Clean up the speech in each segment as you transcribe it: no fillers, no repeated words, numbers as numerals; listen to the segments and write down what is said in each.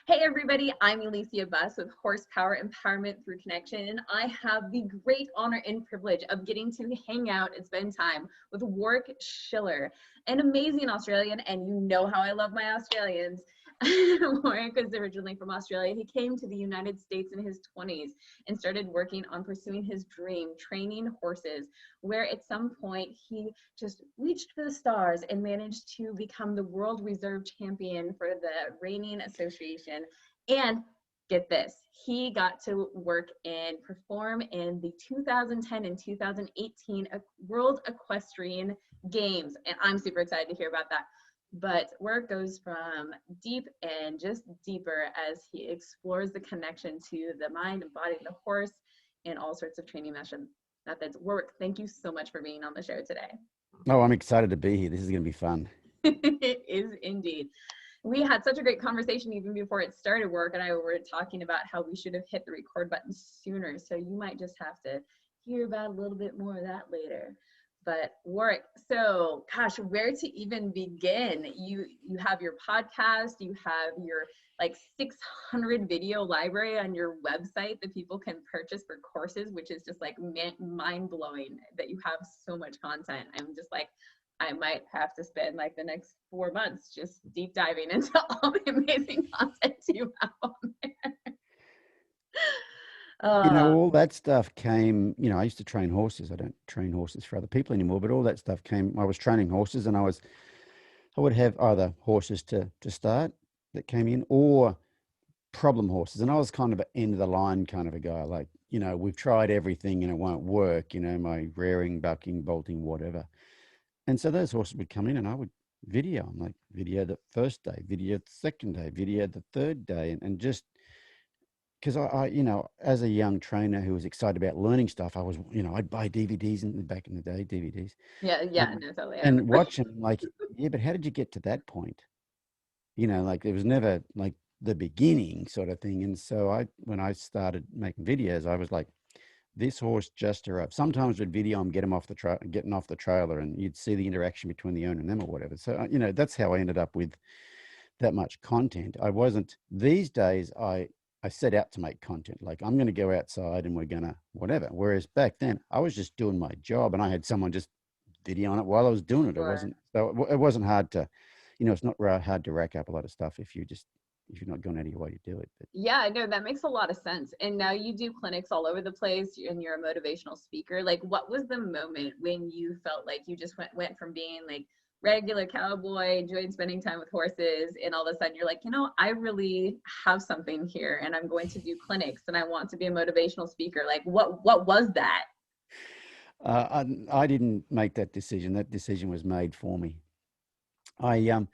Hey everybody, I'm Elysia Buss with Horsepower Empowerment Through Connection, and I have the great honor and privilege of getting to hang out and spend time with Warwick Schiller, an amazing Australian, and you know how I love my Australians. Warwick was originally from Australia. He came to the United States in his 20s and started working on pursuing his dream, training horses, where at some point he just reached for the stars and managed to become the world reserve champion for the Reining Association. And get this, he got to work and perform in the 2010 and 2018 World Equestrian Games. And I'm super excited to hear about that. But where it goes from deep and just deeper as he explores the connection to the mind and body of the horse and all sorts of training methods. Warwick, thank you so much for being on the show today. Oh, I'm excited to be here. This is going to be fun. It is indeed. We had such a great conversation even before it started. Warwick and I were talking about how we should have hit the record button sooner. So you might just have to hear about a little bit more of that later. But Warwick, so gosh, where to even begin? You have your podcast, you have your like 600 video library on your website that people can purchase for courses, which is just like mind blowing that you have so much content. I'm just like, I might have to spend like the next 4 months just deep diving into all the amazing content you have on there. All that stuff came, I used to train horses. I don't train horses for other people anymore, but all that stuff came, I was training horses, and I would have either horses to start that came in or problem horses. And I was kind of an end of the line kind of a guy. Like, we've tried everything and it won't work, my rearing, bucking, bolting, whatever. And so those horses would come in and I would video them, like video the first day, video the second day, video the third day. And just because I, as a young trainer who was excited about learning stuff, I was, I'd buy DVDs back in the day, DVDs. Yeah, no, totally. And watch them like, yeah, but how did you get to that point? Like it was never like the beginning sort of thing. And so when I started making videos, I was like, this horse just arrived. Sometimes with video, I'm getting off the trailer, and you'd see the interaction between the owner and them or whatever. So, that's how I ended up with that much content. I wasn't, these days, I set out to make content. Like, I'm going to go outside and we're going to whatever. Whereas back then I was just doing my job and I had someone just videoing it while I was doing it. Sure. It wasn't hard to, it's not hard to rack up a lot of stuff if you're not going out of your way to do it. But yeah, no, that makes a lot of sense. And now you do clinics all over the place and you're a motivational speaker. Like, what was the moment when you felt like you just went from being like regular cowboy, enjoying spending time with horses, and all of a sudden you're like, I really have something here and I'm going to do clinics and I want to be a motivational speaker. Like, what was that? I didn't make that decision. That decision was made for me. In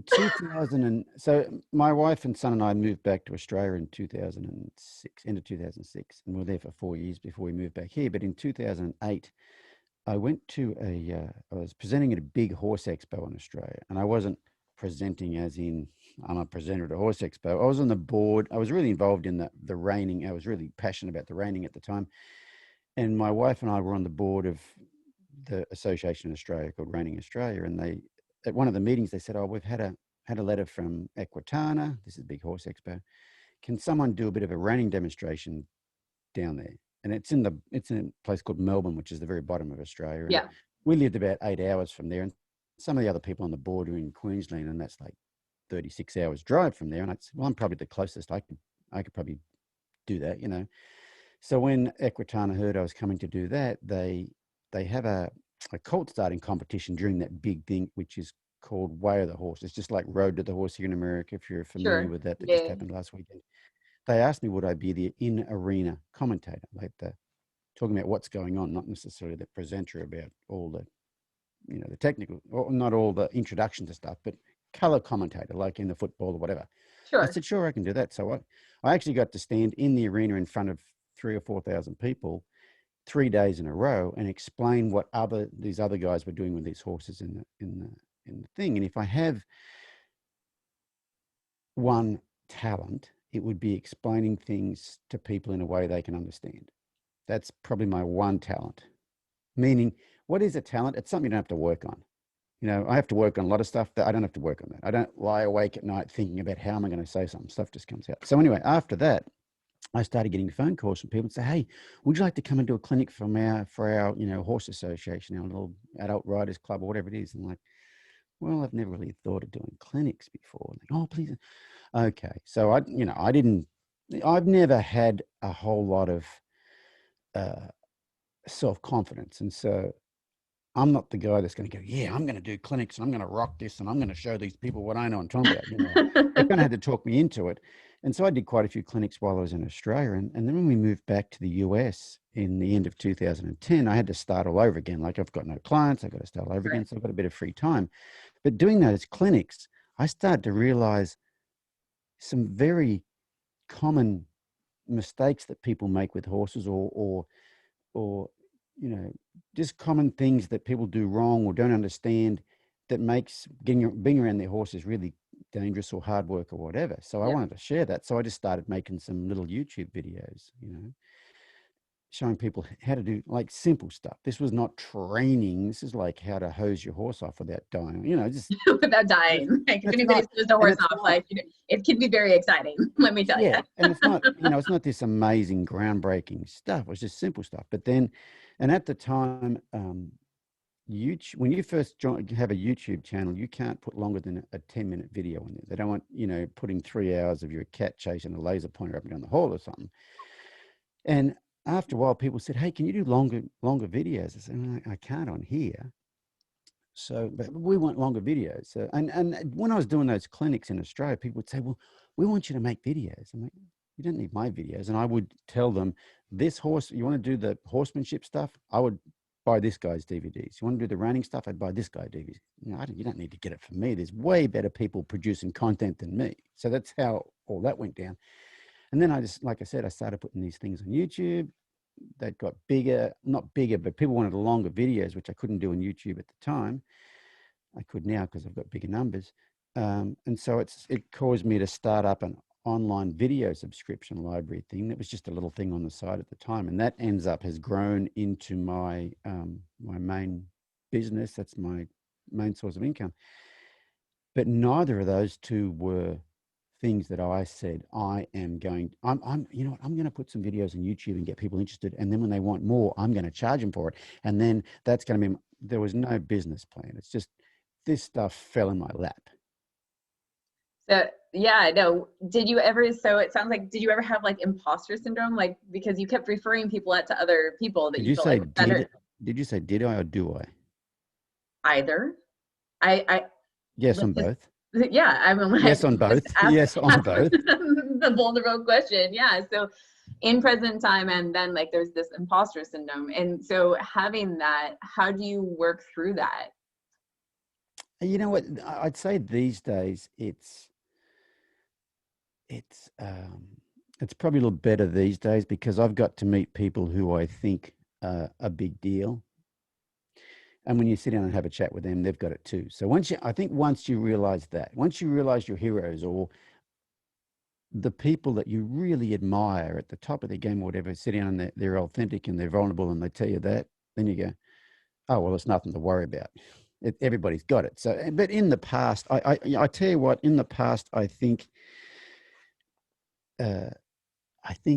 2000, so my wife and son and I moved back to Australia in 2006, end of 2006, and we were there for 4 years before we moved back here. But in 2008, I went to I was presenting at a big horse expo in Australia, and I wasn't presenting as in I'm a presenter at a horse expo. I was on the board. I was really involved in the reining. I was really passionate about the reining at the time. And my wife and I were on the board of the association in Australia called Reining Australia, and at one of the meetings they said, "Oh, we've had a letter from Equitana. This is a big horse expo. Can someone do a bit of a reining demonstration down there?" And it's in a place called Melbourne, which is the very bottom of Australia. And yeah, we lived about 8 hours from there, and some of the other people on the board are in Queensland, and that's like 36 hours drive from there. And I said, "Well, I'm probably the closest. I could probably do that, So when Equitana heard I was coming to do that, they have a colt starting competition during that big thing, which is called Way of the Horse. It's just like Road to the Horse here in America, if you're familiar sure. with that. That Yeah. just happened last weekend. They asked me would I be the in-arena commentator, like talking about what's going on, not necessarily the presenter about all the, the technical, or not all the introduction to stuff, but color commentator, like in the football or whatever. Sure. I said, sure, I can do that. So I actually got to stand in the arena in front of 3,000 or 4,000 people 3 days in a row and explain what these other guys were doing with these horses in the thing. And if I have one talent, it would be explaining things to people in a way they can understand. That's probably my one talent. Meaning, what is a talent? It's something you don't have to work on. You know, I have to work on a lot of stuff that I don't have to work on that. I don't lie awake at night thinking about how am I going to say something. Stuff just comes out. So anyway, after that, I started getting phone calls from people and say, "Hey, would you like to come and do a clinic for our horse association, our little adult riders club or whatever it is?" And I'm like, well, I've never really thought of doing clinics before. Like, oh, please. Okay. So I've never had a whole lot of uh, self-confidence. And so I'm not the guy that's going to go, yeah, I'm going to do clinics and I'm going to rock this and I'm going to show these people what I know and talking about. They kind of had to talk me into it. And so I did quite a few clinics while I was in Australia. And then when we moved back to the US in the end of 2010, I had to start all over again. Like, I've got no clients, I've got to start all over again. So I've got a bit of free time. But doing those clinics, I started to realize some very common mistakes that people make with horses, or just common things that people do wrong or don't understand, that makes being around their horses really dangerous or hard work or whatever. So I wanted to share that. So I just started making some little YouTube videos, showing people how to do like simple stuff. This was not training. This is like how to hose your horse off without dying, just without dying. Like, if anybody's hosed a horse off, like, it can be very exciting, let me tell you. And it's not, it's not this amazing groundbreaking stuff. It was just simple stuff. But then, and at the time, YouTube, when you first have a YouTube channel, you can't put longer than a 10-minute video on there. They don't want, putting 3 hours of your cat chasing a laser pointer up and down the hall or something. And after a while, people said, "Hey, can you do longer videos?" I said, well, I can't on here. So, but we want longer videos. So, and when I was doing those clinics in Australia, people would say, "Well, we want you to make videos." I'm like, "You don't need my videos." And I would tell them, "This horse, you want to do the horsemanship stuff? I would buy this guy's DVDs. You want to do the reining stuff? I'd buy this guy DVDs. You don't need to get it from me. There's way better people producing content than me." So that's how all that went down. And then I just, like I said, I started putting these things on YouTube. That got bigger, not bigger, but people wanted longer videos, which I couldn't do on YouTube at the time. I could now because I've got bigger numbers. And so it caused me to start up an online video subscription library thing. That was just a little thing on the side at the time. And that has grown into my my main business. That's my main source of income. But neither of those two were things that I said, I'm going to put some videos on YouTube and get people interested. And then when they want more, I'm going to charge them for it. And then that's going to be, there was no business plan. It's just, this stuff fell in my lap. So yeah, no. Did you ever, so it sounds like, did you ever have like imposter syndrome? Like, because you kept referring people out to other people that you felt like better. Did you say did I or do I? Either. I yes on both. Yeah, I mean, yes on both. Yes on both. The vulnerable question. Yeah. So in present time, and then like there's this imposter syndrome. And so having that, how do you work through that? You know what? I'd say these days it's probably a little better these days, because I've got to meet people who I think are a big deal. And when you sit down and have a chat with them, they've got it too. So once you realize your heroes, or the people that you really admire at the top of their game or whatever, sit down and they're authentic and they're vulnerable and they tell you that, then you go, oh, well, it's nothing to worry about. Everybody's got it. So, but in the past, I tell you what, in the past, I think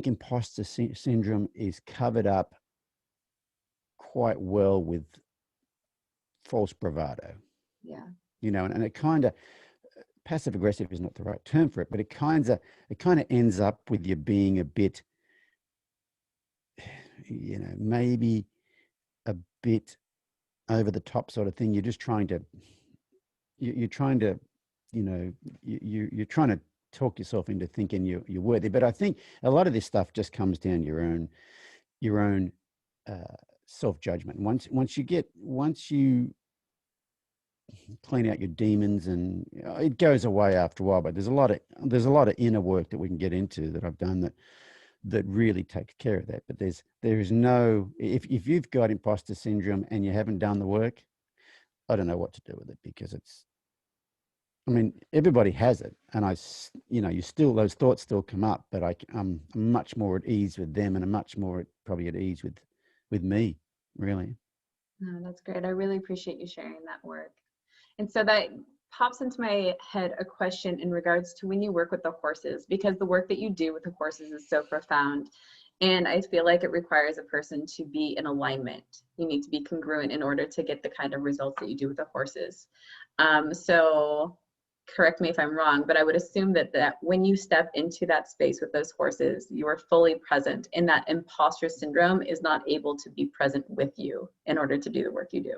imposter syndrome is covered up quite well with false bravado. Yeah. And it kind of, passive aggressive is not the right term for it, but it kind of ends up with you being a bit, maybe a bit over the top sort of thing. You're just trying to, you're trying to talk yourself into thinking you're worthy. But I think a lot of this stuff just comes down to your own self-judgment. Once you clean out your demons, and it goes away after a while, but there's a lot of inner work that we can get into that I've done that really takes care of that. But there is no, if you've got imposter syndrome and you haven't done the work, I don't know what to do with it, because everybody has it, and those thoughts still come up, but I'm much more at ease with them, and I'm much more probably at ease with me, really. No, that's great. I really appreciate you sharing that work. And so that pops into my head a question in regards to when you work with the horses, because the work that you do with the horses is so profound. And I feel like it requires a person to be in alignment. You need to be congruent in order to get the kind of results that you do with the horses. So correct me if I'm wrong, but I would assume that when you step into that space with those horses, you are fully present, and that imposter syndrome is not able to be present with you in order to do the work you do.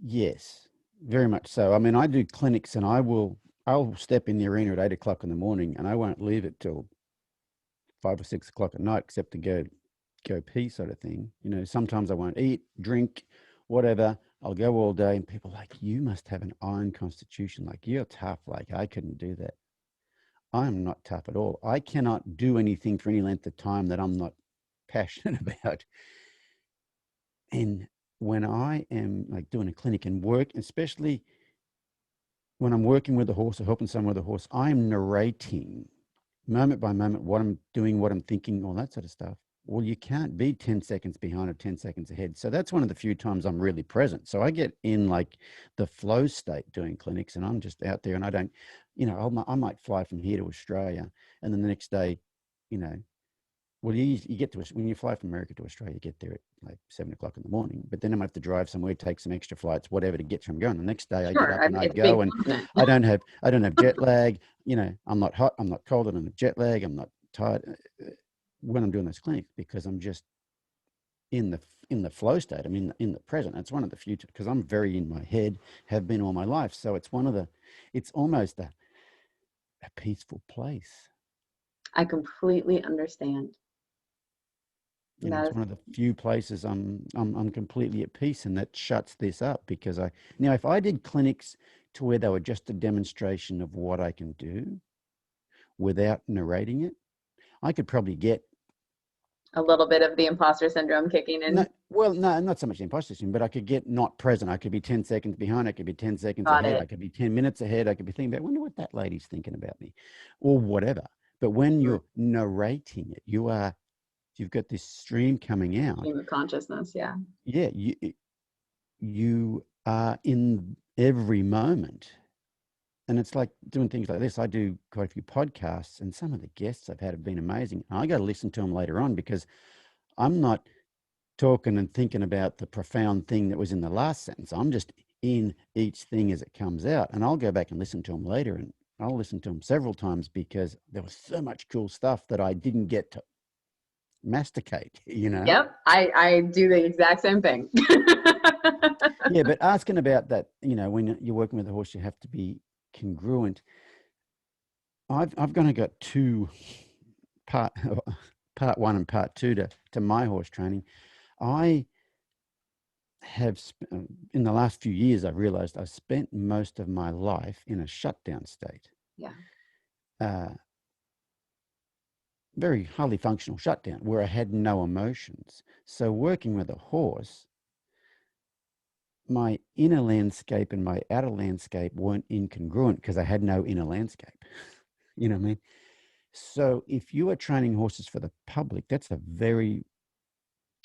Yes, very much so. I mean, I do clinics, and I'll step in the arena at 8 o'clock in the morning, and I won't leave it till 5 or 6 o'clock at night, except to go pee, sort of thing. You know, sometimes I won't eat, drink, whatever. I'll go all day, and people are like, you must have an iron constitution. Like, you're tough. Like, I couldn't do that. I'm not tough at all. I cannot do anything for any length of time that I'm not passionate about. And when I am like doing a clinic and work, especially when I'm working with a horse or helping someone with a horse, I'm narrating moment by moment what I'm doing, what I'm thinking, all that sort of stuff. Well, you can't be 10 seconds behind or 10 seconds ahead. So that's one of the few times I'm really present. So I get in like the flow state doing clinics, and I'm just out there, and I don't, you know, I might fly from here to Australia, and then the next day, you know, well, you get to, when you fly from America to Australia, you get there at like 7 o'clock in the morning, but then I might have to drive somewhere, take some extra flights, whatever, to get from going. The next day I get up and I go, and I don't have jet lag. You know, I'm not hot, I'm not cold, I don't have jet lag, I'm not tired when I'm doing those clinics, because I'm just in the flow state. I'm in the present. It's one of the few, because I'm very in my head, have been all my life. So it's it's almost a peaceful place. I completely understand. You know, it's one of the few places I'm completely at peace, and that shuts this up, because if I did clinics to where they were just a demonstration of what I can do without narrating it, I could probably get a little bit of the imposter syndrome kicking in. No, not so much the imposter syndrome, but I could get not present. I could be 10 seconds behind. I could be 10 seconds ahead. I could be 10 minutes ahead. I could be thinking about, I wonder what that lady's thinking about me, or whatever. But when you're narrating it, you've got this stream coming out. Stream of consciousness, yeah. Yeah, you are in every moment. And it's like doing things like this. I do quite a few podcasts, and some of the guests I've had have been amazing. I got to listen to them later on, because I'm not talking and thinking about the profound thing that was in the last sentence. I'm just in each thing as it comes out. And I'll go back and listen to them later, and I'll listen to them several times, because there was so much cool stuff that I didn't get to masticate, you know? Yep, I do the exact same thing. Yeah, but asking about that, you know, when you're working with a horse, you have to be congruent. I've kind of got part one and part two to my horse training. I have in the last few years, I've realized I've spent most of my life in a shutdown state. Yeah. Very highly functional shutdown, where I had no emotions. So working with a horse, my inner landscape and my outer landscape weren't incongruent, because I had no inner landscape. You know what I mean? So if you are training horses for the public, it's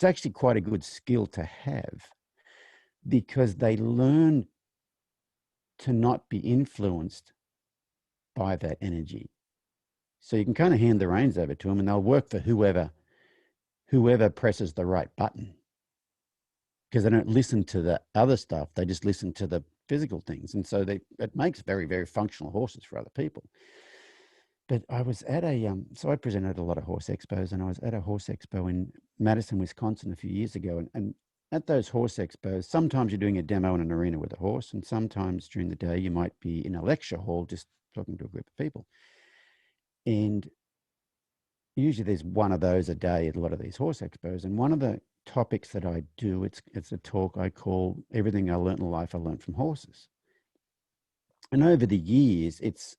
actually quite a good skill to have, because they learn to not be influenced by that energy. So you can kind of hand the reins over to them, and they'll work for whoever presses the right button, because they don't listen to the other stuff. They just listen to the physical things. And so it makes very, very functional horses for other people. But I was at so I presented at a lot of horse expos, and I was at a horse expo in Madison, Wisconsin a few years ago. And at those horse expos, sometimes you're doing a demo in an arena with a horse, and sometimes during the day you might be in a lecture hall just talking to a group of people. And usually there's one of those a day at a lot of these horse expos. And one of the topics that I do, it's a talk I call Everything I Learned in Life I Learned from Horses. And over the years, it's,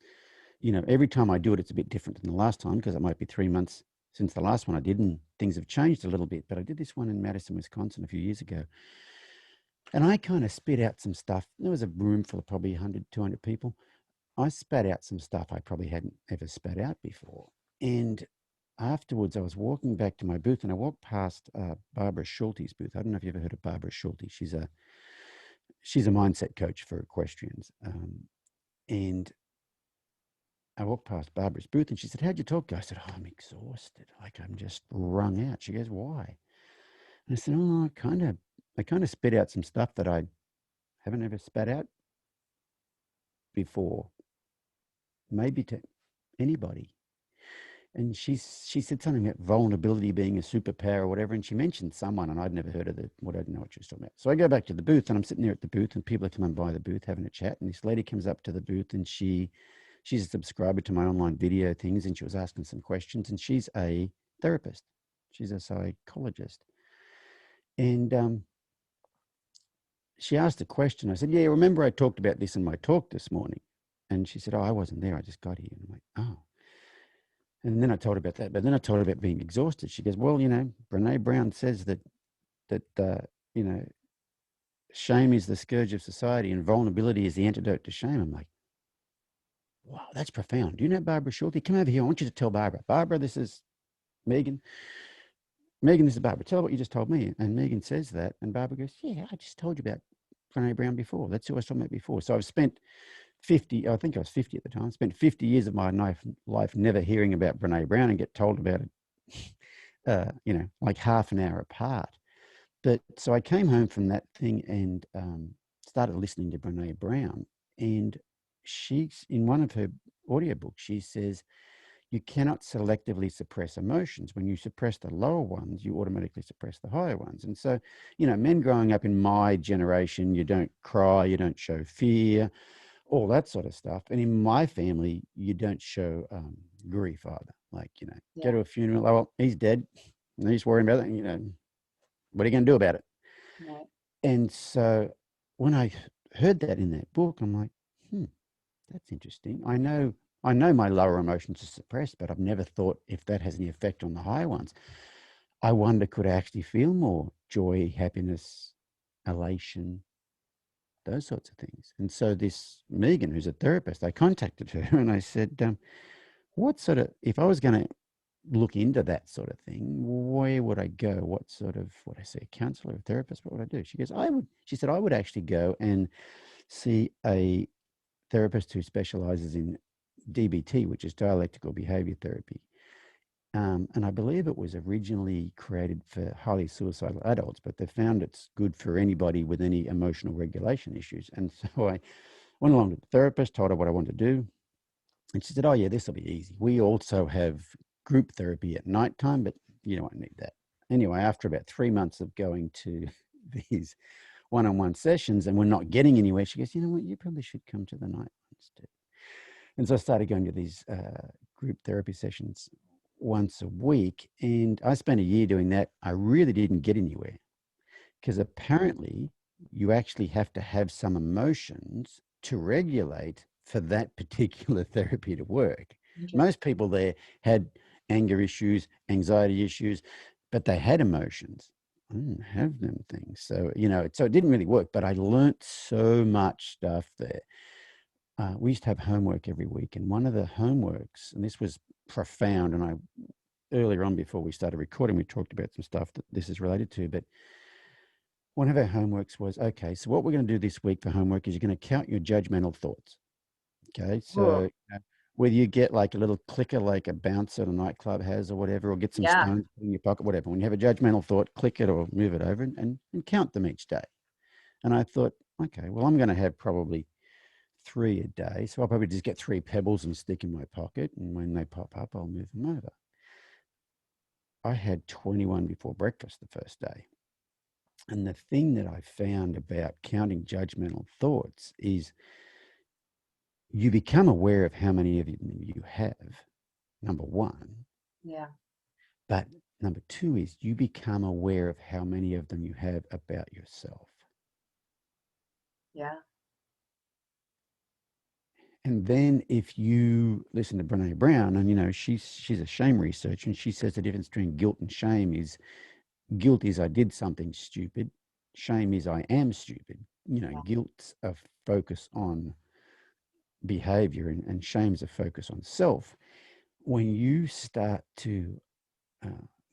you know, every time I do it, it's a bit different than the last time, because it might be 3 months since the last one I did, and things have changed a little bit. But I did this one in Madison, Wisconsin a few years ago. And I kind of spit out some stuff. There was a room full of probably 100, 200 people. I spat out some stuff I probably hadn't ever spat out before. And afterwards, I was walking back to my booth, and I walked past Barbara Schulte's booth. I don't know if you've ever heard of Barbara Schulte. she's a mindset coach for equestrians. And I walked past Barbara's booth and she said, "How'd you talk?" I said, "Oh, I'm exhausted. Like I'm just wrung out." She goes, "Why?" And I said, "Oh, I kind of spit out some stuff that I haven't ever spat out before, maybe to anybody." And she said something about vulnerability being a superpower or whatever. And she mentioned someone, and I'd never heard of what I didn't know what she was talking about. So I go back to the booth, and I'm sitting there at the booth, and people are coming by the booth having a chat. And this lady comes up to the booth, and she's a subscriber to my online video things, and she was asking some questions. And she's a therapist, she's a psychologist, and she asked a question. I said, "Yeah, remember I talked about this in my talk this morning?" And she said, "Oh, I wasn't there. I just got here." And I'm like, "Oh." And then I told her about that. But then I told her about being exhausted. She goes, "Well, Brene Brown says that you know, shame is the scourge of society and vulnerability is the antidote to shame." I'm like, "Wow, that's profound. Do you know Barbara Schulte? Come over here. I want you to tell Barbara. Barbara, this is Megan. Megan, this is Barbara. Tell her what you just told me." And Megan says that. And Barbara goes, "Yeah, I just told you about Brene Brown before. That's who I was talking about before." So I've spent 50, I think I was 50 at the time, spent 50 years of my life never hearing about Brene Brown and get told about it, like half an hour apart. But so I came home from that thing and started listening to Brene Brown. And she's in one of her audiobooks, she says, you cannot selectively suppress emotions. When you suppress the lower ones, you automatically suppress the higher ones. And so, men growing up in my generation, you don't cry, you don't show fear, all that sort of stuff. And in my family, you don't show grief either. Like, go to a funeral. Oh, well, he's dead. And he's worrying about it. What are you going to do about it? Right. And so when I heard that in that book, I'm like, that's interesting. I know my lower emotions are suppressed, but I've never thought if that has any effect on the higher ones. I wonder, could I actually feel more joy, happiness, elation, those sorts of things? And so this Megan, who's a therapist, I contacted her and I said, what sort of, if I was going to look into that sort of thing, where would I go? What sort of, what I say, a counselor, a therapist, what would I do? She said, I would actually go and see a therapist who specializes in DBT, which is dialectical behavior therapy. And I believe it was originally created for highly suicidal adults, but they found it's good for anybody with any emotional regulation issues. And so I went along to the therapist, told her what I wanted to do. And she said, "Oh, yeah, this will be easy. We also have group therapy at nighttime, but you don't need that." Anyway, after about 3 months of going to these one-on-one sessions and we're not getting anywhere, she goes, "You know what, you probably should come to the night ones too." And so I started going to these group therapy sessions once a week. And I spent a year doing that. I really didn't get anywhere because apparently you actually have to have some emotions to regulate for that particular therapy to work. Most people there had anger issues, anxiety issues, but they had emotions. I didn't have them things. So, so it didn't really work, but I learnt so much stuff there. We used to have homework every week, and one of the homeworks, and this was profound, and earlier on before we started recording, we talked about some stuff that this is related to, but one of our homeworks was, okay, so what we're going to do this week for homework is you're going to count your judgmental thoughts. Okay, so whether you get like a little clicker like a bouncer at a nightclub has or whatever, or get some stones in your pocket, whatever. When you have a judgmental thought, click it or move it over and count them each day. And I thought, okay, well, I'm going to have probably 3 a day. So I'll probably just get 3 pebbles and stick in my pocket. And when they pop up, I'll move them over. I had 21 before breakfast the first day. And the thing that I found about counting judgmental thoughts is you become aware of how many of them you have, number one. Yeah. But number two is you become aware of how many of them you have about yourself. Yeah. And then if you listen to Brene Brown, and she's a shame researcher, and she says the difference between guilt and shame is guilt is I did something stupid. Shame is I am stupid. Guilt's a focus on behavior and shame's a focus on self. When you start to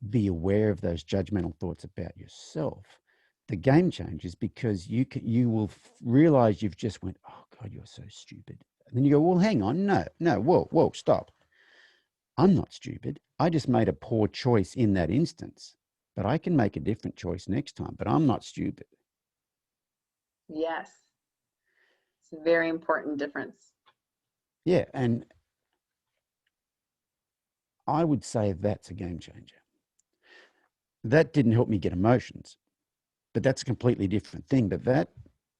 be aware of those judgmental thoughts about yourself, the game changes because you will realize you've just went, oh God, you're so stupid. And then you go, well, hang on, no, whoa, stop. I'm not stupid. I just made a poor choice in that instance, but I can make a different choice next time, but I'm not stupid. Yes. It's a very important difference. Yeah. And I would say that's a game changer. That didn't help me get emotions, but that's a completely different thing. But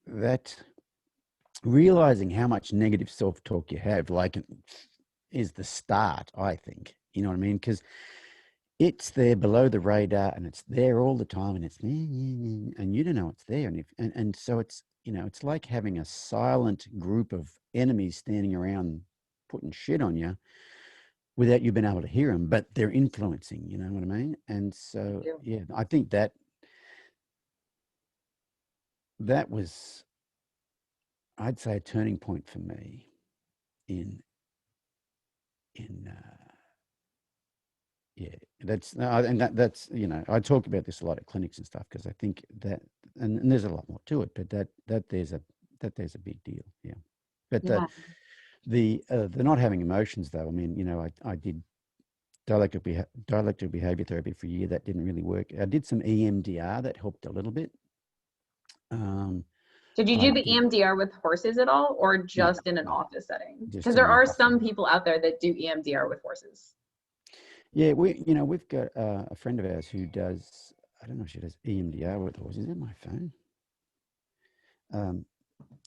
that realizing how much negative self-talk you have, like, is the start, I think. You know what I mean? Because it's there below the radar and it's there all the time and it's there, and you don't know it's there. And so it's, you know, it's like having a silent group of enemies standing around putting shit on you without you being able to hear them, but they're influencing, you know what I mean? And so, yeah, I think that was, I'd say, a turning point for me in yeah, that's, you know, I talk about this a lot at clinics and stuff because I think that, and there's a lot more to it, but that there's a big deal. Yeah. But Yeah. the not having emotions, though, I mean, you know, I did dialectical behavior therapy for a year. That didn't really work. I did some EMDR that helped a little bit. Did you I do the did, EMDR with horses at all, or no, just in an no, office setting? just Because in there an are office some setting. people out there that do EMDR with horses. Yeah, we've got a friend of ours who does, I don't know if she does EMDR with horses. Is that my phone?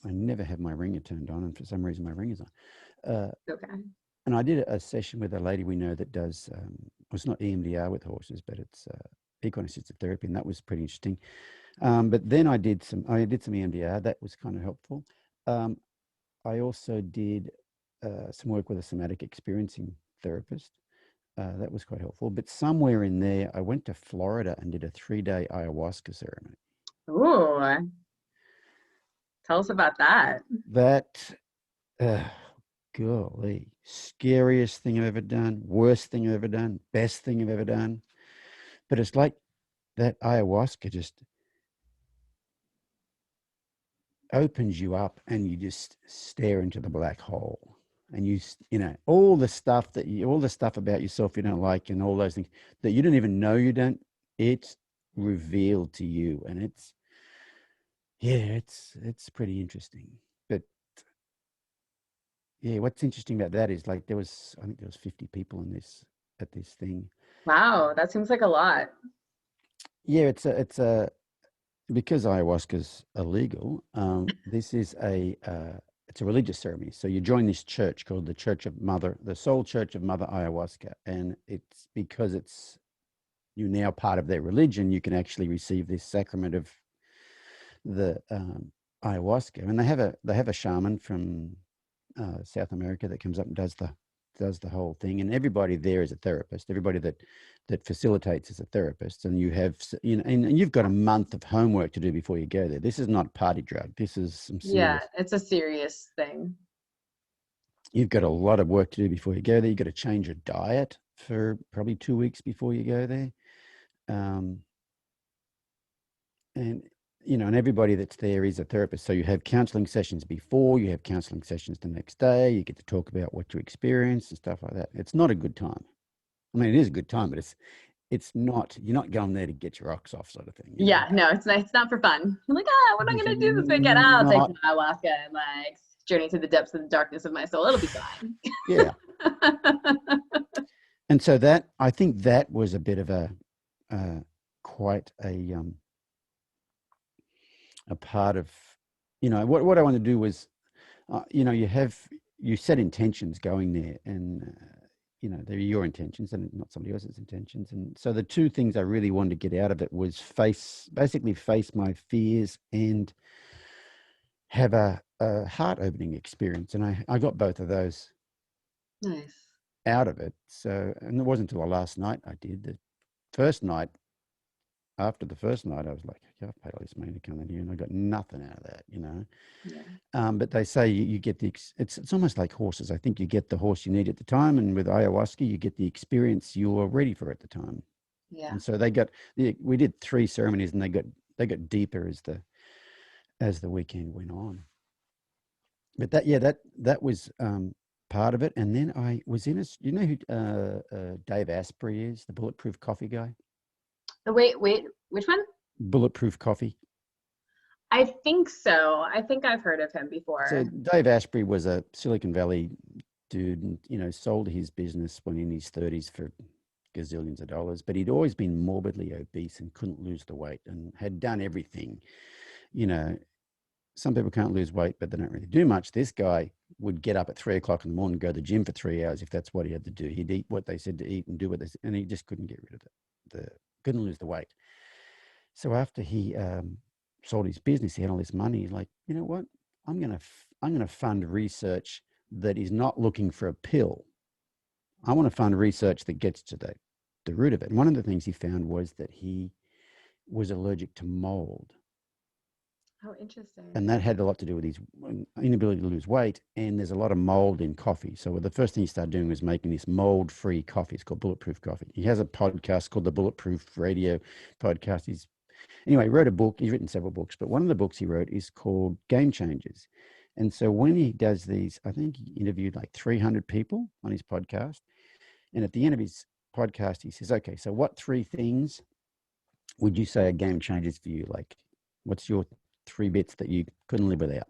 I never have my ringer turned on, and for some reason my ringer's on. Okay. And I did a session with a lady we know that does, well, it's not EMDR with horses, but it's equine assisted therapy, and that was pretty interesting. But then I did some EMDR. That was kind of helpful. I also did some work with a somatic experiencing therapist. That was quite helpful. But somewhere in there, I went to Florida and did a 3-day ayahuasca ceremony. Ooh, tell us about that. That, golly, scariest thing I've ever done, worst thing I've ever done, best thing I've ever done. But it's like that ayahuasca just opens you up and you just stare into the black hole. And you know, all the stuff about yourself you don't like and all those things that you don't even know you don't, it's revealed to you. And it's pretty interesting. But yeah, what's interesting about that is, like, I think there was 50 people at this thing. Wow, that seems like a lot. Yeah, it's a because ayahuasca's illegal. This is it's a religious ceremony. So you join this church called the Soul Church of Mother Ayahuasca, and it's because you're now part of their religion, you can actually receive this sacrament of the ayahuasca. And they have a shaman from South America that comes up and does the whole thing, and everybody there is a therapist. Everybody that facilitates is a therapist, and you have, you know, and you've got a month of homework to do before you go there. This is not a party drug. This is some Yeah, serious. it's a serious thing. You've got a lot of work to do before you go there. You've got to change your diet for probably 2 weeks before you go there, and you know, and everybody that's there is a therapist. So you have counseling sessions before, you have counseling sessions the next day. You get to talk about what you experienced and stuff like that. It's not a good time. I mean, it is a good time, but it's not. You're not going there to get your rocks off, sort of thing. You know? Yeah, no, it's not for fun. You're like, what am I It is gonna do this weekend? I'll take not. some ayahuasca and like journey to the depths of the darkness of my soul. It'll be fine. Yeah. And so I think that was a bit of a quite a part of, you know, what I want to do was, you know, you set intentions going there, and you know, they're your intentions and not somebody else's intentions. And so the two things I really wanted to get out of it was basically face my fears and have a heart opening experience. And I got both of those Nice. out of it. So, and it wasn't until the last night I did. The first night, after the first night, I was like, yeah, I've paid all this money to come in here and I got nothing out of that, you know. Yeah. But they say you get it's almost like horses. I think you get the horse you need at the time, and with ayahuasca, you get the experience you're ready for at the time. Yeah. And so we did 3 ceremonies, and they got deeper as the weekend went on. But that was part of it. And then I was in you know who Dave Asprey is, the Bulletproof Coffee guy? Wait, which one? Bulletproof Coffee. I think so. I think I've heard of him before. So Dave Asprey was a Silicon Valley dude, and sold his business when in his 30s for gazillions of dollars. But he'd always been morbidly obese and couldn't lose the weight, and had done everything. Some people can't lose weight, but they don't really do much. This guy would get up at 3 o'clock in the morning, go to the gym for 3 hours if that's what he had to do. He'd eat what they said to eat and do what they said, and he just couldn't get rid of couldn't lose the weight. So after he sold his business, he had all this money. He's like, you know what? I'm gonna fund research that is not looking for a pill. I want to fund research that gets to the root of it. And one of the things he found was that he was allergic to mold. Oh, interesting. And that had a lot to do with his inability to lose weight. And there's a lot of mold in coffee. So the first thing he started doing was making this mold-free coffee. It's called Bulletproof Coffee. He has a podcast called the Bulletproof Radio Podcast. Anyway, he wrote a book. He's written several books, but one of the books he wrote is called Game Changers. And so when he does these, I think he interviewed like 300 people on his podcast. And at the end of his podcast, he says, okay, so what 3 things would you say are game changers for you? Like, what's your 3 bits that you couldn't live without?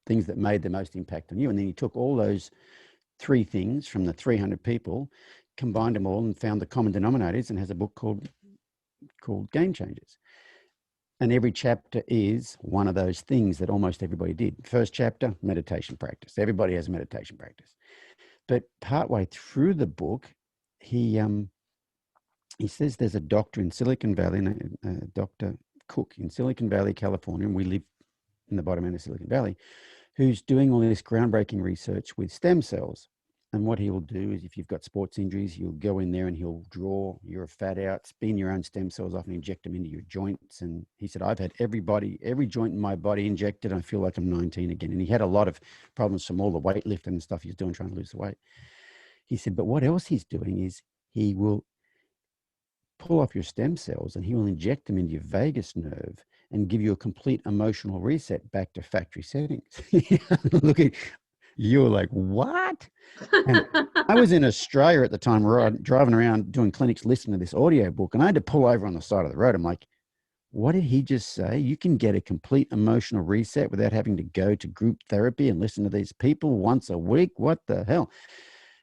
Things that made the most impact on you. And then he took all those 3 things from the 300 people, combined them all and found the common denominators, and has a book called Game Changers. And every chapter is one of those things that almost everybody did. First chapter, meditation practice. Everybody has a meditation practice. But partway through the book, he says there's a doctor in Silicon Valley, Dr. Cook in Silicon Valley, California, and we live in the bottom end of Silicon Valley, who's doing all this groundbreaking research with stem cells. And what he will do is, if you've got sports injuries, he'll go in there and he'll draw your fat out, spin your own stem cells off and inject them into your joints. And he said, I've had every joint in my body injected. I feel like I'm 19 again. And he had a lot of problems from all the weightlifting and stuff he's doing, trying to lose the weight. He said, but what else he's doing is he will pull off your stem cells and he will inject them into your vagus nerve and give you a complete emotional reset back to factory settings. Look at you, were like, what? And I was in Australia at the time, driving around doing clinics, listening to this audio book, and I had to pull over on the side of the road. I'm like, what did he just say? You can get a complete emotional reset without having to go to group therapy and listen to these people once a week? What the hell?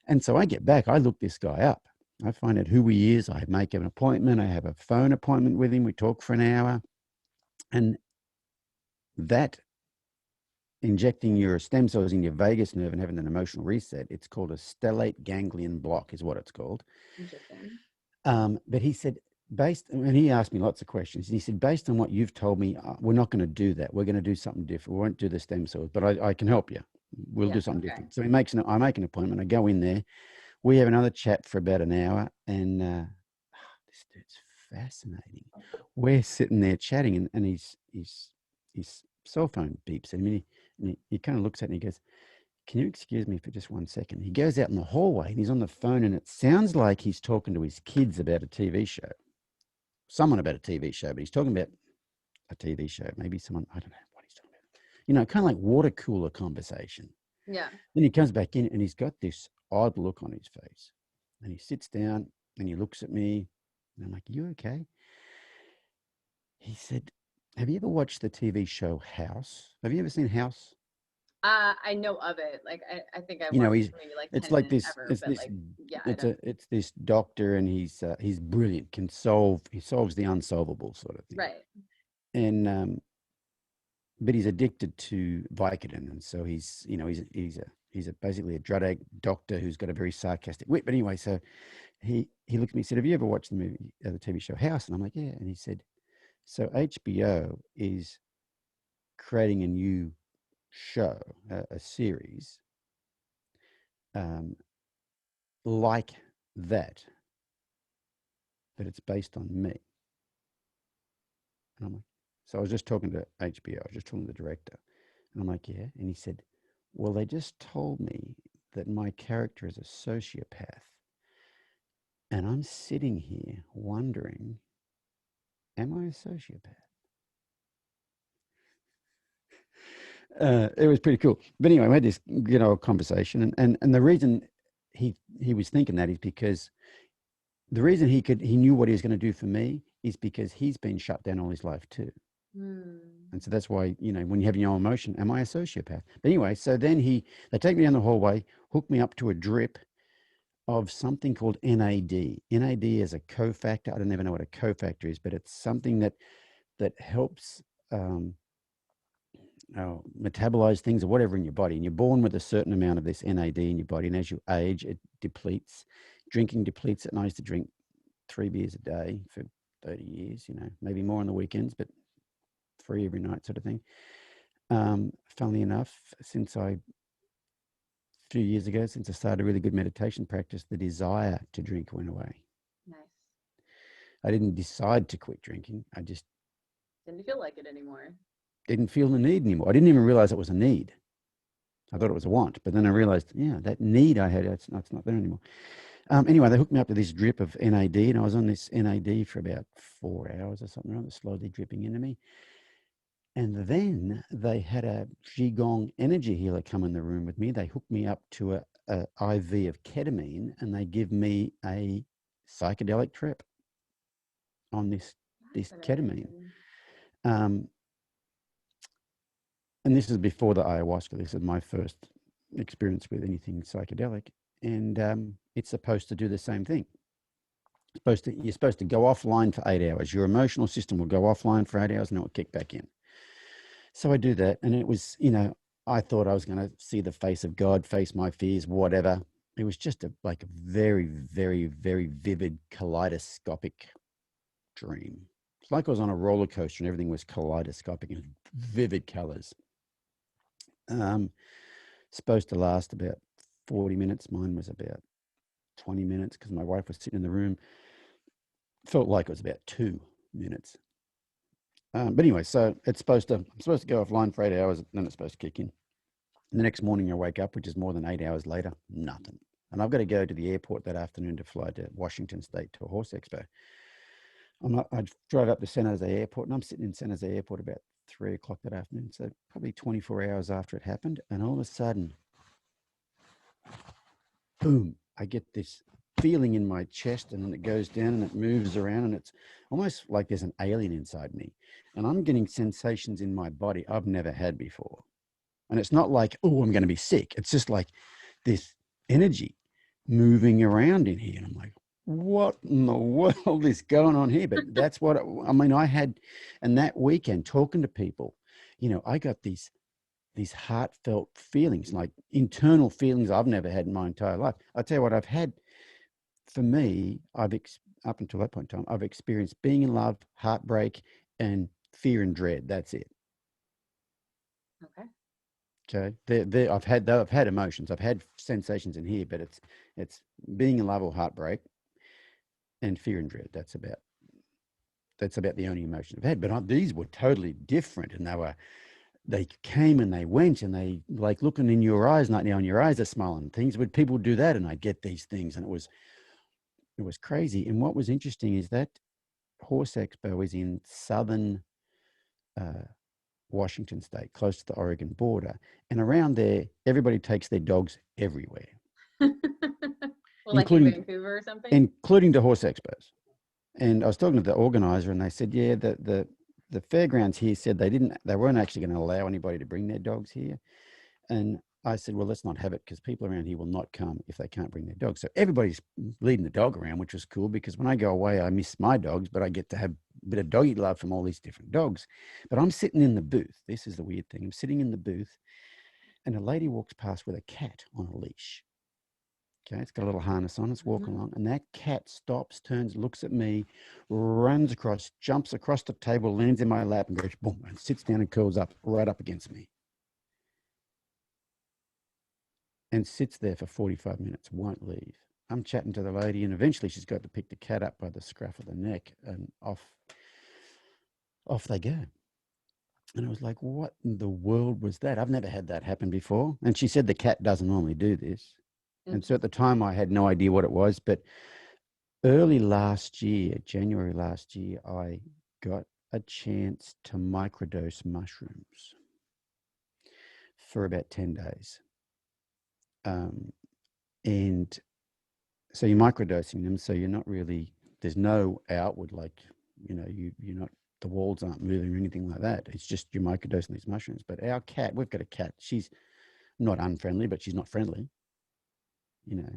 And so I get back, I look this guy up. I find out who he is. I make an appointment. I have a phone appointment with him. We talk for an hour. And that injecting your stem cells in your vagus nerve and having an emotional reset, it's called a stellate ganglion block is what it's called. Interesting. But he said, and he asked me lots of questions. He said, based on what you've told me, we're not going to do that. We're going to do something different. We won't do the stem cells, but I can help you. We'll do something different. So I make an appointment. I go in there. We have another chat for about an hour, and this dude's fascinating. We're sitting there chatting, and his cell phone beeps at him, and he kind of looks at me and he goes, can you excuse me for just 1 second? He goes out in the hallway, and he's on the phone, and it sounds like he's talking to his kids about a TV show. Someone about a TV show, but he's talking about a TV show. Maybe someone, I don't know what he's talking about. Kind of like water cooler conversation. Yeah. Then he comes back in, and he's got this odd look on his face, and he sits down and he looks at me, and I'm like, you okay? He said, have you ever watched the TV show House? Have you ever seen House? I know of it. Like I think I watched maybe like 10 it's like minutes this ever, it's but this like yeah, it's this doctor, and he's brilliant, he solves the unsolvable sort of thing. Right. And but he's addicted to Vicodin, and so he's basically a drug addict doctor who's got a very sarcastic wit. But anyway, so he looked at me and said, have you ever watched the TV show House? And I'm like, yeah. And he said, so HBO is creating a new show, a series like that, but it's based on me. And I'm like, so I was just talking to HBO, I was just talking to the director, and I'm like, yeah. And he said, well, they just told me that my character is a sociopath, and I'm sitting here wondering, am I a sociopath? It was pretty cool. But anyway, we had this conversation, and the reason he was thinking that is because the reason he knew what he was going to do for me is because he's been shut down all his life too. And so that's why, when you have your own emotion, am I a sociopath? But anyway, so then they take me down the hallway, hook me up to a drip of something called NAD. NAD is a cofactor. I don't even know what a cofactor is, but it's something that helps metabolize things or whatever in your body. And you're born with a certain amount of this NAD in your body. And as you age, it depletes. Drinking depletes it. And I used to drink 3 beers a day for 30 years, maybe more on the weekends, but 3 every night sort of thing. Funnily enough, a few years ago, since I started a really good meditation practice, the desire to drink went away. Nice. I didn't decide to quit drinking. I just didn't feel like it anymore. Didn't feel the need anymore. I didn't even realize it was a need. I thought it was a want, but then I realized, that need I had, it's not there anymore. Anyway, they hooked me up to this drip of NAD, and I was on this NAD for about 4 hours or something, right, slowly dripping into me. And then they had a Qigong energy healer come in the room with me. They hooked me up to a IV of ketamine, and they give me a psychedelic trip on this ketamine. And this is before the ayahuasca. This is my first experience with anything psychedelic. And it's supposed to do the same thing. You're supposed to go offline for 8 hours. Your emotional system will go offline for 8 hours and it will kick back in. So I do that. And it was, I thought I was going to see the face of God, face my fears, whatever. It was just a very, very, very vivid kaleidoscopic dream. It's like I was on a roller coaster and everything was kaleidoscopic and vivid colors. Supposed to last about 40 minutes. Mine was about 20 minutes because my wife was sitting in the room. Felt like it was about 2 minutes. But anyway, so I'm supposed to go offline for 8 hours, and then it's supposed to kick in. And the next morning I wake up, which is more than 8 hours later, nothing. And I've got to go to the airport that afternoon to fly to Washington State to a horse expo. I drove up to San Jose Airport, and I'm sitting in San Jose Airport about 3 o'clock that afternoon, so probably 24 hours after it happened. And all of a sudden, boom, I get this feeling in my chest, and then it goes down and it moves around, and it's almost like there's an alien inside me. And I'm getting sensations in my body I've never had before. And it's not like, oh, I'm going to be sick. It's just like this energy moving around in here. And I'm like, what in the world is going on here? But that's what I had. And that weekend, talking to people, I got these heartfelt feelings, like internal feelings I've never had in my entire life. I tell you what, I've had, for me, up until that point in time, I've experienced being in love, heartbreak, and fear and dread. That's it. Okay. I've had emotions. I've had sensations in here, but it's being in love or heartbreak and fear and dread. That's about the only emotion I've had. But these were totally different, and they came and they went, and they like looking in your eyes, not now, and your eyes are smiling. Things would people do that, and I'd get these things, and it was crazy. And what was interesting is that horse expo is in southern Washington State, close to the Oregon border, and around there, everybody takes their dogs everywhere. Well, including like in Vancouver or something? Including the horse expos. And I was talking to the organizer, and they said, yeah, the fairgrounds here said they weren't actually going to allow anybody to bring their dogs here. And I said, well, let's not have it, because people around here will not come if they can't bring their dogs. So everybody's leading the dog around, which was cool, because when I go away, I miss my dogs, but I get to have a bit of doggy love from all these different dogs. But I'm sitting in the booth. This is the weird thing. I'm sitting in the booth, and a lady walks past with a cat on a leash. Okay, it's got a little harness on, it's walking along, and that cat stops, turns, looks at me, runs across, jumps across the table, lands in my lap, and goes boom, and sits down and curls up right up against me. And sits there for 45 minutes, won't leave. I'm chatting to the lady, and eventually she's got to pick the cat up by the scruff of the neck, and off they go. And I was like, what in the world was that? I've never had that happen before. And she said the cat doesn't normally do this. And so at the time, I had no idea what it was. But early last year, January last year, I got a chance to microdose mushrooms. for about 10 days. And so you're microdosing them, so you're not really, there's no outward, like, you know, you're not, the walls aren't moving or anything like that. It's just you're microdosing these mushrooms. But our cat, we've got a cat, she's not unfriendly, but she's not friendly. You know,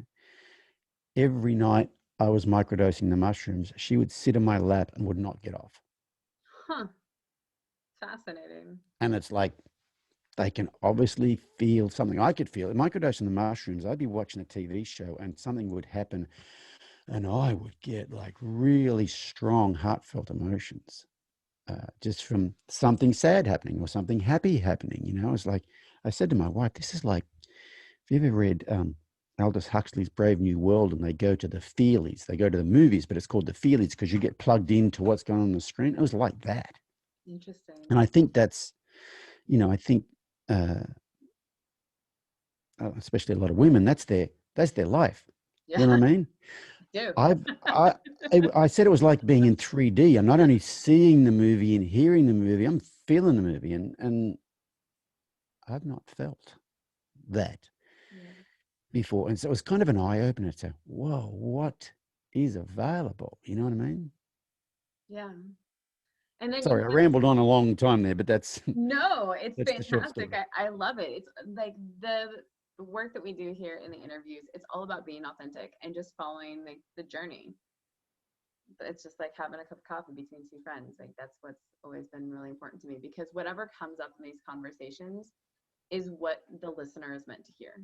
every night I was microdosing the mushrooms, she would sit in my lap and would not get off. Huh. Fascinating. And it's like, they can obviously feel something. I could feel it. Microdosing the mushrooms, I'd be watching a TV show and something would happen and I would get like really strong, heartfelt emotions just from something sad happening or something happy happening. You know, it's like, I said to my wife, this is like, have you ever read Aldous Huxley's Brave New World, and they go to the feelies, they go to the movies, but it's called the feelies because you get plugged into what's going on the screen. It was like that. Interesting. And I think that's, you know, I think, especially a lot of women, that's their life. Yeah. You know what I mean? Do. I said it was like being in 3D. I'm not only seeing the movie and hearing the movie, I'm feeling the movie, and I've not felt that before. And so it was kind of an eye opener to, whoa, what is available? You know what I mean? Yeah. And then sorry, I rambled on a long time there, but that's no, it's that's fantastic. I love it. It's like the work that we do here in the interviews, it's all about being authentic and just following the journey. It's just like having a cup of coffee between two friends. Like that's what's always been really important to me, because whatever comes up in these conversations is what the listener is meant to hear.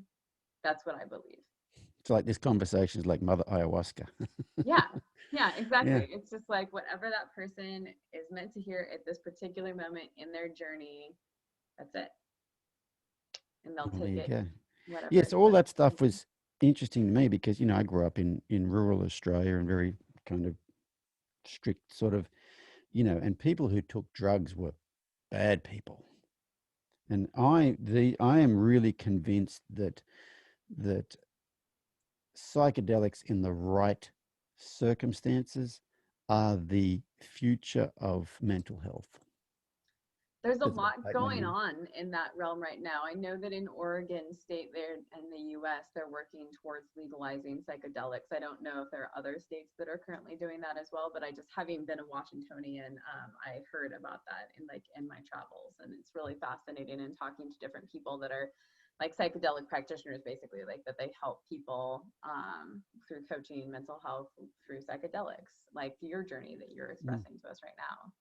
That's what I believe. It's like this conversation is like Mother Ayahuasca. Yeah, exactly. Yeah. It's just like whatever that person is meant to hear at this particular moment in their journey, that's it. And they'll take it. Go. Whatever. Yes, all that stuff was interesting to me because, you know, I grew up in rural Australia and very kind of strict sort of, you know, and people who took drugs were bad people. And I am really convinced that psychedelics in the right circumstances are the future of mental health. There's a lot going on in that realm right now. I know that in Oregon State there in the US, they're working towards legalizing psychedelics. I don't know if there are other states that are currently doing that as well, but I just, having been a Washingtonian, I heard about that in my travels. And it's really fascinating, and talking to different people that are like psychedelic practitioners, basically, like that they help people through coaching, mental health, through psychedelics, like your journey that you're expressing to us right now.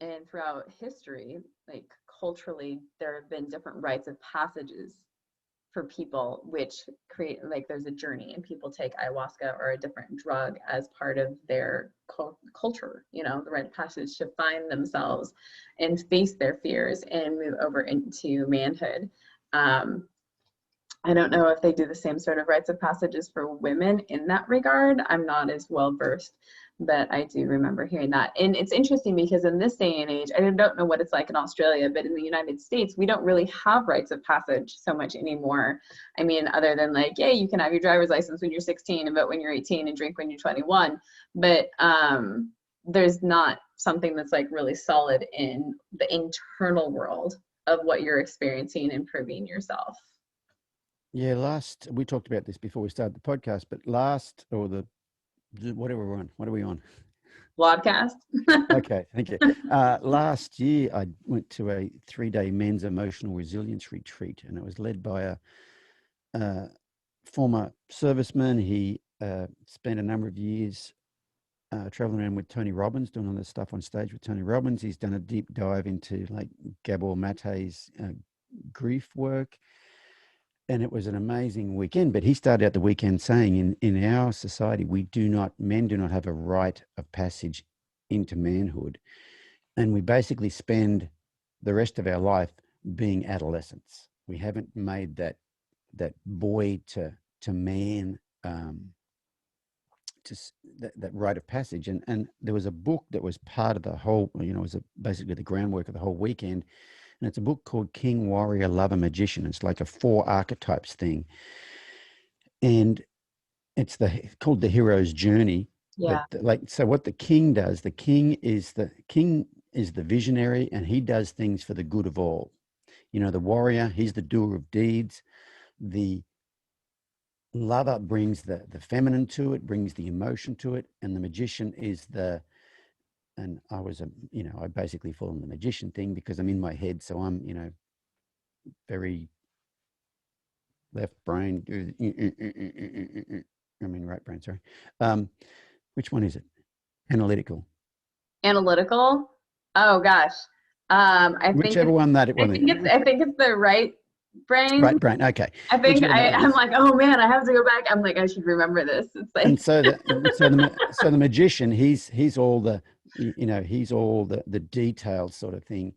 And throughout history, like culturally, there have been different rites of passages for people, which create, like, there's a journey, and people take ayahuasca or a different drug as part of their culture, you know, the rite of passage to find themselves and face their fears and move over into manhood. I don't know if they do the same sort of rites of passages for women in that regard. I'm not as well versed, but I do remember hearing that. And it's interesting because in this day and age, I don't know what it's like in Australia, but in the United States, we don't really have rites of passage so much anymore. I mean, other than like, yeah, you can have your driver's license when you're 16 and vote when you're 18 and drink when you're 21. But there's not something that's like really solid in the internal world of what you're experiencing and proving yourself. Yeah, we talked about this before we started the podcast, but whatever we're on, what are we on? Blogcast. Okay, thank you. Last year, I went to a 3-day men's emotional resilience retreat, and it was led by a former serviceman. He spent a number of years traveling around with Tony Robbins, doing all this stuff on stage with Tony Robbins. He's done a deep dive into like Gabor Mate's grief work. And it was an amazing weekend. But he started out the weekend saying, in our society, men do not have a rite of passage into manhood. And we basically spend the rest of our life being adolescents. We haven't made that boy to man, that rite of passage. And there was a book that was part of the whole, you know, it was basically the groundwork of the whole weekend. And it's a book called King, Warrior, Lover, Magician. It's like a 4 archetypes thing. And it's called The Hero's Journey. Yeah. But so what the king does, the king is the visionary, and he does things for the good of all. You know, the warrior, he's the doer of deeds. The lover brings the feminine to it, brings the emotion to it, and the magician is the, and I was I basically fall in the magician thing because I'm in my head, so I'm, very left brain, right brain, sorry. Which one is it? Analytical. Analytical. Oh gosh. Whichever one that it was. I think it's the right brain. Right brain. Okay. I think I'm like, oh man, I have to go back. I'm like, I should remember this. It's like, and so the magician, he's all the, he's all the detailed sort of thing,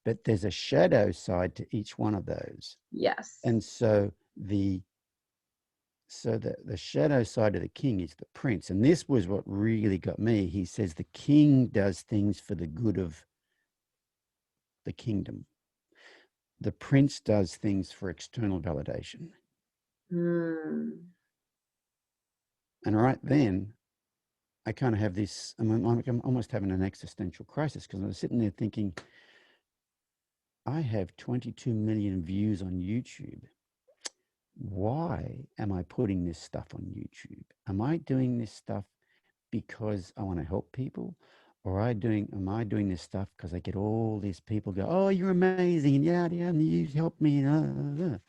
but there's a shadow side to each one of those. Yes. And so the shadow side of the king is the prince, and this was what really got me. He says the king does things for the good of the kingdom. The prince does things for external validation. And right then, I kind of have this, I'm almost having an existential crisis, because I was sitting there thinking, I have 22 million views on YouTube. Why am I putting this stuff on YouTube? Am I doing this stuff because I want to help people? Or am I doing this stuff because I get all these people go, oh, you're amazing, and yeah, and you helped me. And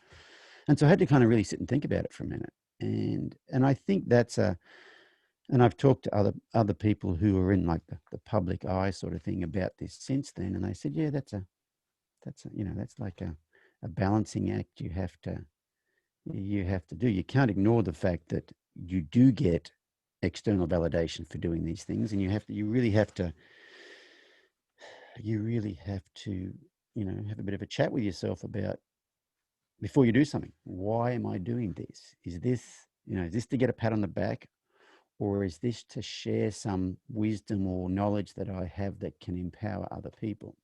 so I had to kind of really sit and think about it for a minute. And I think and I've talked to other people who are in like the public eye sort of thing about this since then. And they said, yeah, that's like a balancing act you have to do. You can't ignore the fact that you do get external validation for doing these things, and you really have to have a bit of a chat with yourself about, before you do something, why am I doing this? Is this to get a pat on the back, or is this to share some wisdom or knowledge that I have that can empower other people?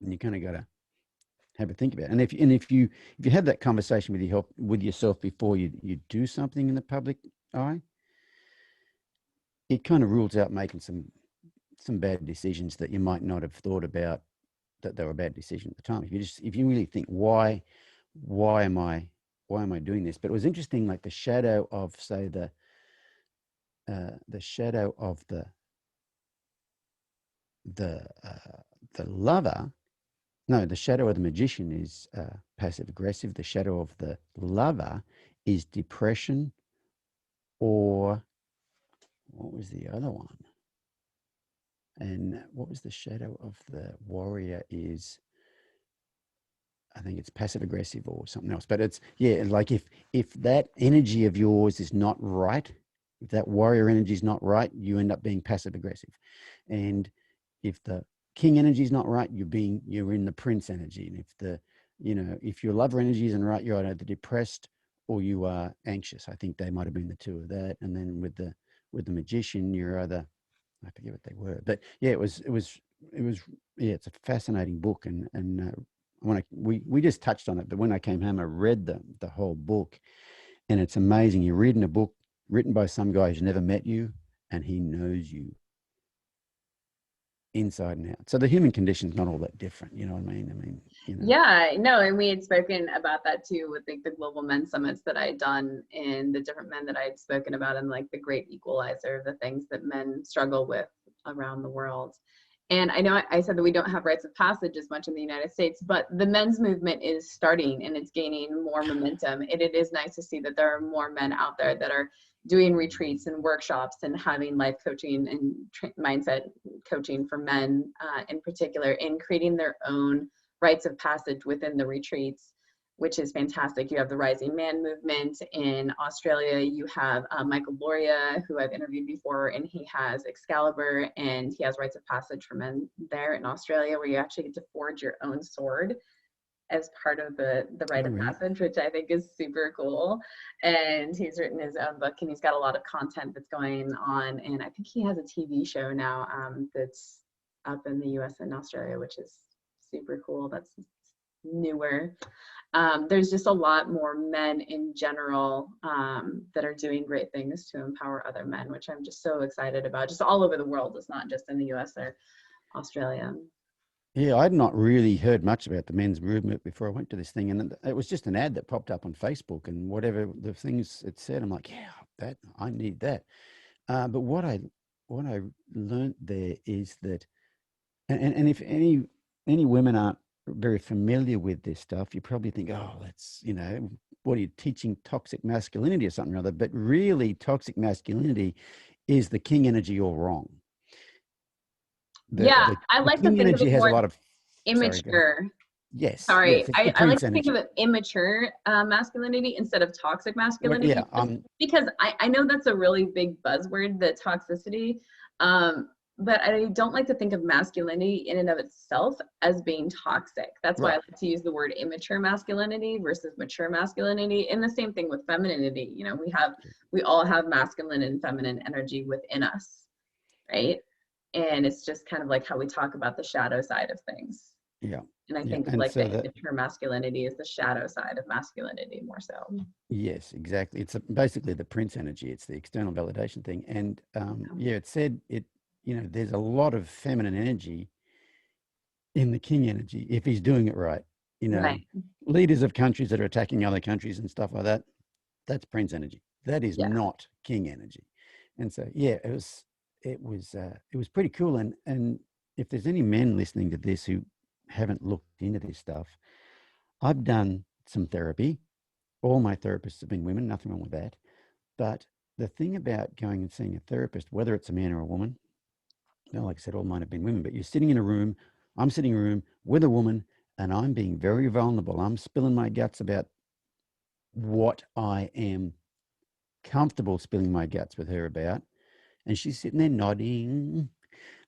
And you kind of got to have a think about it. And if you have that conversation with yourself before you do something in the public eye, it kind of rules out making some bad decisions that you might not have thought about that they were a bad decision at the time. If you really think, why am I doing this? But it was interesting, like the shadow of, say, the shadow of the lover. No, the shadow of the magician is passive aggressive. The shadow of the lover is depression, or what was the other one? And what was the shadow of the warrior is, I think it's passive aggressive or something else. But it's, like if that energy of yours is not right, if that warrior energy is not right, you end up being passive aggressive. And if the king energy is not right, you're in the prince energy. And if your lover energy isn't right, you're either depressed or you are anxious. I think they might have been the two of that. And then with the magician, you're either, I forget what they were, but it's a fascinating book. And when we just touched on it, but when I came home, I read the whole book, and it's amazing. You're reading a book written by some guy who's never met you, and he knows you inside and out. So the human condition is not all that different. You know what I mean? Yeah, no, and we had spoken about that too with like the global men summits that I had done, and the different men that I had spoken about, and like the great equalizer, the things that men struggle with around the world. And I know I said that we don't have rites of passage as much in the United States, but the men's movement is starting and it's gaining more momentum. And it is nice to see that there are more men out there that are doing retreats and workshops and having life coaching and mindset coaching for men in particular, and creating their own rites of passage within the retreats, which is fantastic. You have the Rising Man movement in Australia. You have Michael Loria, who I've interviewed before, and he has Excalibur, and he has rites of passage for men there in Australia, where you actually get to forge your own sword as part of the rite of passage, which I think is super cool. And he's written his own book, and he's got a lot of content that's going on. And I think he has a TV show now that's up in the US and Australia, which is super cool. That's newer. There's just a lot more men in general that are doing great things to empower other men, which I'm just so excited about, just all over the world. It's not just in the US or Australia. Yeah, I'd not really heard much about the men's movement before I went to this thing, and it was just an ad that popped up on Facebook, and whatever the things it said, I'm like, yeah, that I need that. But what I learned there is that, and if any women aren't very familiar with this stuff, you probably think, oh, that's what are you teaching, toxic masculinity or something or other? But really, toxic masculinity is the king energy all wrong. The Yeah, the, I the like to king think of energy it has a more lot of, sorry, go ahead. immature. Yes, Sorry, yes, it's the I like prince to think of energy. it immature masculinity instead of toxic Well, yeah, masculinity, just because I know that's a really big buzzword, the toxicity. But I don't like to think of masculinity in and of itself as being toxic. That's why I right. like to use the word immature masculinity versus mature masculinity. And the same thing with femininity. You know, we all have masculine and feminine energy within us, right? And it's just kind of like how we talk about the shadow side of things. Yeah, And I yeah, think of and like so the that, immature masculinity is the shadow side of masculinity more so. yes, exactly. It's basically the prince energy. It's the external validation thing, and yeah, it said it. There's a lot of feminine energy in the king energy if he's doing it right. You know, Right. leaders of countries that are attacking other countries and stuff like that. That's prince energy. That is Yeah. not king energy. And so yeah, it was pretty cool. And if there's any men listening to this who haven't looked into this stuff, I've done some therapy. All my therapists have been women, nothing wrong with that. But the thing about going and seeing a therapist, whether it's a man or a woman, like I said, all mine have been women, but you're sitting in a room, I'm sitting in a room with a woman, and I'm being very vulnerable. I'm spilling my guts about what I am comfortable spilling my guts with her about. And she's sitting there nodding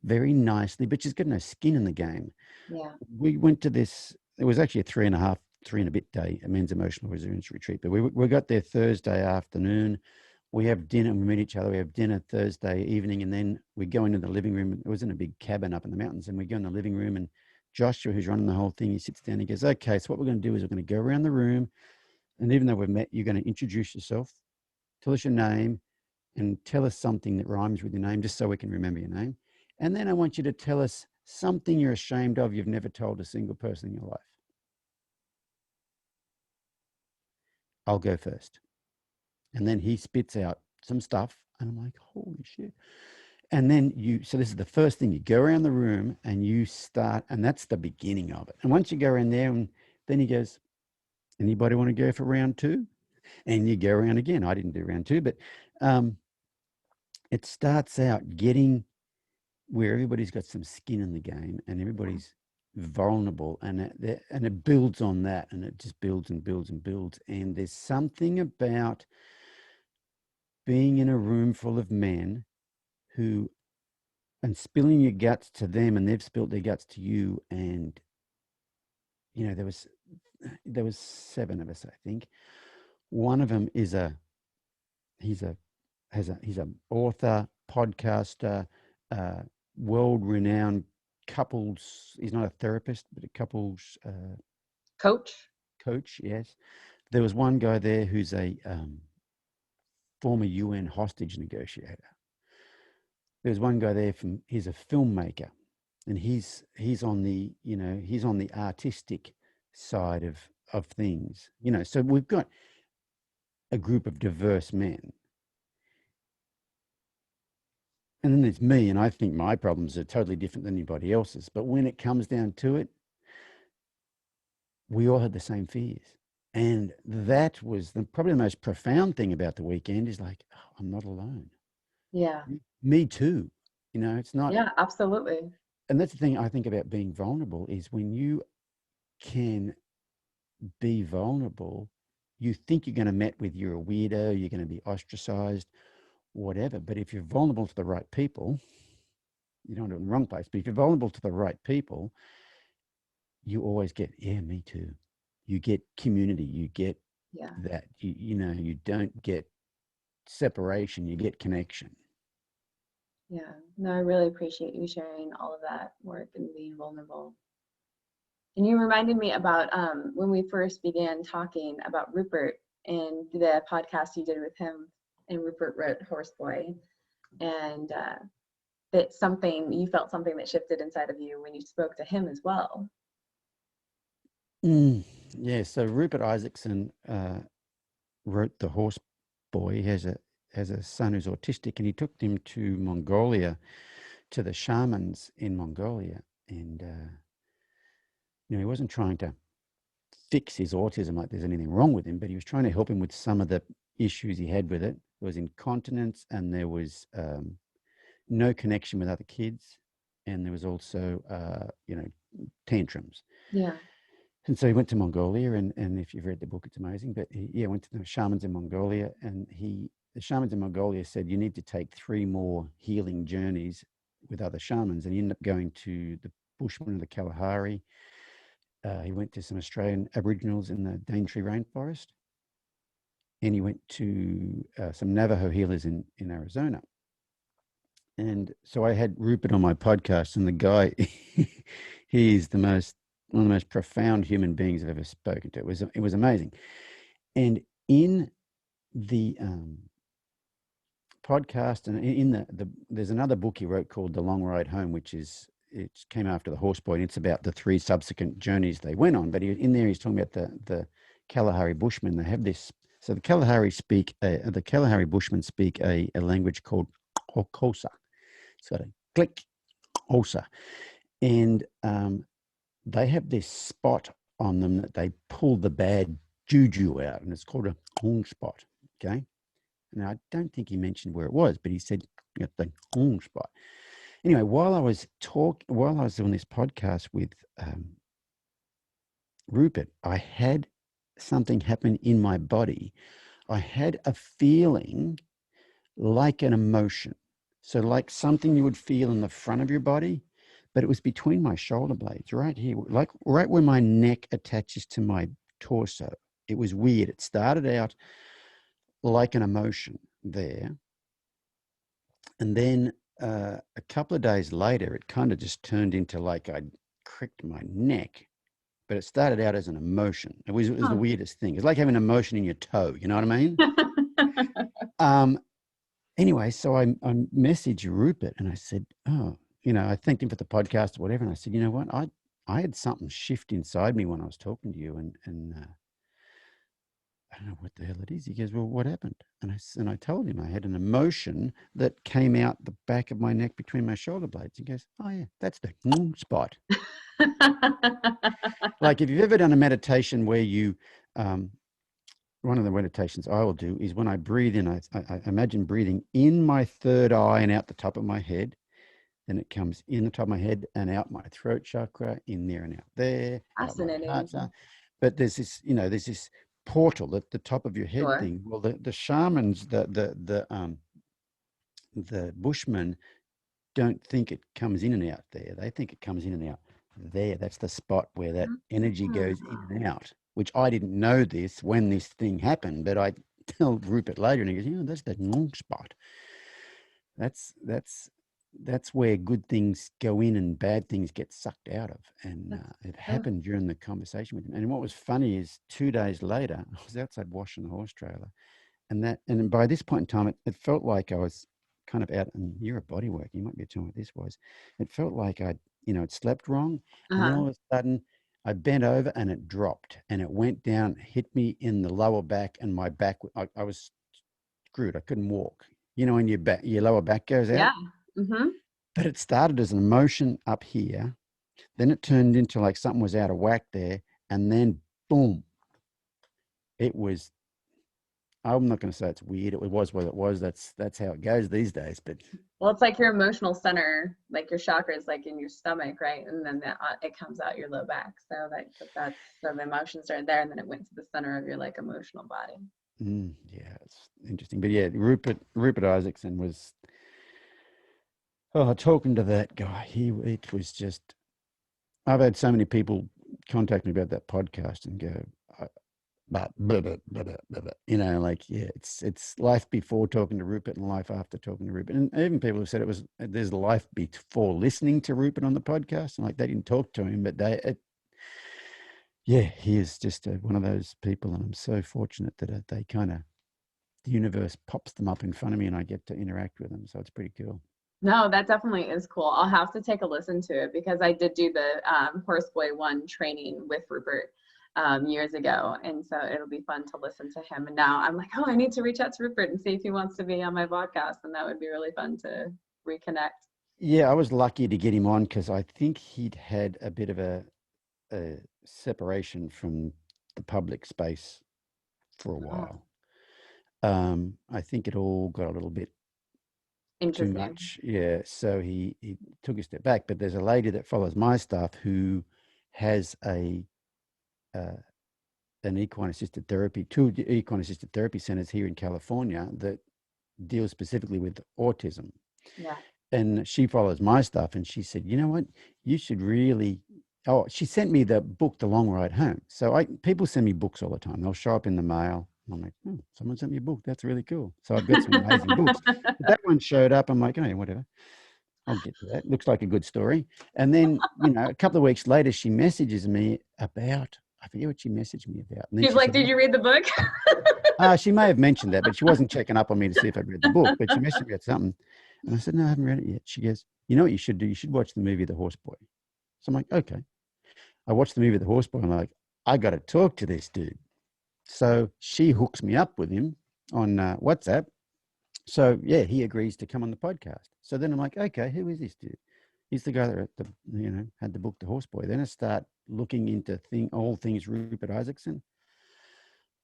very nicely, but she's got no skin in the game. Yeah. We went to this, it was actually a 3 and a bit day, a men's emotional resilience retreat, but we got there Thursday afternoon. We have dinner, we meet each other, we have dinner Thursday evening, and then we go into the living room. It was in a big cabin up in the mountains, and we go in the living room, and Joshua, who's running the whole thing, he sits down, he goes, okay, so what we're going to do is we're going to go around the room, and even though we've met, you're going to introduce yourself, tell us your name, and tell us something that rhymes with your name, just so we can remember your name. And then I want you to tell us something you're ashamed of you've never told a single person in your life. I'll go first. And then he spits out some stuff, and I'm like, holy shit. And then so this is the first thing, you go around the room and you start, and that's the beginning of it. And once you go around there, and then he goes, anybody want to go for round two? And you go around again. I didn't do round two, but it starts out getting where everybody's got some skin in the game and everybody's vulnerable, and it builds on that, and it just builds and builds and builds. And there's something about being in a room full of men who, and spilling your guts to them, and they've spilled their guts to you. And there was 7 of us, I think. One of them is he's an author, podcaster, world renowned couples. He's not a therapist, but a couples Coach. coach. Yes, there was one guy there who's a former UN hostage negotiator. There's one guy there he's a filmmaker, and he's on the he's on the artistic side of things. So we've got a group of diverse men. And then there's me, and I think my problems are totally different than anybody else's. But when it comes down to it, we all had the same fears. And that was probably the most profound thing about the weekend is like, oh, I'm not alone. Yeah. Me too. It's not. Yeah, absolutely. And that's the thing I think about being vulnerable is when you can be vulnerable, you think you're going to met with you're a weirdo, you're going to be ostracized, whatever. But if you're vulnerable to the right people, you don't do it in the wrong place, but if you're vulnerable to the right people, you always get, yeah, me too. You get community, you get Yeah. that, you don't get separation, you get connection. Yeah. No, I really appreciate you sharing all of that work and being vulnerable. And you reminded me about when we first began talking about Rupert and the podcast you did with him, and Rupert wrote Horseboy. And that you felt something that shifted inside of you when you spoke to him as well. Yeah, so Rupert Isaacson wrote The Horse Boy. He has a son who's autistic, and he took him to Mongolia, to the shamans in Mongolia. And, he wasn't trying to fix his autism like there's anything wrong with him, but he was trying to help him with some of the issues he had with it. There was incontinence, and there was no connection with other kids, and there was also, tantrums. Yeah. And so he went to Mongolia, and if you've read the book, it's amazing. But he went to the shamans in Mongolia, and the shamans in Mongolia said, you need to take 3 more healing journeys with other shamans. And he ended up going to the Bushmen of the Kalahari. He went to some Australian Aboriginals in the Daintree rainforest. And he went to some Navajo healers in Arizona. And so I had Rupert on my podcast, and the guy, he is one of the most profound human beings I've ever spoken to. It was amazing. And in the podcast, and in there's another book he wrote called The Long Ride Home, it came after The Horse Boy, and it's about the 3 subsequent journeys they went on. But in there, he's talking about the Kalahari Bushmen. They have this. So the Kalahari Bushmen speak a language called Hokosa. It's got a click, Osa. And they have this spot on them that they pull the bad juju out, and it's called a hong spot. Okay. Now, I don't think he mentioned where it was, but he said the hong spot. Anyway, while I was doing this podcast with Rupert, I had something happen in my body. I had a feeling like an emotion. So like something you would feel in the front of your body, but it was between my shoulder blades, right here, like right where my neck attaches to my torso. It was weird. It started out like an emotion there. And then a couple of days later, it kind of just turned into like I'd cricked my neck, but it started out as an emotion. It was the weirdest thing. It's like having an emotion in your toe. You know what I mean? Anyway, so I messaged Rupert, and I said, I thanked him for the podcast or whatever. And I said, you know what? I had something shift inside me when I was talking to you, and I don't know what the hell it is. He goes, well, what happened? And I told him I had an emotion that came out the back of my neck between my shoulder blades. He goes, oh yeah, that's the spot. Like if you've ever done a meditation where you, one of the meditations I will do is when I breathe in, I imagine breathing in my third eye and out the top of my head. Then it comes in the top of my head and out my throat chakra, in there and out there. Fascinating. Out my heart. But there's this portal at the top of your head thing. Well, the shamans, the Bushmen don't think it comes in and out there. They think it comes in and out there. That's the spot where that energy goes in and out, which I didn't know this when this thing happened, but I tell Rupert later, and he goes, that's that spot. That's where good things go in and bad things get sucked out of. And it happened during the conversation with him. And what was funny is 2 days later, I was outside washing the horse trailer, and by this point in time, it felt like I was kind of out, and you're a body worker, you might be telling me what this was. It felt like I'd slept wrong. And then all of a sudden I bent over and it dropped, and it went down, hit me in the lower back, and my back, I was screwed. I couldn't walk. When your lower back goes out. Yeah. Mm-hmm. But it started as an emotion up here. Then it turned into like something was out of whack there. And then boom, it was, I'm not going to say it's weird. It was what it was. That's how it goes these days. But well, it's like your emotional center, like your chakra is like in your stomach, right? And then it comes out your low back. So so the emotions are there, and then it went to the center of your like emotional body. Yeah, it's interesting. But yeah, Rupert Isaacson was, talking to that guy, it was just, I've had so many people contact me about that podcast and go, but blah, blah, blah, blah, blah, like, yeah, it's life before talking to Rupert and life after talking to Rupert. And even people have said there's life before listening to Rupert on the podcast, and like they didn't talk to him, but he is just one of those people, and I'm so fortunate that they kind of, the universe pops them up in front of me and I get to interact with them. So it's pretty cool. No, that definitely is cool. I'll have to take a listen to it because I did do the Horseboy One training with Rupert years ago. And so it'll be fun to listen to him. And now I'm like, oh, I need to reach out to Rupert and see if he wants to be on my podcast. And that would be really fun to reconnect. Yeah, I was lucky to get him on because I think he'd had a bit of a separation from the public space for a Oh, while. I think it all got a little bit too interesting. much. Yeah. So he took a step back. But there's a lady that follows my stuff who has uh, an equine assisted therapy, two equine assisted therapy centers here in California that deal specifically with autism. Yeah. And she follows my stuff. And she said, you know what? You should really. Oh, she sent me the book, The Long Ride Home. So people send me books all the time. They'll show up in the mail. I'm like, oh, someone sent me a book. That's really cool. So I've got some amazing books. But that one showed up. I'm like, oh, whatever. I'll get to that. Looks like a good story. And then, a couple of weeks later, she messages me about, I forget what she messaged me about. And then She's she like, said, did you read the book? she may have mentioned that, but she wasn't checking up on me to see if I'd read the book. But she messaged me about something. And I said, no, I haven't read it yet. She goes, you know what you should do? You should watch the movie The Horse Boy. So I'm like, okay. I watched the movie The Horse Boy. And I'm like, I got to talk to this dude. So she hooks me up with him on WhatsApp. So yeah, he agrees to come on the podcast. So then I'm like, okay, who is this dude? He's the guy that had the book The Horse Boy. Then I start looking into all things Rupert Isaacson.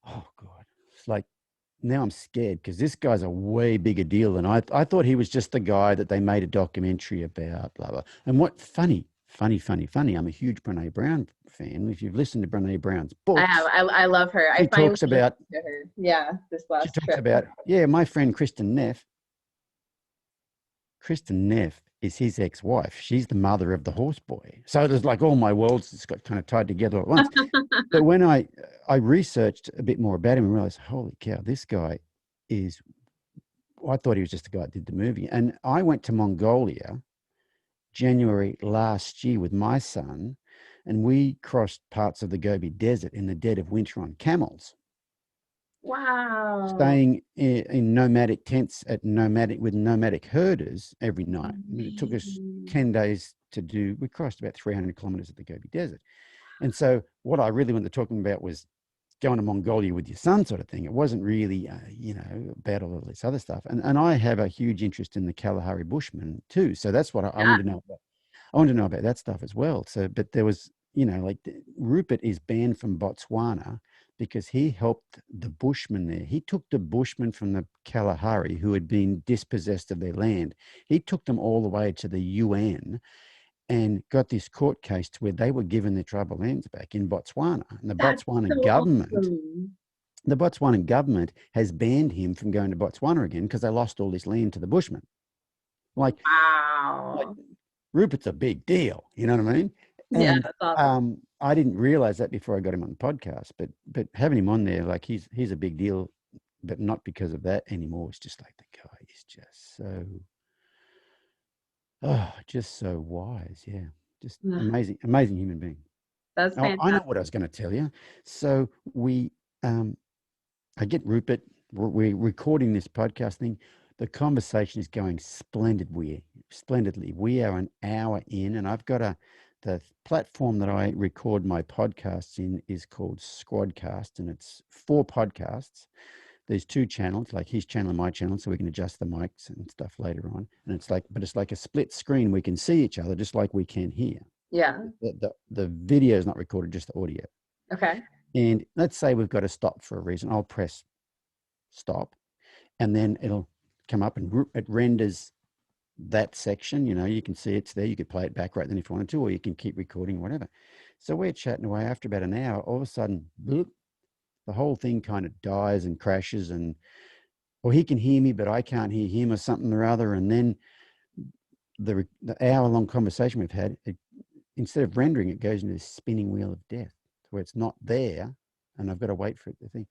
Oh God, it's like now I'm scared because this guy's a way bigger deal than I thought. He was just the guy that they made a documentary about, blah blah. And what funny. I'm a huge Brene Brown fan. If you've listened to Brene Brown's I have. books, I love her. I she finally talks listened about to her. Yeah, this last trip. my friend Kristen Neff is his ex-wife. She's the mother of the horse boy. So there's like all my worlds just got kind of tied together at once. But when I researched a bit more about him and realized, holy cow, this guy is, I thought he was just the guy that did the movie. And I went to Mongolia January last year with my son, and we crossed parts of the Gobi Desert in the dead of winter on camels, Wow. staying in nomadic tents with nomadic herders every night. It took us Amazing. 10 days to do. We crossed about 300 kilometers of the Gobi Desert. And so what I really wanted to talk about was going to Mongolia with your son sort of thing. It wasn't really, about all of this other stuff. And I have a huge interest in the Kalahari Bushmen too. So that's what I Yeah, wanted to know about. I wanted to know about that stuff as well. So, but there was, like Rupert is banned from Botswana because he helped the Bushmen there. He took the Bushmen from the Kalahari who had been dispossessed of their land. He took them all the way to the UN and got this court case to where they were given their tribal lands back in Botswana. And that's so awesome. the Botswanan government has banned him from going to Botswana again because they lost all this land to the Bushmen. Like Wow. Rupert's a big deal, you know what I mean? Yeah, And that's awesome. I didn't realize that before I got him on the podcast, but having him on there, like he's a big deal, but not because of that anymore. It's just like the guy is just so wise. Yeah, just amazing human being. That's Oh, I know fantastic. what I was going to tell you. So um, I get Rupert. We're recording this podcast thing. The conversation is going splendidly. We are an hour in, and I've got the platform that I record my podcasts in is called Squadcast, and it's 4 podcasts. There's 2 channels, like his channel and my channel, so we can adjust the mics and stuff later on. And it's like a split screen. We can see each other just like we can here. Yeah. The video is not recorded, just the audio. Okay. And let's say we've got to stop for a reason. I'll press stop, and then it'll come up and it renders that section. You can see it's there. You could play it back right then if you wanted to, or you can keep recording, whatever. So we're chatting away. After about an hour, all of a sudden, bloop, the whole thing kind of dies and crashes, or he can hear me, but I can't hear him, or something or other. And then the hour-long conversation we've had, instead of rendering, it goes into this spinning wheel of death, where it's not there, and I've got to wait for it to think.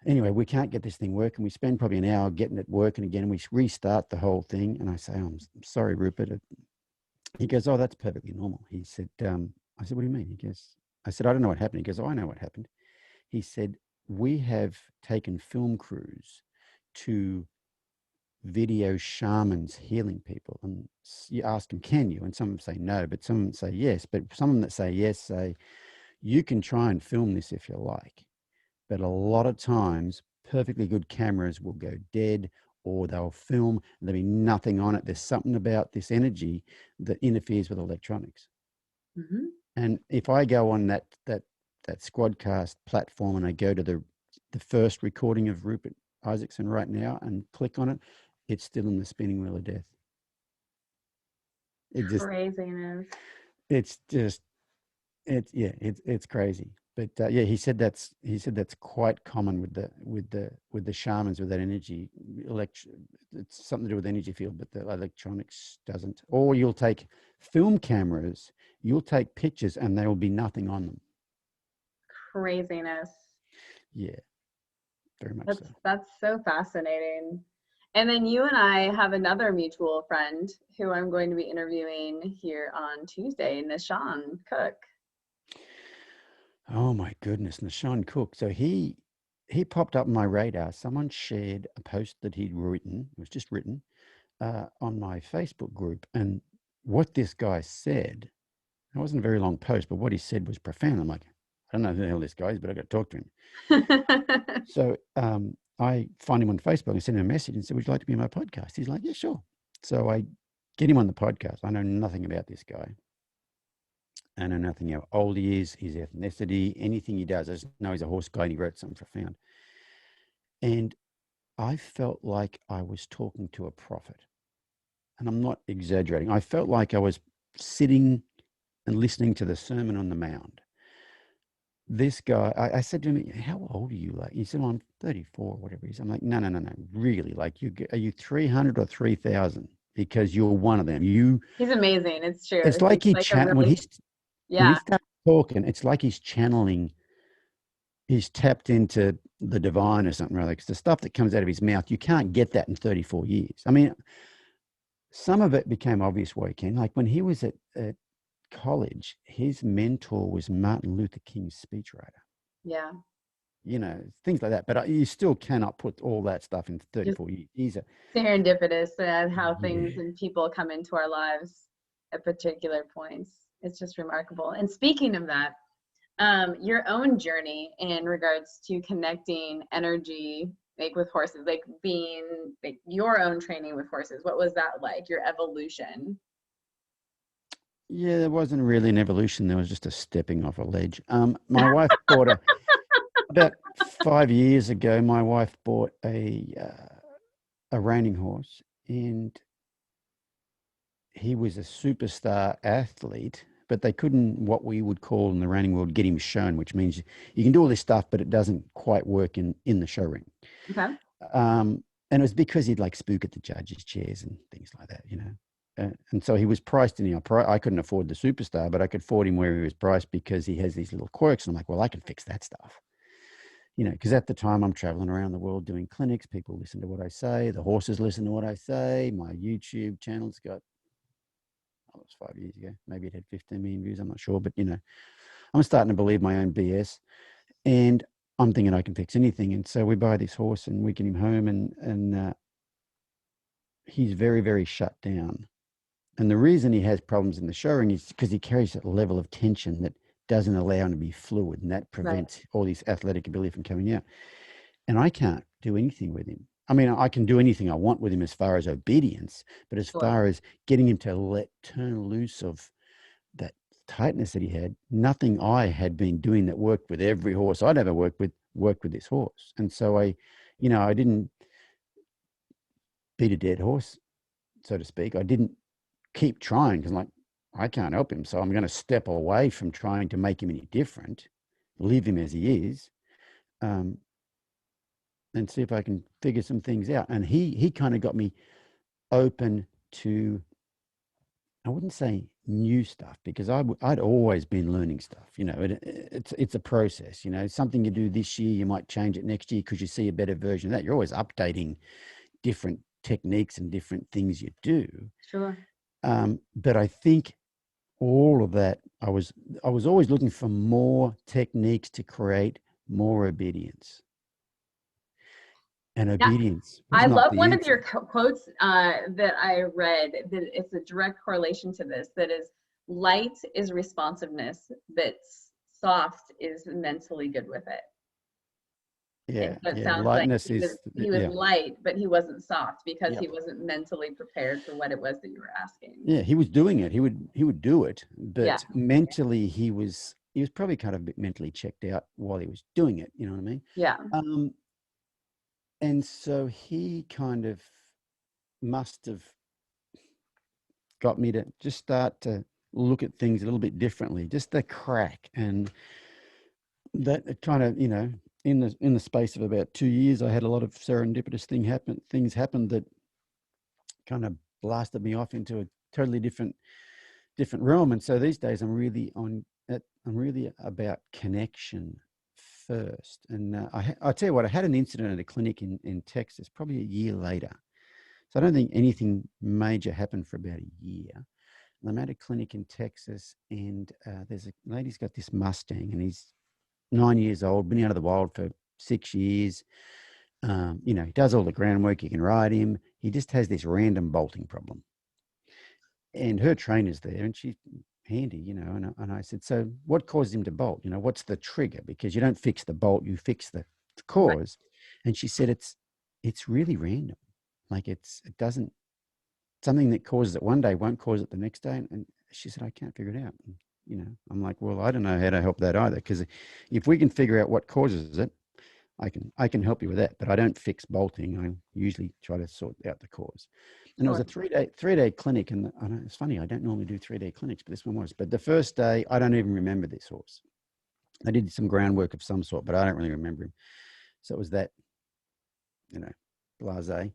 Anyway, we can't get this thing working. We spend probably an hour getting it working again, and we restart the whole thing. And I say, oh, I'm sorry, Rupert. He goes, oh, that's perfectly normal. He said, I said, what do you mean? He goes, I said, I don't know what happened. He goes, oh, I know what happened. He said, we have taken film crews to video shamans healing people, and you ask them, can you? And some of them say no, but some of them say yes. But some of them that say yes say, you can try and film this if you like, but a lot of times perfectly good cameras will go dead, or they'll film and there'll be nothing on it. There's something about this energy that interferes with electronics. Mm-hmm. And if I go on that Squadcast platform and I go to the first recording of Rupert Isaacson right now and click on it, it's still in the spinning wheel of death. Craziness. It's crazy. But yeah, he said that's quite common with the shamans, with that energy. It's something to do with the energy field, but the electronics doesn't. Or you'll take film cameras, you'll take pictures, and there will be nothing on them. Craziness. Yeah, very much so. That's so fascinating. And then you and I have another mutual friend who I'm going to be interviewing here on Tuesday, Nishan Cook. Oh my goodness, Nishan Cook. So he popped up on my radar. Someone shared a post that he'd written. It was just written on my Facebook group, and what this guy said, it wasn't a very long post, but what he said was profound. I'm like, I don't know who the hell this guy is, but I got to talk to him. So I find him on Facebook and send him a message and said, would you like to be on my podcast? He's like, yeah, sure. So I get him on the podcast. I know nothing about this guy. I know nothing how old he is, his ethnicity, anything he does. I just know he's a horse guy and he wrote something profound. And I felt like I was talking to a prophet. And I'm not exaggerating. I felt like I was sitting and listening to the Sermon on the Mount. This guy, I said to him, how old are you? Like, he said, well, I'm 34 or whatever he is. I'm like, no, really? Like, are you 300 or 3,000? Because you're one of them. He's amazing. It's true. It's like when he starts talking, it's like he's channeling, he's tapped into the divine or something, right? Because the stuff that comes out of his mouth, you can't get that in 34 years. I mean, some of it became obvious why he came. Like when he was at college, his mentor was Martin Luther King's speechwriter. Yeah. You know, things like that. But you still cannot put all that stuff in 34 years. He's serendipitous how things and people come into our lives at particular points. It's just remarkable. And speaking of that, your own journey in regards to connecting energy, like with horses, like being like your own training with horses, what was that like, your evolution? Yeah, there wasn't really an evolution. There was just a stepping off a ledge. My wife bought about 5 years ago, my wife bought a reining horse, and he was a superstar athlete, but they couldn't, what we would call in the reining world, get him shown, which means you can do all this stuff, but it doesn't quite work in the show ring. Okay. And it was because he'd like spook at the judges' chairs and things like that, you know. And so he was priced in, I couldn't afford the superstar, but I could afford him where he was priced because he has these little quirks. And I'm like, well, I can fix that stuff. You know, because at the time I'm traveling around the world doing clinics. People listen to what I say. The horses listen to what I say. My YouTube channel's got, it was 5 years ago. Maybe it had 15 million views. I'm not sure. But, you know, I'm starting to believe my own BS. And I'm thinking I can fix anything. And so we buy this horse and we get him home, and he's very, very shut down. And the reason he has problems in the show ring is because he carries a level of tension that doesn't allow him to be fluid, and that prevents all this athletic ability from coming out. And I can't do anything with him. I mean, I can do anything I want with him as far as obedience, but as far as getting him to turn loose of that tightness that he had, nothing I had been doing that worked with every horse I'd ever worked with this horse. And so I didn't beat a dead horse, so to speak. I didn't keep trying because I can't help him. So I'm going to step away from trying to make him any different, leave him as he is, and see if I can figure some things out. And he kind of got me open to, I wouldn't say new stuff, because I'd always been learning stuff. You know, it's a process. You know, something you do this year, you might change it next year because you see a better version of that. You're always updating different techniques and different things you do. Sure. But I think all of that, I was always looking for more techniques to create more obedience. and Yeah. obedience was I not love the one of your answer. quotes that I read, that it's a direct correlation to this, that is, light is responsiveness, but soft is mentally good with it. And Yeah, so it yeah. sounds like Lightness is, he was yeah, light, but he wasn't soft because yep. he wasn't mentally prepared for what it was that you were asking. Yeah, he was doing it. He would do it, Yeah. but mentally he was probably kind of a bit mentally checked out while he was doing it. You know what I mean? Yeah. Um, and so he kind of must have got me to just start to look at things a little bit differently, just the crack. And that it kind of, in the space of about 2 years, I had a lot of serendipitous things happen that kind of blasted me off into a totally different realm. And so these days I'm really about connection first. And I'll tell you what, I had an incident at a clinic in Texas probably a year later. So I don't think anything major happened for about a year. And I'm at a clinic in Texas, and there's a lady's got this Mustang, and he's 9 years old, been out of the wild for 6 years. He does all the groundwork. You can ride him. He just has this random bolting problem. And her trainer's there, and she's handy, and I said, so what caused him to bolt? What's the trigger? Because you don't fix the bolt, you fix the Right. cause. And she said, it's really random. Like it doesn't, something that causes it one day won't cause it the next day. And she said, I can't figure it out. And, I'm like, well, I don't know how to help that either. Because if we can figure out what causes it, I can help you with that, but I don't fix bolting. I usually try to sort out the cause. And it was Sure. a three-day clinic, and I know, it's funny, I don't normally do 3-day clinics, but this one was. But the first day, I don't even remember this horse. I did some groundwork of some sort, but I don't really remember him. So it was that, blasé.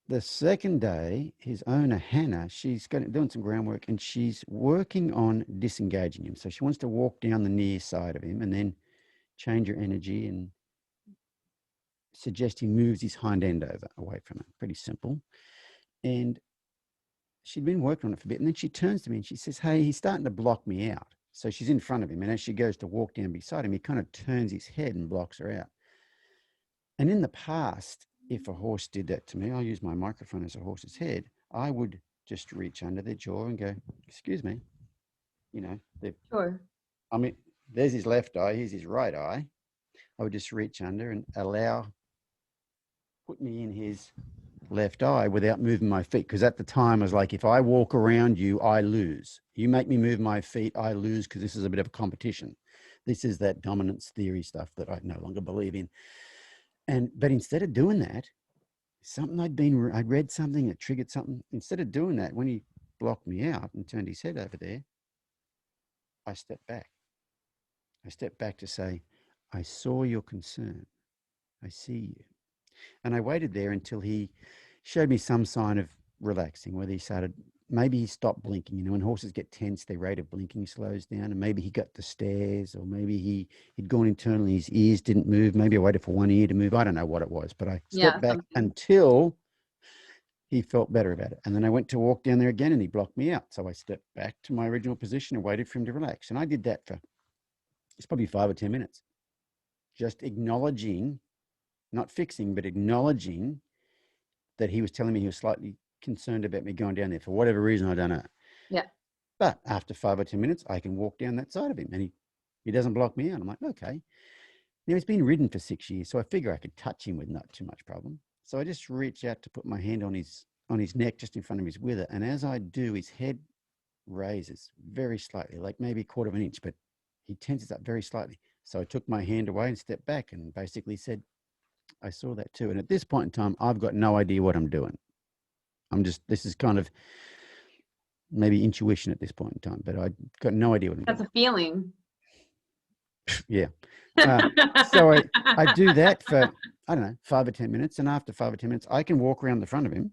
The second day, his owner, Hannah, she's doing some groundwork, and she's working on disengaging him. So she wants to walk down the near side of him and then change her energy and suggest he moves his hind end over away from her. Pretty simple. And she'd been working on it for a bit. And then she turns to me and she says, hey, he's starting to block me out. So she's in front of him. And as she goes to walk down beside him, he kind of turns his head and blocks her out. And in the past, if a horse did that to me, I'll use my microphone as a horse's head, I would just reach under their jaw and go, excuse me. Sure. I mean, there's his left eye, here's his right eye. I would just reach under and put me in his left eye without moving my feet. Because at the time I was like, if I walk around you, I lose. You make me move my feet, I lose, because this is a bit of a competition. This is that dominance theory stuff that I no longer believe in. But instead of doing that, I'd read something that triggered something. Instead of doing that, when he blocked me out and turned his head over there, I stepped back. I stepped back to say, I saw your concern. I see you. And I waited there until he showed me some sign of relaxing, whether maybe he stopped blinking. When horses get tense, their rate of blinking slows down, and maybe he got the stares, or maybe he'd gone internally, his ears didn't move. Maybe I waited for one ear to move. I don't know what it was, but I Yeah. stepped back Something. until he felt better about it. And then I went to walk down there again, and he blocked me out. So I stepped back to my original position and waited for him to relax. And I did that for, it's probably 5 or 10 minutes, just acknowledging, not fixing, but acknowledging that he was telling me he was slightly concerned about me going down there for whatever reason, I don't know. Yeah. But after 5 or 10 minutes, I can walk down that side of him, and he doesn't block me out. I'm like, okay. Now he's been ridden for 6 years, so I figure I could touch him with not too much problem. So I just reach out to put my hand on his neck, just in front of his wither. And as I do, his head raises very slightly, like maybe a quarter of an inch, but he tenses up very slightly. So I took my hand away and stepped back and basically said, I saw that too. And at this point in time, I've got no idea what I'm doing. This is kind of maybe intuition at this point in time, but I got no idea what I'm doing. That's a feeling. Yeah. So I do that for, I don't know, 5 or 10 minutes. And after 5 or 10 minutes, I can walk around the front of him,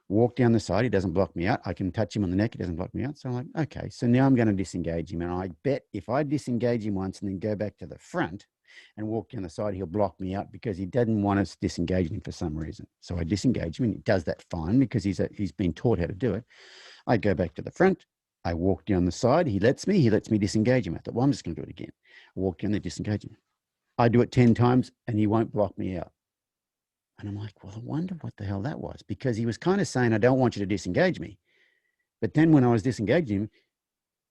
walk down the side. He doesn't block me out. I can touch him on the neck. He doesn't block me out. So I'm like, okay, so now I'm going to disengage him. And I bet if I disengage him once and then go back to the front and walk down the side, he'll block me out because he doesn't want us disengaging him for some reason. So I disengage him, and he does that fine because he's been taught how to do it. I go back to the front. I walk down the side. He lets me disengage him. I thought, well, I'm just going to do it again. I walk down there, disengage him. I do it 10 times and he won't block me out. And I'm like, well, I wonder what the hell that was, because he was kind of saying, I don't want you to disengage me. But then when I was disengaging him,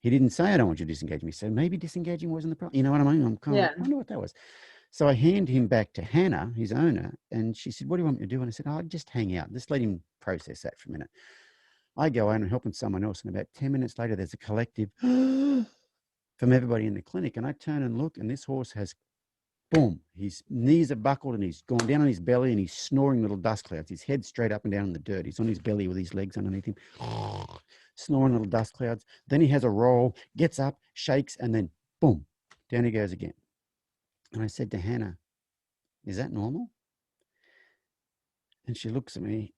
he didn't say, I don't want you to disengage me. So maybe disengaging wasn't the problem. You know what I mean? I'm kind of like, I wonder what that was. So I hand him back to Hannah, his owner, and she said, what do you want me to do? And I said, oh, I'd just hang out. Just let him process that for a minute. I go out and helping someone else. And about 10 minutes later, there's a collective from everybody in the clinic. And I turn and look, and this horse has, boom, his knees are buckled and he's gone down on his belly and he's snoring little dust clouds. His head's straight up and down in the dirt. He's on his belly with his legs underneath him, snoring little dust clouds. Then he has a roll, gets up, shakes, and then boom, down he goes again. And I said to Hannah, is that normal? And she looks at me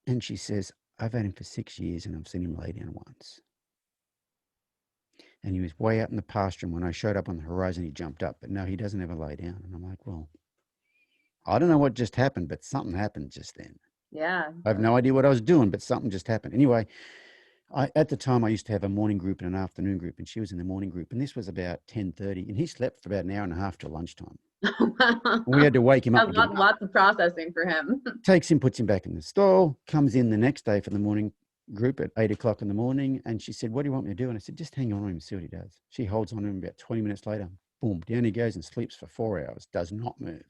and she says, I've had him for 6 years and I've seen him lay down once. And he was way out in the pasture. And when I showed up on the horizon, he jumped up. But no, he doesn't ever lay down. And I'm like, well, I don't know what just happened, but something happened just then. Yeah. I have no idea what I was doing, but something just happened. Anyway, at the time, I used to have a morning group and an afternoon group, and she was in the morning group. And this was about 10:30, and he slept for about an hour and a half till lunchtime. We had to wake him up. Lots of processing for him. Takes him, puts him back in the stall, comes in the next day for the morning group at 8 o'clock in the morning. And she said, what do you want me to do? And I said, just hang on to him and see what he does. She holds on to him. About 20 minutes later, boom, down he goes and sleeps for 4 hours, does not move.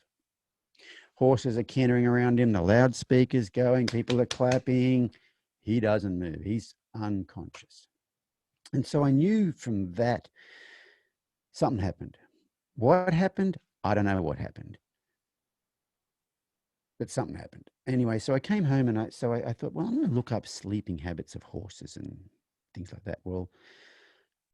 Horses are cantering around him, the loudspeakers going, people are clapping. He doesn't move. He's unconscious. And so I knew from that something happened. What happened? I don't know what happened. But something happened. Anyway, so I came home and I thought, well, I'm going to look up sleeping habits of horses and things like that. Well,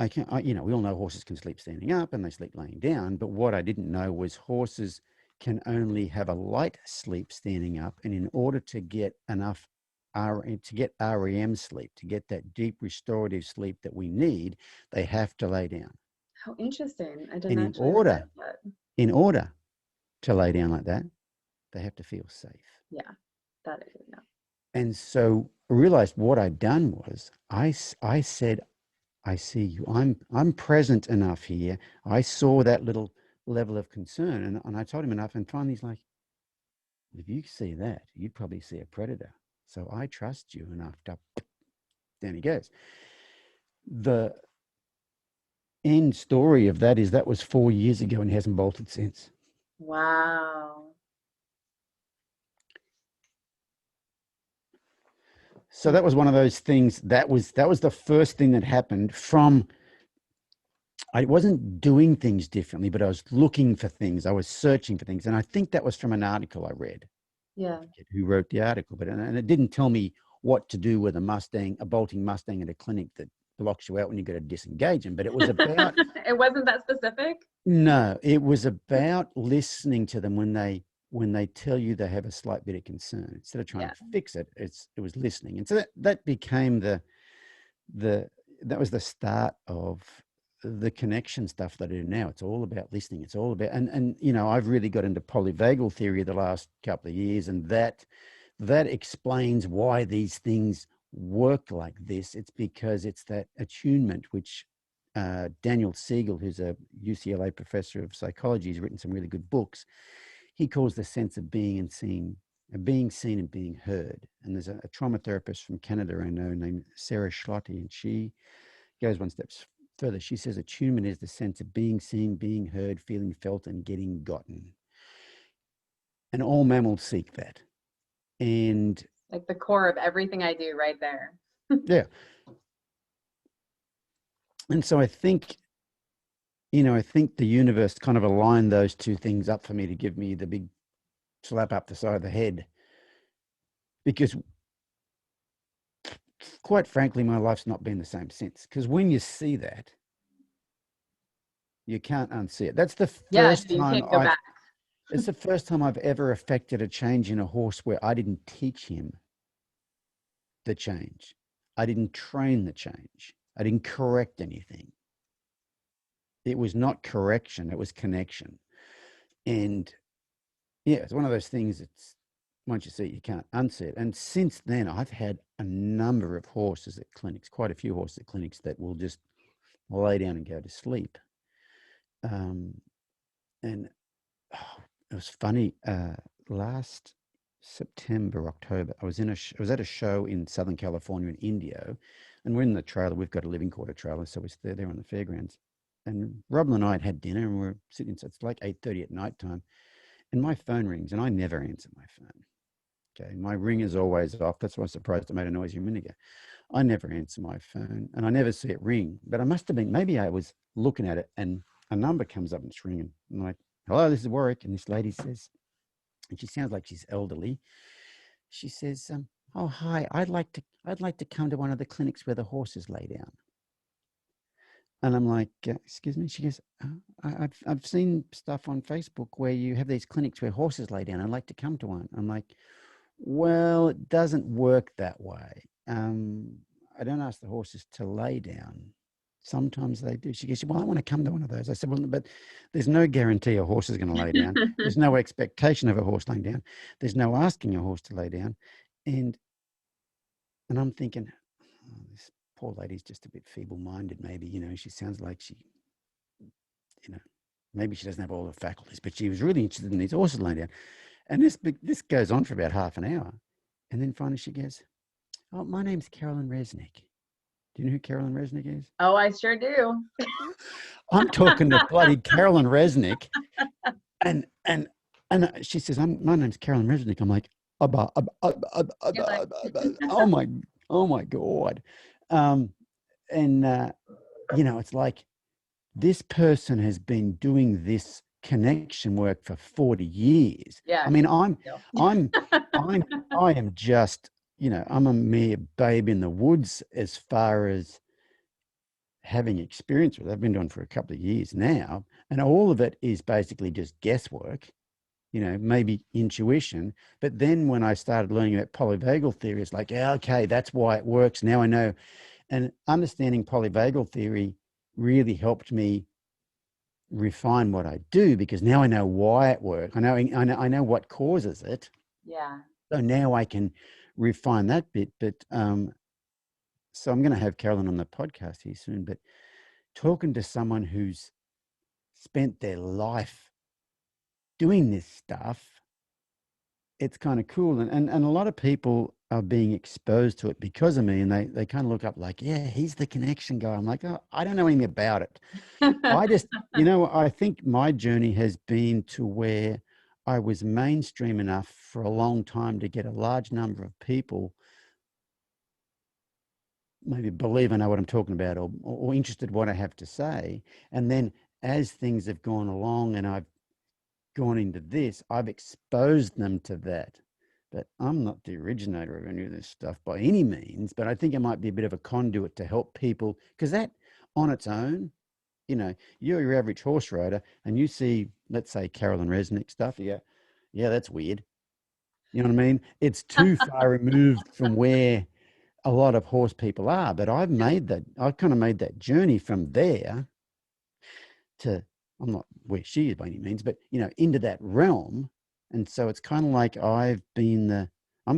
we all know horses can sleep standing up and they sleep laying down. But what I didn't know was horses can only have a light sleep standing up. And in order to get enough REM sleep, to get that deep restorative sleep that we need, they have to lay down. How interesting. I didn't And actually realize that. in order to lay down like that, they have to feel safe. Yeah, that I didn't know. And so I realized what I'd done was I said, I see you. I'm present enough here. I saw that little level of concern and I told him enough. And finally he's like, if you see that, you'd probably see a predator. So I trust you enough to, down he goes. The end story of that is that was 4 years ago and he hasn't bolted since. Wow. So that was one of those things that was the first thing that happened from, I wasn't doing things differently, but I was looking for things. I was searching for things. And I think that was from an article I read. Yeah. I forget who wrote the article, but and it didn't tell me what to do with a bolting Mustang at a clinic that blocks you out when you got to disengage them. But it was about It wasn't that specific? No, it was about listening to them when they tell you they have a slight bit of concern. Instead of trying to fix it, it was listening. And so that became that was the start of the connection stuff that I do now. It's all about listening. It's all about, and I've really got into polyvagal theory the last couple of years, and that explains why these things work like this. It's because it's that attunement, which Daniel Siegel, who's a UCLA professor of psychology, has written some really good books. He calls the sense of being and seeing, being seen and being heard. And there's a trauma therapist from Canada I know named Sarah Schlotti, and she goes one step further. She says attunement is the sense of being seen, being heard, feeling felt, and getting gotten. And all mammals seek that. And like the core of everything I do right there. Yeah. And so I think the universe kind of aligned those two things up for me to give me the big slap up the side of the head. Because quite frankly, my life's not been the same since. Because when you see that, you can't unsee it. That's the first time can't go back. It's the first time I've ever affected a change in a horse where I didn't teach him the change. I didn't train the change. I didn't correct anything. It was not correction, it was connection. And yeah, it's one of those things that's, once you see it, you can't unsee it. And since then, I've had a number of horses at clinics, quite a few horses at clinics that will just lay down and go to sleep. And it was funny. Last September, October, I was I was at a show in Southern California in Indio, and we're in the trailer. We've got a living quarter trailer, so we're there on the fairgrounds. And Rob and I had dinner, and we're sitting. So it's like 8:30 at night time, and my phone rings, and I never answer my phone. Okay, my ring is always off. That's why I was surprised it made a noise a minute ago. I never answer my phone, and I never see it ring. But I must have been, maybe I was looking at it, and a number comes up and it's ringing. I'm like, "Hello, this is Warwick," and this lady says, and she sounds like she's elderly. She says, "Oh, hi, I'd like to come to one of the clinics where the horses lay down." And I'm like, "Excuse me?" She goes, "I've seen stuff on Facebook where you have these clinics where horses lay down. I'd like to come to one." I'm like, "Well, it doesn't work that way. I don't ask the horses to lay down. Sometimes they do." She goes, "Well, I want to come to one of those." I said, "Well, but there's no guarantee a horse is going to lay down. There's no expectation of a horse laying down. There's no asking a horse to lay down." And I'm thinking, oh, this poor lady's just a bit feeble-minded, maybe. She sounds like you know, maybe she doesn't have all the faculties, but she was really interested in these horses laying down. And this goes on for about half an hour. And then finally she goes, "Oh, my name's Carolyn Resnick." Do you know who Carolyn Resnick is? Oh, I sure do. I'm talking to bloody Carolyn Resnick. And she says, "My name's Carolyn Resnick." I'm like, You're like, oh my God. And, it's like this person has been doing this connection work for 40 years. yeah. I mean, I am just, I'm a mere babe in the woods as far as having experience with it. I've been doing it for a couple of years now, and all of it is basically just guesswork, maybe intuition. But then when I started learning about polyvagal theory, it's like, yeah, okay, that's why it works. Now I know. And understanding polyvagal theory really helped me refine what I do, because now I know why it works. I know what causes it. Yeah. So now I can refine that bit. But so I'm going to have Carolyn on the podcast here soon. But talking to someone who's spent their life doing this stuff, it's kind of cool. And a lot of people are being exposed to it because of me, and they kind of look up like, yeah, he's the connection guy. I'm like, oh, I don't know anything about it. I just, I think my journey has been to where I was mainstream enough for a long time to get a large number of people maybe believe I know what I'm talking about, or interested in what I have to say. And then as things have gone along and I've gone into this, I've exposed them to that. But I'm not the originator of any of this stuff by any means, but I think it might be a bit of a conduit to help people, because that on its own, you're your average horse rider and you see, let's say, Carolyn Resnick stuff. Yeah, that's weird. You know what I mean? It's too far removed from where a lot of horse people are. But I've kind of made that journey from there to, I'm not where she is by any means, but, into that realm. And so it's kind of like I'm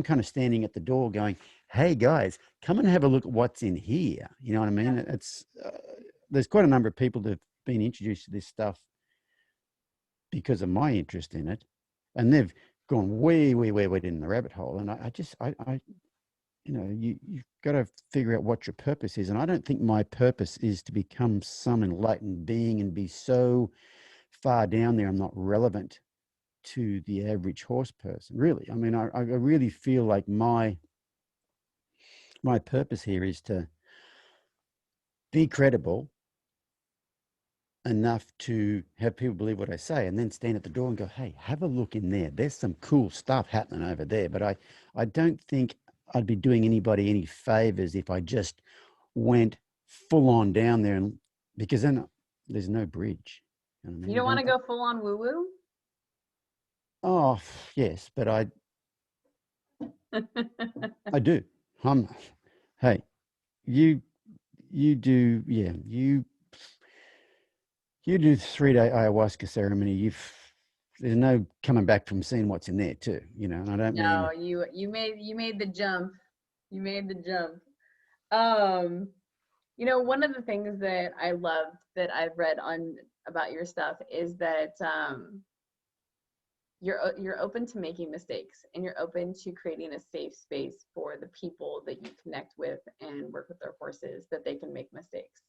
kind of standing at the door going, "Hey guys, come and have a look at what's in here." You know what I mean? Yeah. It's, there's quite a number of people that have been introduced to this stuff because of my interest in it, and they've gone way, way, way, way in the rabbit hole. And you've got to figure out what your purpose is. And I don't think my purpose is to become some enlightened being and be so far down there I'm not relevant to the average horse person, really. I mean, I really feel like my purpose here is to be credible enough to have people believe what I say, and then stand at the door and go, "Hey, have a look in there. There's some cool stuff happening over there." But I don't think I'd be doing anybody any favors if I just went full on down there, and because then there's no bridge. You know what I mean? You don't want to go full on woo woo? Oh, yes, but I do. Hey, you do, yeah, you do 3-day ayahuasca ceremony. There's no coming back from seeing what's in there too, and I don't mean. No, you made the jump. You made the jump. Um, one of the things that I loved that I've read on about your stuff is that you're open to making mistakes, and you're open to creating a safe space for the people that you connect with and work with their horses, that they can make mistakes.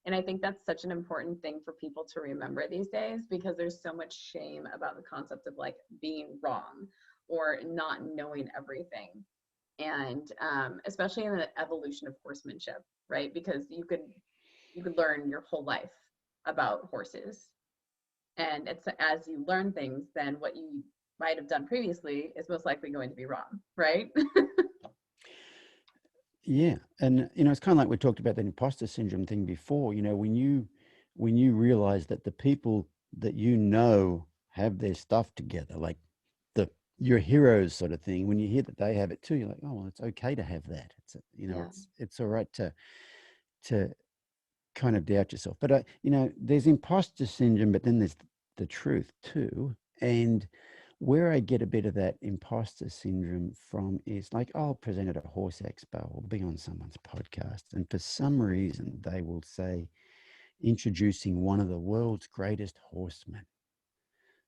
And I think that's such an important thing for people to remember these days, because there's so much shame about the concept of like being wrong or not knowing everything. And especially in the evolution of horsemanship, right? Because you could learn your whole life about horses, and it's as you learn things, then what you might have done previously is most likely going to be wrong, right? Yeah. And, it's kind of like we talked about that imposter syndrome thing before, when you realize that the people that have their stuff together, like your heroes sort of thing, when you hear that they have it too, you're like, oh, well, it's okay to have that. Yeah. It's all right to kind of doubt yourself. But, there's imposter syndrome, but then there's the truth too. And where I get a bit of that imposter syndrome from is like, I'll present at a horse expo or be on someone's podcast, and for some reason they will say, introducing one of the world's greatest horsemen.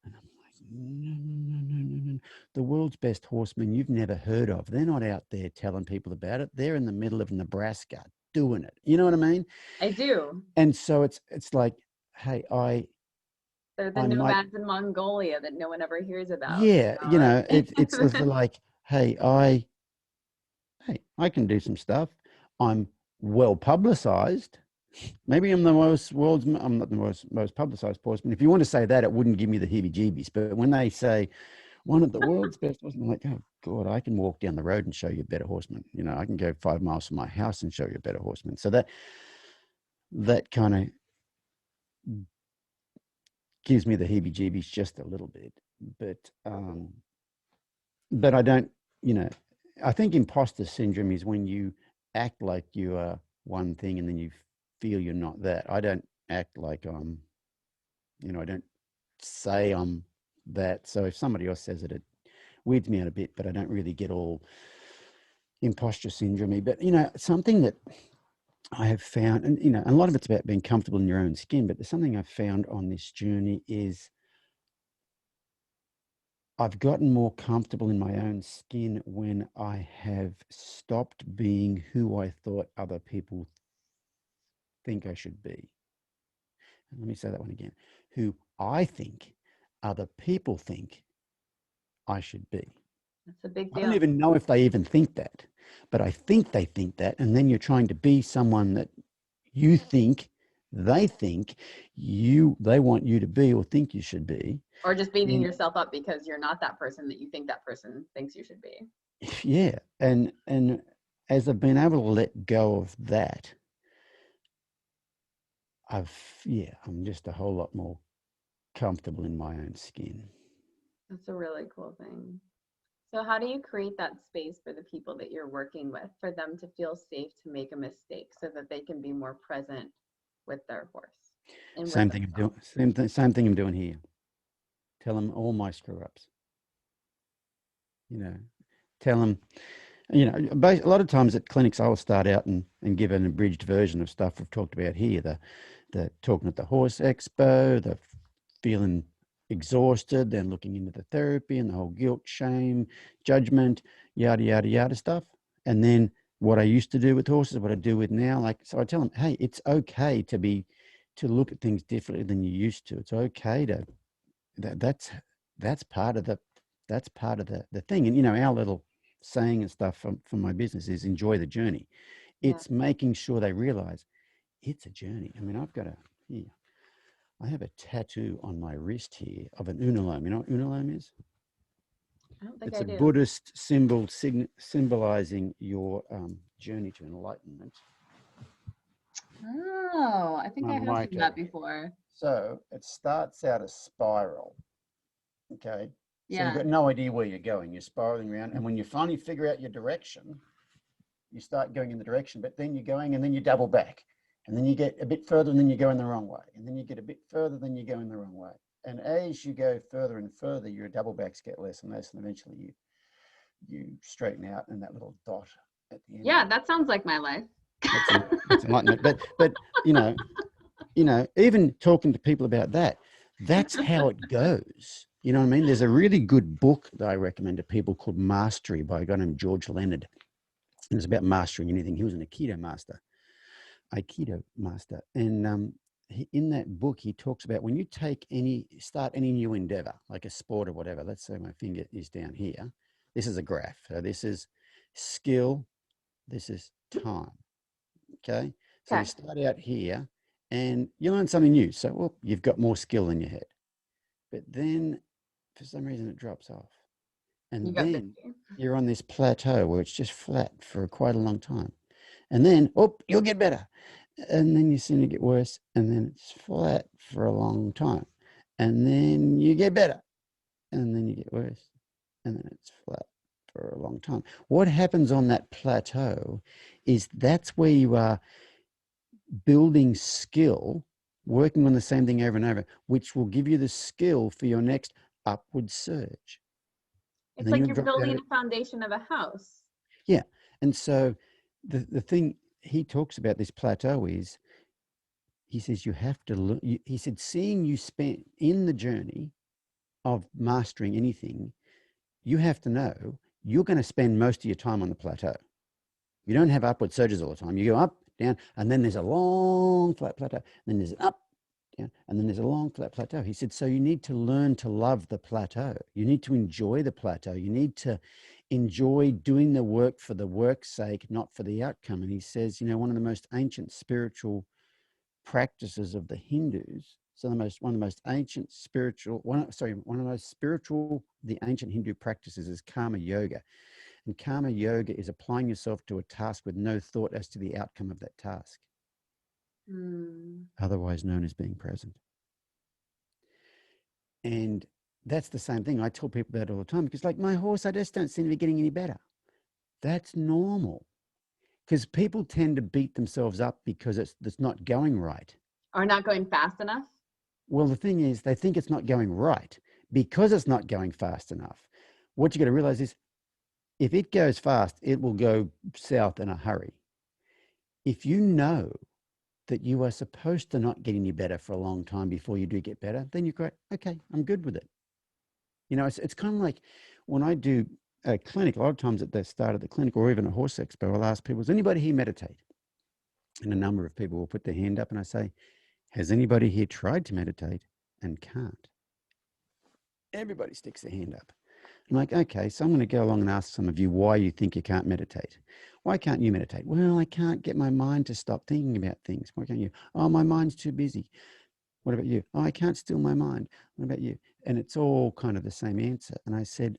And I'm like, no. The world's best horsemen you've never heard of. They're not out there telling people about it. They're in the middle of Nebraska doing it. You know what I mean? I do. And so it's like, hey, They're the I might, nomads in Mongolia that no one ever hears about. yeah, Like, it's like, hey, I can do some stuff. I'm well publicized. Maybe I'm I'm not the most publicized horseman. If you want to say that, it wouldn't give me the heebie-jeebies. But when they say one of the world's best horsemen, I'm like, oh God, I can walk down the road and show you a better horseman. I can go 5 miles from my house and show you a better horseman. So that kind of gives me the heebie-jeebies just a little bit. But I don't, I think imposter syndrome is when you act like you are one thing and then you feel you're not that. I don't act like I don't say I'm that. So if somebody else says it, it weirds me out a bit, but I don't really get all imposter syndrome-y. But, something that I have found, and, a lot of it's about being comfortable in your own skin, but there's something I've found on this journey is I've gotten more comfortable in my own skin when I have stopped being who I thought other people think I should be. And let me say that one again. Who I think other people think I should be. that's a big I deal. don't even know if they even think that, but I think they think that. And then you're trying to be someone that you think they want you to be or think you should be. Or just beating yourself up because you're not that person that you think that person thinks you should be. Yeah. And as I've been able to let go of that, I'm just a whole lot more comfortable in my own skin. That's a really cool thing. So how do you create that space for the people that you're working with, for them to feel safe to make a mistake so that they can be more present with their horse? Same thing I'm doing here. Tell them all my screw ups. Tell them, a lot of times at clinics, I'll start out and give an abridged version of stuff we've talked about here. The talking at the horse expo, the feeling exhausted, then looking into the therapy and the whole guilt, shame, judgment, yada, yada, yada stuff. And then what I used to do with horses, what I do with now, so I tell them, hey, it's okay to look at things differently than you used to. It's okay that's part of the thing. And, our little saying and stuff from my business is enjoy the journey. Yeah. It's making sure they realize it's a journey. I mean, I have a tattoo on my wrist here of an unalome. You know what unalome is? I don't think It's I a do. Buddhist symbol symbolizing your journey to enlightenment. Oh, I think I have seen that before. So it starts out a spiral. Okay. So Yeah. you've got no idea where you're going. You're spiraling around. And when you finally figure out your direction, you start going in the direction, but then you're going and then you double back. And then you get a bit further and then you go in the wrong way. And then you get a bit further, then you go in the wrong way. And as you go further and further, your double backs get less and less. And eventually you straighten out and that little dot at the end. Yeah, that sounds like my life. That's enlightenment. But even talking to people about that, that's how it goes. You know what I mean? There's a really good book that I recommend to people called Mastery by a guy named George Leonard. And it's about mastering anything. He was an Aikido master. And in that book, he talks about when you start any new endeavor, like a sport or whatever. Let's say my finger is down here. This is a graph. So this is skill. This is time. Okay. So you Okay. start out here and you learn something new. So, well, you've got more skill in your head. But then for some reason it drops off. You And got then 50. you're on this plateau where it's just flat for quite a long time. And then, oh, you'll get better. And then you seem to get worse. And then it's flat for a long time. And then you get better. And then you get worse. And then it's flat for a long time. What happens on that plateau is that's where you are building skill, working on the same thing over and over, which will give you the skill for your next upward surge. And It's then like you'll you're drop down. building a foundation of a house. Yeah. And so the thing he talks about this plateau is, he says you have to look, he said, seeing you spend in the journey of mastering anything, you have to know you're going to spend most of your time on the plateau. You don't have upward surges all the time. You go up, down, and then there's a long flat plateau. Then there's an up, down, and then there's a long flat plateau. He said, so you need to learn to love the plateau. You need to enjoy the plateau. You need to enjoy doing the work for the work's sake, not for the outcome. And he says, one of the most ancient spiritual practices of the Hindus, so one of the most ancient spiritual, one of the most spiritual, the ancient Hindu practices is karma yoga. And karma yoga is applying yourself to a task with no thought as to the outcome of that task, otherwise known as being present. And that's the same thing. I tell people that all the time because, like, my horse, I just don't seem to be getting any better. That's normal, because people tend to beat themselves up because it's not going right. Or not going fast enough? Well, the thing is, they think it's not going right because it's not going fast enough. What you got to realize is, if it goes fast, it will go south in a hurry. If you know that you are supposed to not get any better for a long time before you do get better, then you go, okay, I'm good with it. It's kind of like when I do a clinic, a lot of times at the start of the clinic or even a horse expo, I'll ask people, does anybody here meditate? And a number of people will put their hand up and I say, has anybody here tried to meditate and can't? Everybody sticks their hand up. I'm like, okay, so I'm going to go along and ask some of you why you think you can't meditate. Why can't you meditate? Well, I can't get my mind to stop thinking about things. Why can't you? Oh, my mind's too busy. What about you? Oh, I can't still my mind. What about you? And it's all kind of the same answer. And I said,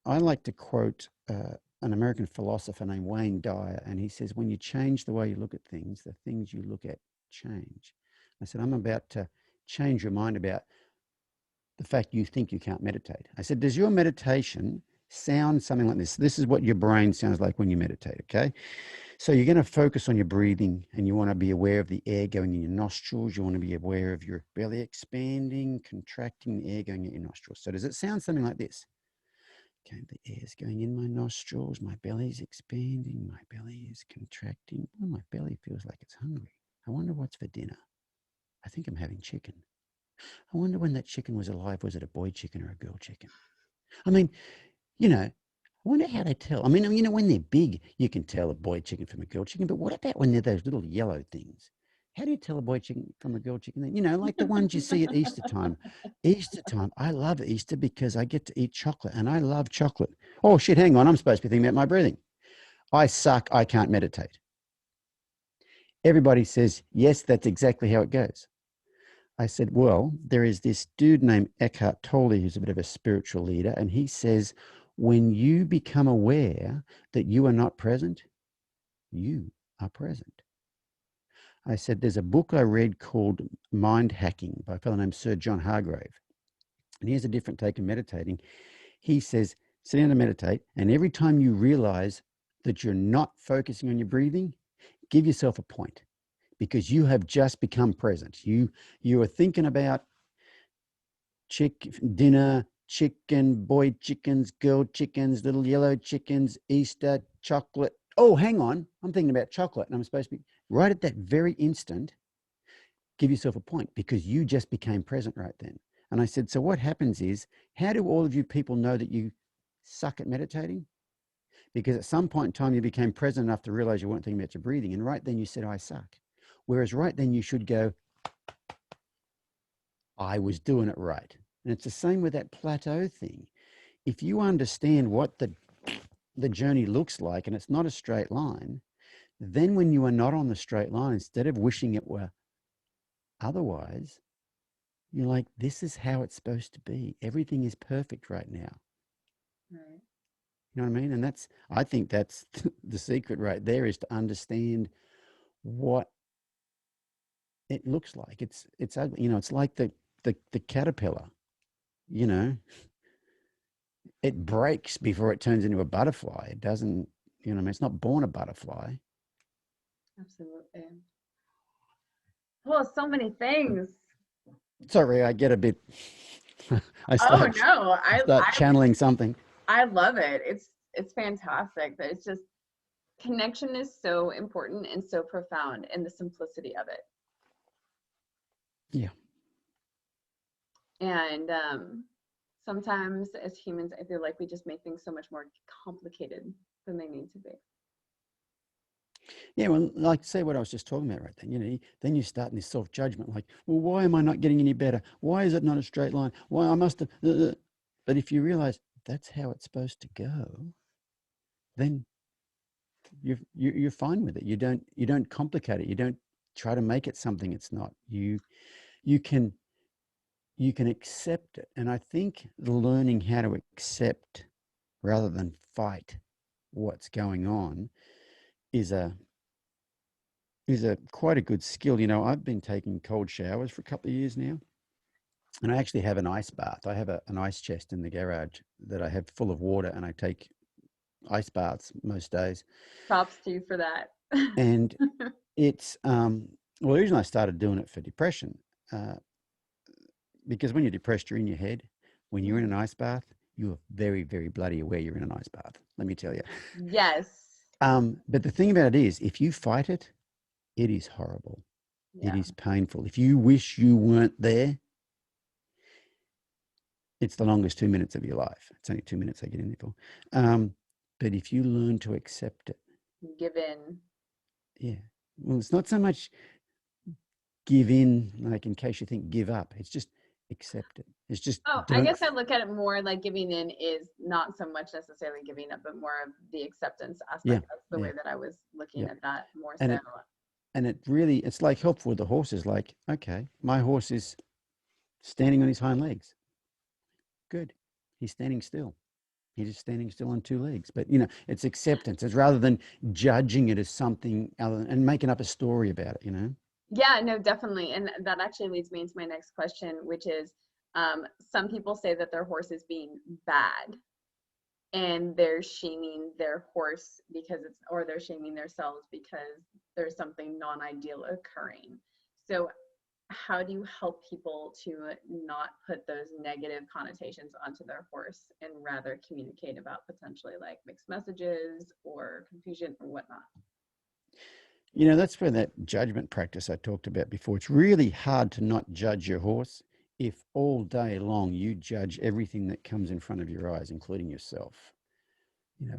I like to quote an American philosopher named Wayne Dyer. And he says, when you change the way you look at things, the things you look at change. I said, I'm about to change your mind about the fact you think you can't meditate. I said, does your meditation sound something like this? This is what your brain sounds like when you meditate, okay? So you're going to focus on your breathing and you want to be aware of the air going in your nostrils. You want to be aware of your belly expanding, contracting, the air going in your nostrils. So does it sound something like this? Okay, the air is going in my nostrils. My belly's expanding. My belly is contracting. Oh, my belly feels like it's hungry. I wonder what's for dinner. I think I'm having chicken. I wonder when that chicken was alive, was it a boy chicken or a girl chicken? I mean, I wonder how they tell. I mean, when they're big, you can tell a boy chicken from a girl chicken, but what about when they're those little yellow things? How do you tell a boy chicken from a girl chicken? Like the ones you see at Easter time. Easter time, I love Easter because I get to eat chocolate and I love chocolate. Oh, shit, hang on. I'm supposed to be thinking about my breathing. I suck. I can't meditate. Everybody says, yes, that's exactly how it goes. I said, well, there is this dude named Eckhart Tolle who's a bit of a spiritual leader, and he says, when you become aware that you are not present, you are present. I said, there's a book I read called Mind Hacking by a fellow named Sir John Hargrave. And he has a different take on meditating. He says, sit down and meditate, and every time you realize that you're not focusing on your breathing, give yourself a point, because you have just become present. You are thinking about dinner, chicken, boy chickens, girl chickens, little yellow chickens, Easter, chocolate. Oh, hang on. I'm thinking about chocolate and I'm supposed to be right at that very instant. Give yourself a point because you just became present right then. And I said, so what happens is, how do all of you people know that you suck at meditating? Because at some point in time, you became present enough to realize you weren't thinking about your breathing. And right then you said, I suck. Whereas right then you should go, I was doing it right. And it's the same with that plateau thing. If you understand what the journey looks like, and it's not a straight line, then when you are not on the straight line, instead of wishing it were otherwise, you're like, this is how it's supposed to be. Everything is perfect right now. Right. You know what I mean? And I think that's the secret right there, is to understand what it looks like. It's ugly. It's like the caterpillar, you know, it breaks before it turns into a butterfly. It doesn't, I mean, it's not born a butterfly. Absolutely. Oh, so many things. Sorry, I get a bit, I Oh start, no, I start channeling something. I love it. It's fantastic. But it's just, connection is so important and so profound, and the simplicity of it. Yeah. And sometimes as humans, I feel like we just make things so much more complicated than they need to be. Yeah, well, like say what I was just talking about right then, then you start in this self-judgment, like, well, why am I not getting any better? Why is it not a straight line? Why I must have, but if you realize that's how it's supposed to go, then you're fine with it. You don't complicate it. You don't try to make it something it's not. You can accept it. And I think learning how to accept rather than fight what's going on is quite a good skill. I've been taking cold showers for a couple of years now, and I actually have an ice bath. I have an ice chest in the garage that I have full of water, and I take ice baths most days. Props to you for that. And it's well, the reason I started doing it for depression, because when you're depressed, you're in your head. When you're in an ice bath, you're very, very bloody aware you're in an ice bath. Let me tell you. Yes. But the thing about it is, if you fight it, it is horrible. Yeah. It is painful. If you wish you weren't there, it's the longest 2 minutes of your life. It's only 2 minutes I get in there for. But if you learn to accept it. Give in. Yeah. Well, it's not so much give in, like in case you think give up. It's just accept it. It's just I guess I look at it more like giving in is not so much necessarily giving up, but more of the acceptance aspect. Yeah, That's the way that I was looking at that more and so. It's like helpful with the horses. Like, okay, my horse is standing on his hind legs. Good. He's standing still. He's just standing still on two legs. But, it's acceptance. It's rather than judging it as something other and making up a story about it. Yeah, no, definitely. And that actually leads me into my next question, which is some people say that their horse is being bad and they're shaming their horse or they're shaming themselves because there's something non-ideal occurring. So how do you help people to not put those negative connotations onto their horse and rather communicate about potentially like mixed messages or confusion or whatnot? That's where that judgment practice I talked about before. It's really hard to not judge your horse if all day long you judge everything that comes in front of your eyes, including yourself.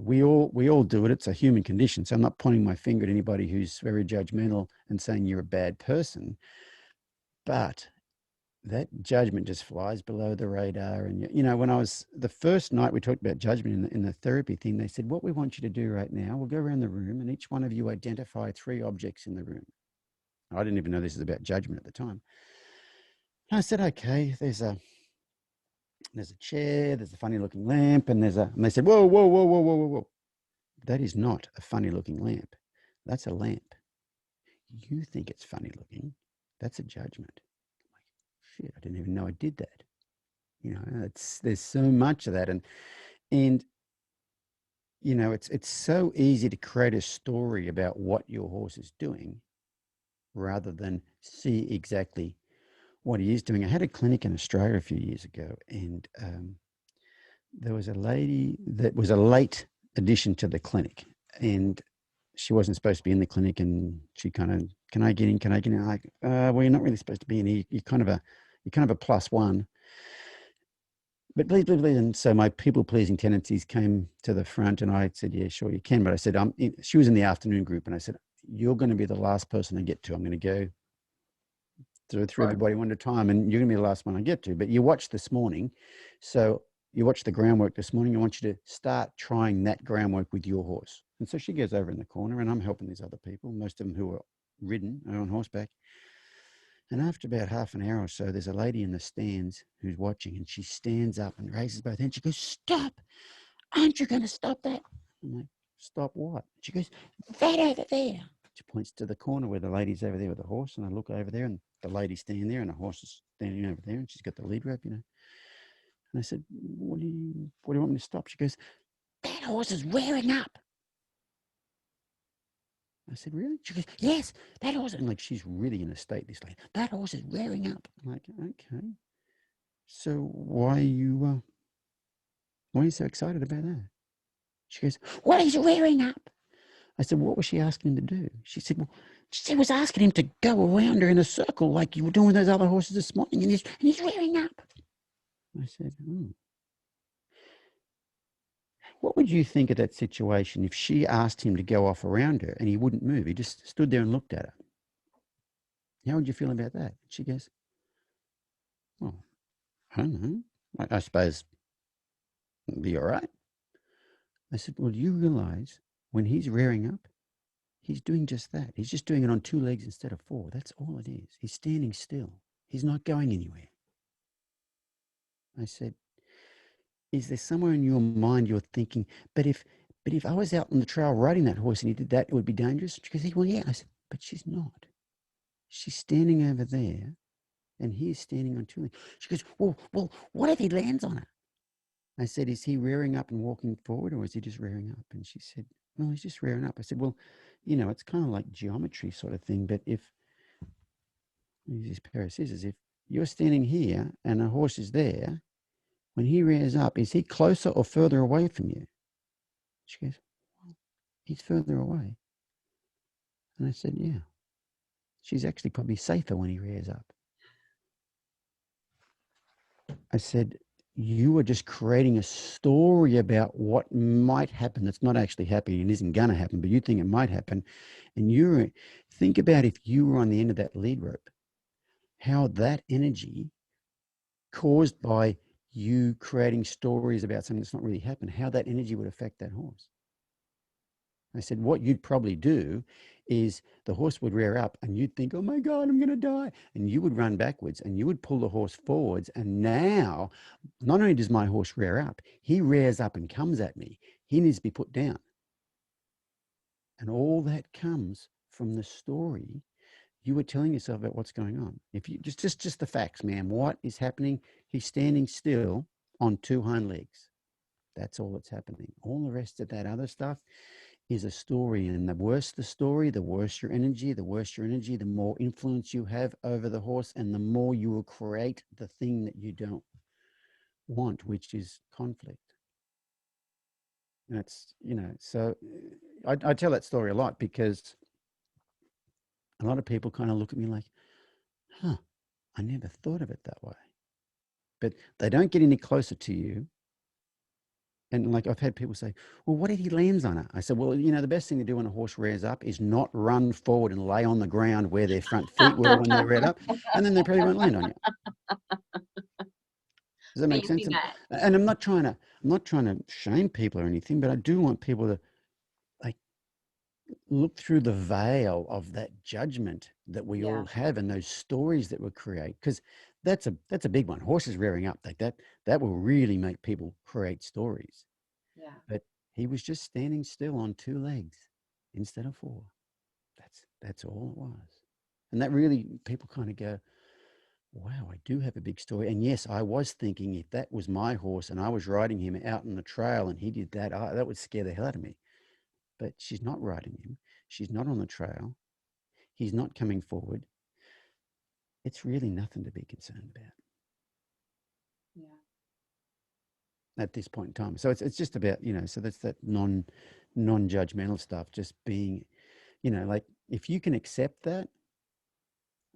We all do it. It's a human condition. So I'm not pointing my finger at anybody who's very judgmental and saying you're a bad person. But that judgment just flies below the radar. And, when I was the first night we talked about judgment in the therapy thing, they said, what we want you to do right now, we'll go around the room and each one of you identify 3 objects in the room. I didn't even know this was about judgment at the time. And I said, okay, there's a chair, there's a funny looking lamp, and and they said, whoa, whoa, whoa, whoa, whoa, whoa, whoa. That is not a funny looking lamp. That's a lamp. You think it's funny looking. That's a judgment. I'm like, shit, I didn't even know I did that. There's so much of that. And it's so easy to create a story about what your horse is doing rather than see exactly what he is doing. I had a clinic in Australia a few years ago, and there was a lady that was a late addition to the clinic, and she wasn't supposed to be in the clinic, and she kind of, can I get in? Can I get in? Like, well, you're not really supposed to be in here. You're kind of a plus one. but please, please, please. And so my people-pleasing tendencies came to the front, and I said, yeah, sure, you can. But I said, she was in the afternoon group, and I said, you're going to be the last person I get to. I'm going to go through Sure. everybody one at a time, and you're going to be the last one I get to. But you watched this morning, so you watched the groundwork this morning. I want you to start trying that groundwork with your horse. And so she goes over in the corner, and I'm helping these other people, most of them who are ridden, are on horseback. And after about half an hour or so, there's a lady in the stands who's watching, and she stands up and raises both hands. She goes, stop. Aren't you going to stop that? I'm like, stop what? She goes, that over there. She points to the corner where the lady's over there with the horse, and I look over there, and the lady's standing there, and the horse is standing over there, and she's got the lead rope, And I said, what do you want me to stop? She goes, that horse is rearing up. I said, really? She goes, yes, that horse. And like, she's really in a state, this lady. That horse is rearing up. I'm like, okay. So why are you so excited about that? She goes, well, he's rearing up. I said, what was she asking him to do? She said, well, she was asking him to go around her in a circle like you were doing with those other horses this morning, and he's rearing up. I said, what would you think of that situation if she asked him to go off around her and he wouldn't move? He just stood there and looked at her. How would you feel about that? She goes, well, I don't know. I suppose it'd be all right. I said, well, do you realize when he's rearing up, he's doing just that. He's just doing it on 2 legs instead of 4. That's all it is. He's standing still. He's not going anywhere. I said, is there somewhere in your mind you're thinking, but if I was out on the trail riding that horse and he did that, it would be dangerous? She goes, well, yeah. I said, but she's not. She's standing over there and he's standing on 2 legs. She goes, well, what if he lands on her? I said, is he rearing up and walking forward, or is he just rearing up? And she said, no, he's just rearing up. I said, well, it's kind of like geometry sort of thing, but if, use this pair of scissors, if you're standing here and a horse is there, when he rears up, is he closer or further away from you? She goes, well, he's further away. And I said, yeah. She's actually probably safer when he rears up. I said, you are just creating a story about what might happen that's not actually happening and isn't going to happen, but you think it might happen. And think about if you were on the end of that lead rope, how that energy caused by you creating stories about something that's not really happened, how that energy would affect that horse. I said, what you'd probably do is the horse would rear up and you'd think, oh my God, I'm going to die. And you would run backwards and you would pull the horse forwards. And now, not only does my horse rear up, he rears up and comes at me. He needs to be put down. And all that comes from the story you were telling yourself about what's going on. If you just the facts, ma'am, what is happening? He's standing still on 2 hind legs. That's all that's happening. All the rest of that other stuff is a story. And the worse the story, the worse your energy, the more influence you have over the horse, and the more you will create the thing that you don't want, which is conflict. And that's, so I tell that story a lot because a lot of people kind of look at me like, I never thought of it that way. But they don't get any closer to you. And like I've had people say, well, what if he lands on it? I said, well, the best thing to do when a horse rears up is not run forward and lay on the ground where their front feet were when they reared up, and then they probably won't land on you. Does that make sense? And I'm not trying to shame people or anything, but I do want people to like look through the veil of that judgment that we all have and those stories that we create, because that's a big one. Horses rearing up like that will really make people create stories. Yeah. But he was just standing still on 2 legs instead of 4. That's all it was. And that really, people kind of go, wow, I do have a big story. And yes, I was thinking if that was my horse and I was riding him out on the trail and he did that, that would scare the hell out of me. But she's not riding him. She's not on the trail. He's not coming forward. It's really nothing to be concerned about. Yeah. At this point in time. So it's just about, so that's that non-judgmental stuff, just being, like if you can accept that,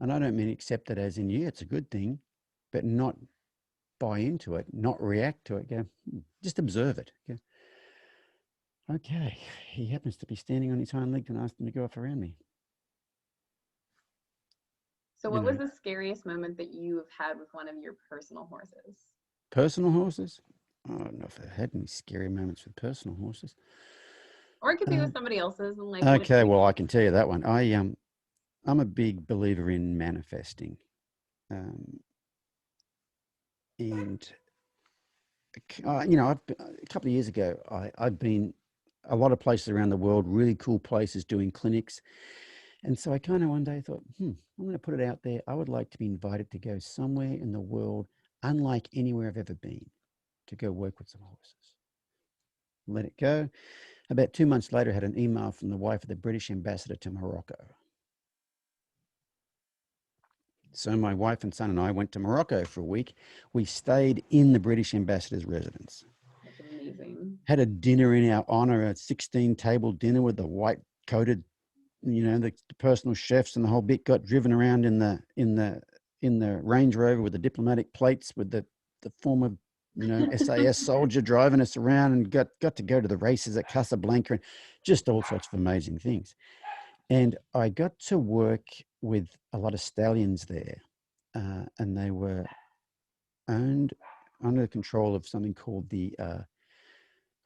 and I don't mean accept it as in, yeah, it's a good thing, but not buy into it, not react to it. Go, just observe it. Go, okay, he happens to be standing on his hind legs and asked him to go off around me. So what was the scariest moment that you've had with one of your personal horses? Personal horses? I don't know if I've had any scary moments with personal horses. Or it could be with somebody else's. And like, okay, well, I can tell you that one. I'm a big believer in manifesting. And a couple of years ago, I've been a lot of places around the world, really cool places doing clinics. And so I kind of one day thought, I'm going to put it out there. I would like to be invited to go somewhere in the world, unlike anywhere I've ever been, to go work with some horses. Let it go. About 2 months later, I had an email from the wife of the British ambassador to Morocco. So my wife and son and I went to Morocco for a week. We stayed in the British ambassador's residence. That's amazing. Had a dinner in our honor, a 16-table dinner with the white-coated, the personal chefs and the whole bit. Got driven around in the Range Rover with the diplomatic plates, with the former SAS soldier driving us around, and got to go to the races at Casablanca and just all sorts of amazing things. And I got to work with a lot of stallions there, and they were owned under the control of something called the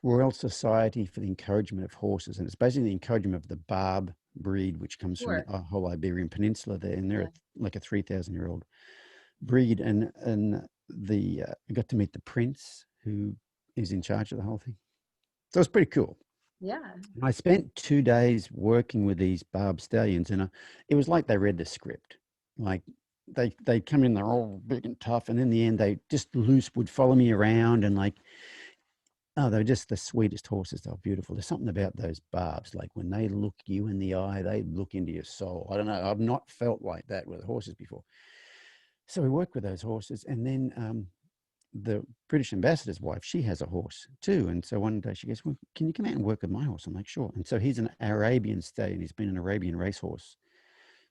Royal Society for the Encouragement of Horses. And it's basically the encouragement of the Barb breed, which comes from the whole Iberian Peninsula there. And they're like a 3,000-year-old breed. And I got to meet the prince, who is in charge of the whole thing. So it's pretty cool. Yeah. And I spent 2 days working with these Barb stallions, and it was like they read the script. Like they come in, they're all big and tough, and in the end, they just would follow me around, and they're just the sweetest horses. They're beautiful. There's something about those Barbs. Like when they look you in the eye, they look into your soul. I don't know. I've not felt like that with horses before. So we worked with those horses, and then the British ambassador's wife, she has a horse too. And so one day she goes, well, can you come out and work with my horse? I'm like, sure. And so he's an Arabian stallion. He's been an Arabian racehorse,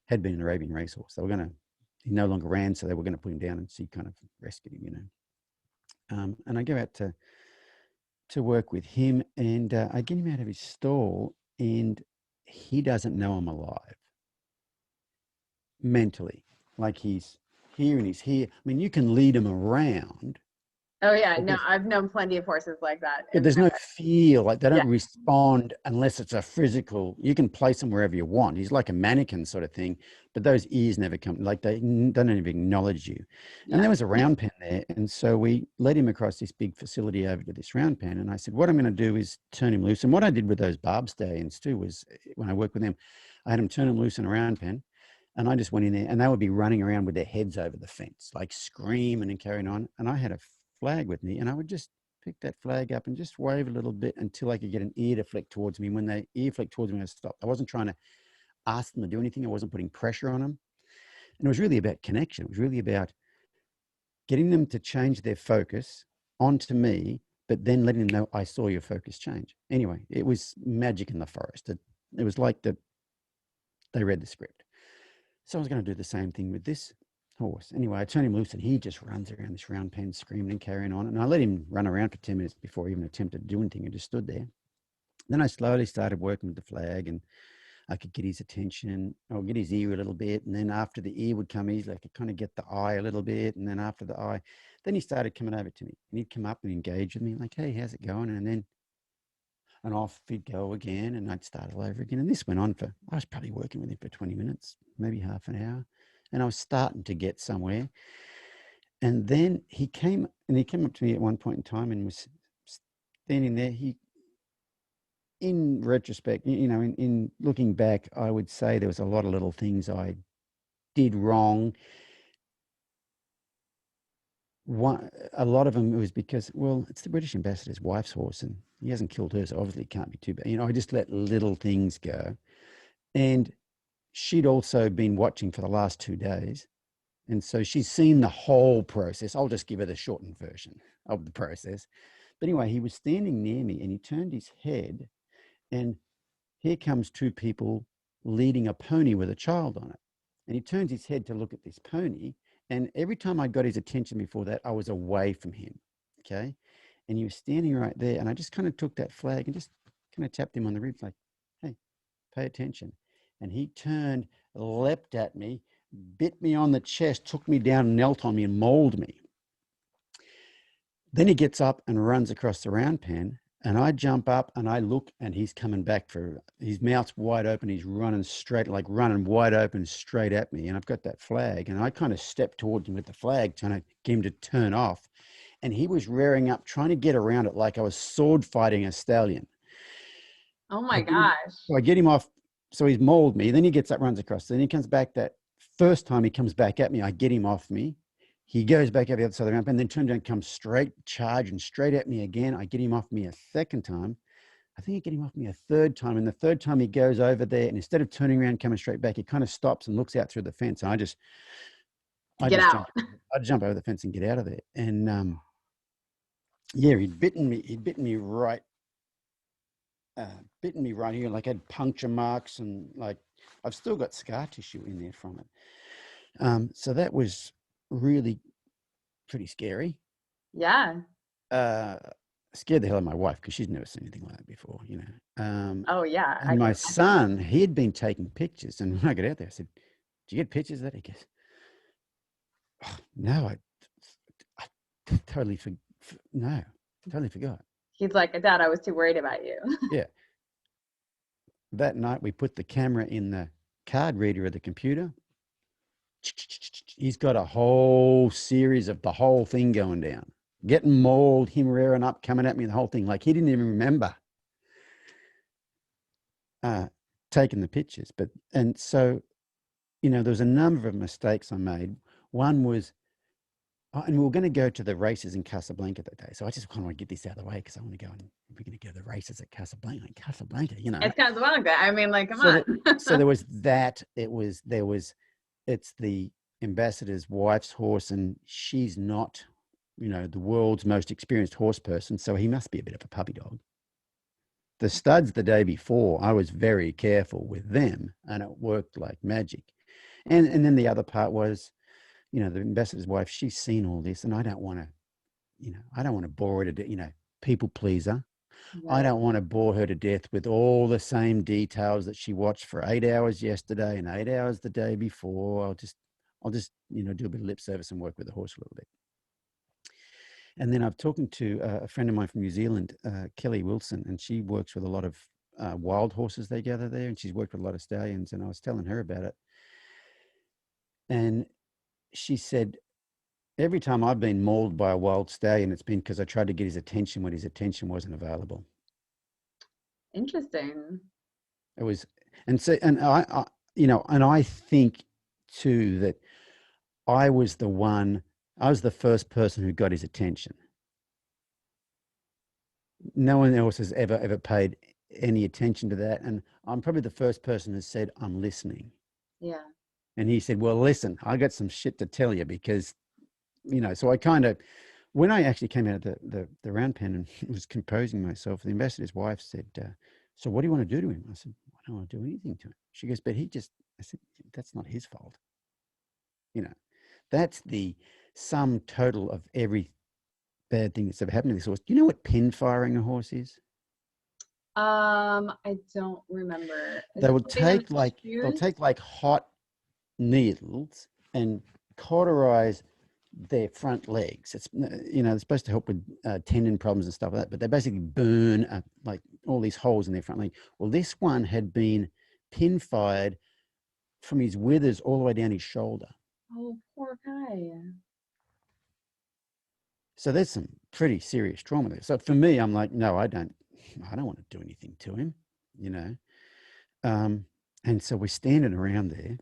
had been an Arabian racehorse. He no longer ran, so they were going to put him down, and she kind of rescued him, and I go out to work with him, and I get him out of his stall, and he doesn't know I'm alive mentally. Like he's here and he's here. I mean, you can lead him around. Oh yeah, no, I've known plenty of horses like that. But there's no feel, like they don't respond unless it's a physical. You can place him wherever you want. He's like a mannequin sort of thing, but those ears never come, like they don't even acknowledge you. And there was a round pen there. And so we led him across this big facility over to this round pen. And I said, what I'm going to do is turn him loose. And what I did with those Barb stallions too was, when I worked with them, I had them turn him loose in a round pen. And I just went in there, and they would be running around with their heads over the fence, like screaming and carrying on. And I had a flag with me, and I would just pick that flag up and just wave a little bit until I could get an ear to flick towards me. When they ear flicked towards me, I stopped. I wasn't trying to ask them to do anything. I wasn't putting pressure on them. And it was really about connection. It was really about getting them to change their focus onto me, but then letting them know I saw your focus change. Anyway, it was magic in the forest. It was like they read the script. So I was going to do the same thing with this horse. Anyway, I turned him loose, and he just runs around this round pen screaming and carrying on. And I let him run around for 10 minutes before he even attempted to do anything, and just stood there. Then I slowly started working with the flag, and I could get his attention, or get his ear a little bit. And then after the ear would come easily, I could kind of get the eye a little bit. And then after the eye, then he started coming over to me, and he'd come up and engage with me like, hey, how's it going? And off he'd go again, and I'd start all over again. And this went on I was probably working with him for 20 minutes, maybe half an hour. And I was starting to get somewhere. And then he came up to me at one point in time and was standing there. In retrospect, in looking back, I would say there was a lot of little things I did wrong. A lot of them was because, well, it's the British ambassador's wife's horse, and he hasn't killed her, so obviously it can't be too bad. I just let little things go. And she'd also been watching for the last 2 days. And so she's seen the whole process. I'll just give her the shortened version of the process. But anyway, he was standing near me, and he turned his head, and here comes 2 people leading a pony with a child on it. And he turns his head to look at this pony, And every time I got his attention before that, I was away from him. Okay. And he was standing right there. And I just kind of took that flag and just kind of tapped him on the ribs like, hey, pay attention. And he turned, leapt at me, bit me on the chest, took me down, knelt on me and mauled me. Then he gets up and runs across the round pen. And I jump up and I look and he's coming back for, his mouth's wide open. He's running straight, like running wide open straight at me. And I've got that flag and I kind of stepped towards him with the flag, trying to get him to turn off. And he was rearing up, trying to get around it like I was sword fighting a stallion. Oh my gosh. So I get him off. So he's mauled me. Then he gets up, runs across. Then he comes back. That first time he comes back at me, I get him off me. He goes back up the other side of the ramp and then turns around, comes straight, charging straight at me again. I get him off me a second time. I think I get him off me a third time. And the third time he goes over there and instead of turning around, coming straight back, he kind of stops and looks out through the fence. And I just jump over the fence and get out of there. And yeah, he'd bitten me right here. Like I had puncture marks and like I've still got scar tissue in there from it. So that was really pretty scary. Yeah. Scared the hell out of my wife because she's never seen anything like that before, you know. Oh yeah. And my son, he had been taking pictures, and when I got out there, I said, "Did you get pictures of that?" He goes, oh, "No, I totally forgot." He's like, Dad, I was too worried about you. Yeah. That night, we put the camera in the card reader of the computer. He's got a whole series of the whole thing going down, getting mauled, him rearing up, coming at me, the whole thing. Like he didn't even remember taking the pictures. And so, you know, there was a number of mistakes I made. One was, and we were going to go to the races in Casablanca that day. So I just kind of want to get this out of the way because I want to go and we're going to go to the races at Casablanca. You know. It's Casablanca. I mean, like, come on. So there was that. It's the ambassador's wife's horse, and she's not, you know, the world's most experienced horse person. So he must be a bit of a puppy dog. The studs the day before, I was very careful with them, and it worked like magic. And then the other part was, you know, the ambassador's wife, she's seen all this, and I don't want to bore her to, you know, people pleaser. Right. I don't want to bore her to death with all the same details that she watched for 8 hours yesterday and 8 hours the day before. I'll just, you know, do a bit of lip service and work with the horse a little bit. And then I've talking to a friend of mine from New Zealand, Kelly Wilson, and she works with a lot of wild horses they gather there, and she's worked with a lot of stallions, and I was telling her about it. And she said, every time I've been mauled by a wild stallion, it's been because I tried to get his attention when his attention wasn't available. Interesting. It was, and so, and I you know, and I think too that I was the first person who got his attention. No one else has ever paid any attention to that. And I'm probably the first person who said, I'm listening. Yeah. And he said, well, listen, I got some shit to tell you because, you know, so I kind of, when I actually came out of the round pen and was composing myself, the ambassador's wife said, so what do you want to do to him? I said, I don't want to do anything to him. She goes, but I said, that's not his fault. You know, that's the sum total of every bad thing that's ever happened to this horse. Do you know what pin firing a horse is? I don't remember. They'll take like hot needles and cauterize their front legs. It's, you know, it's supposed to help with tendon problems and stuff like that, but they basically burn like all these holes in their front leg. Well, this one had been pin fired from his withers all the way down his shoulder. Oh, poor guy. So there's some pretty serious trauma there. So for me, I'm like, no, I don't want to do anything to him, you know. And so we're standing around there.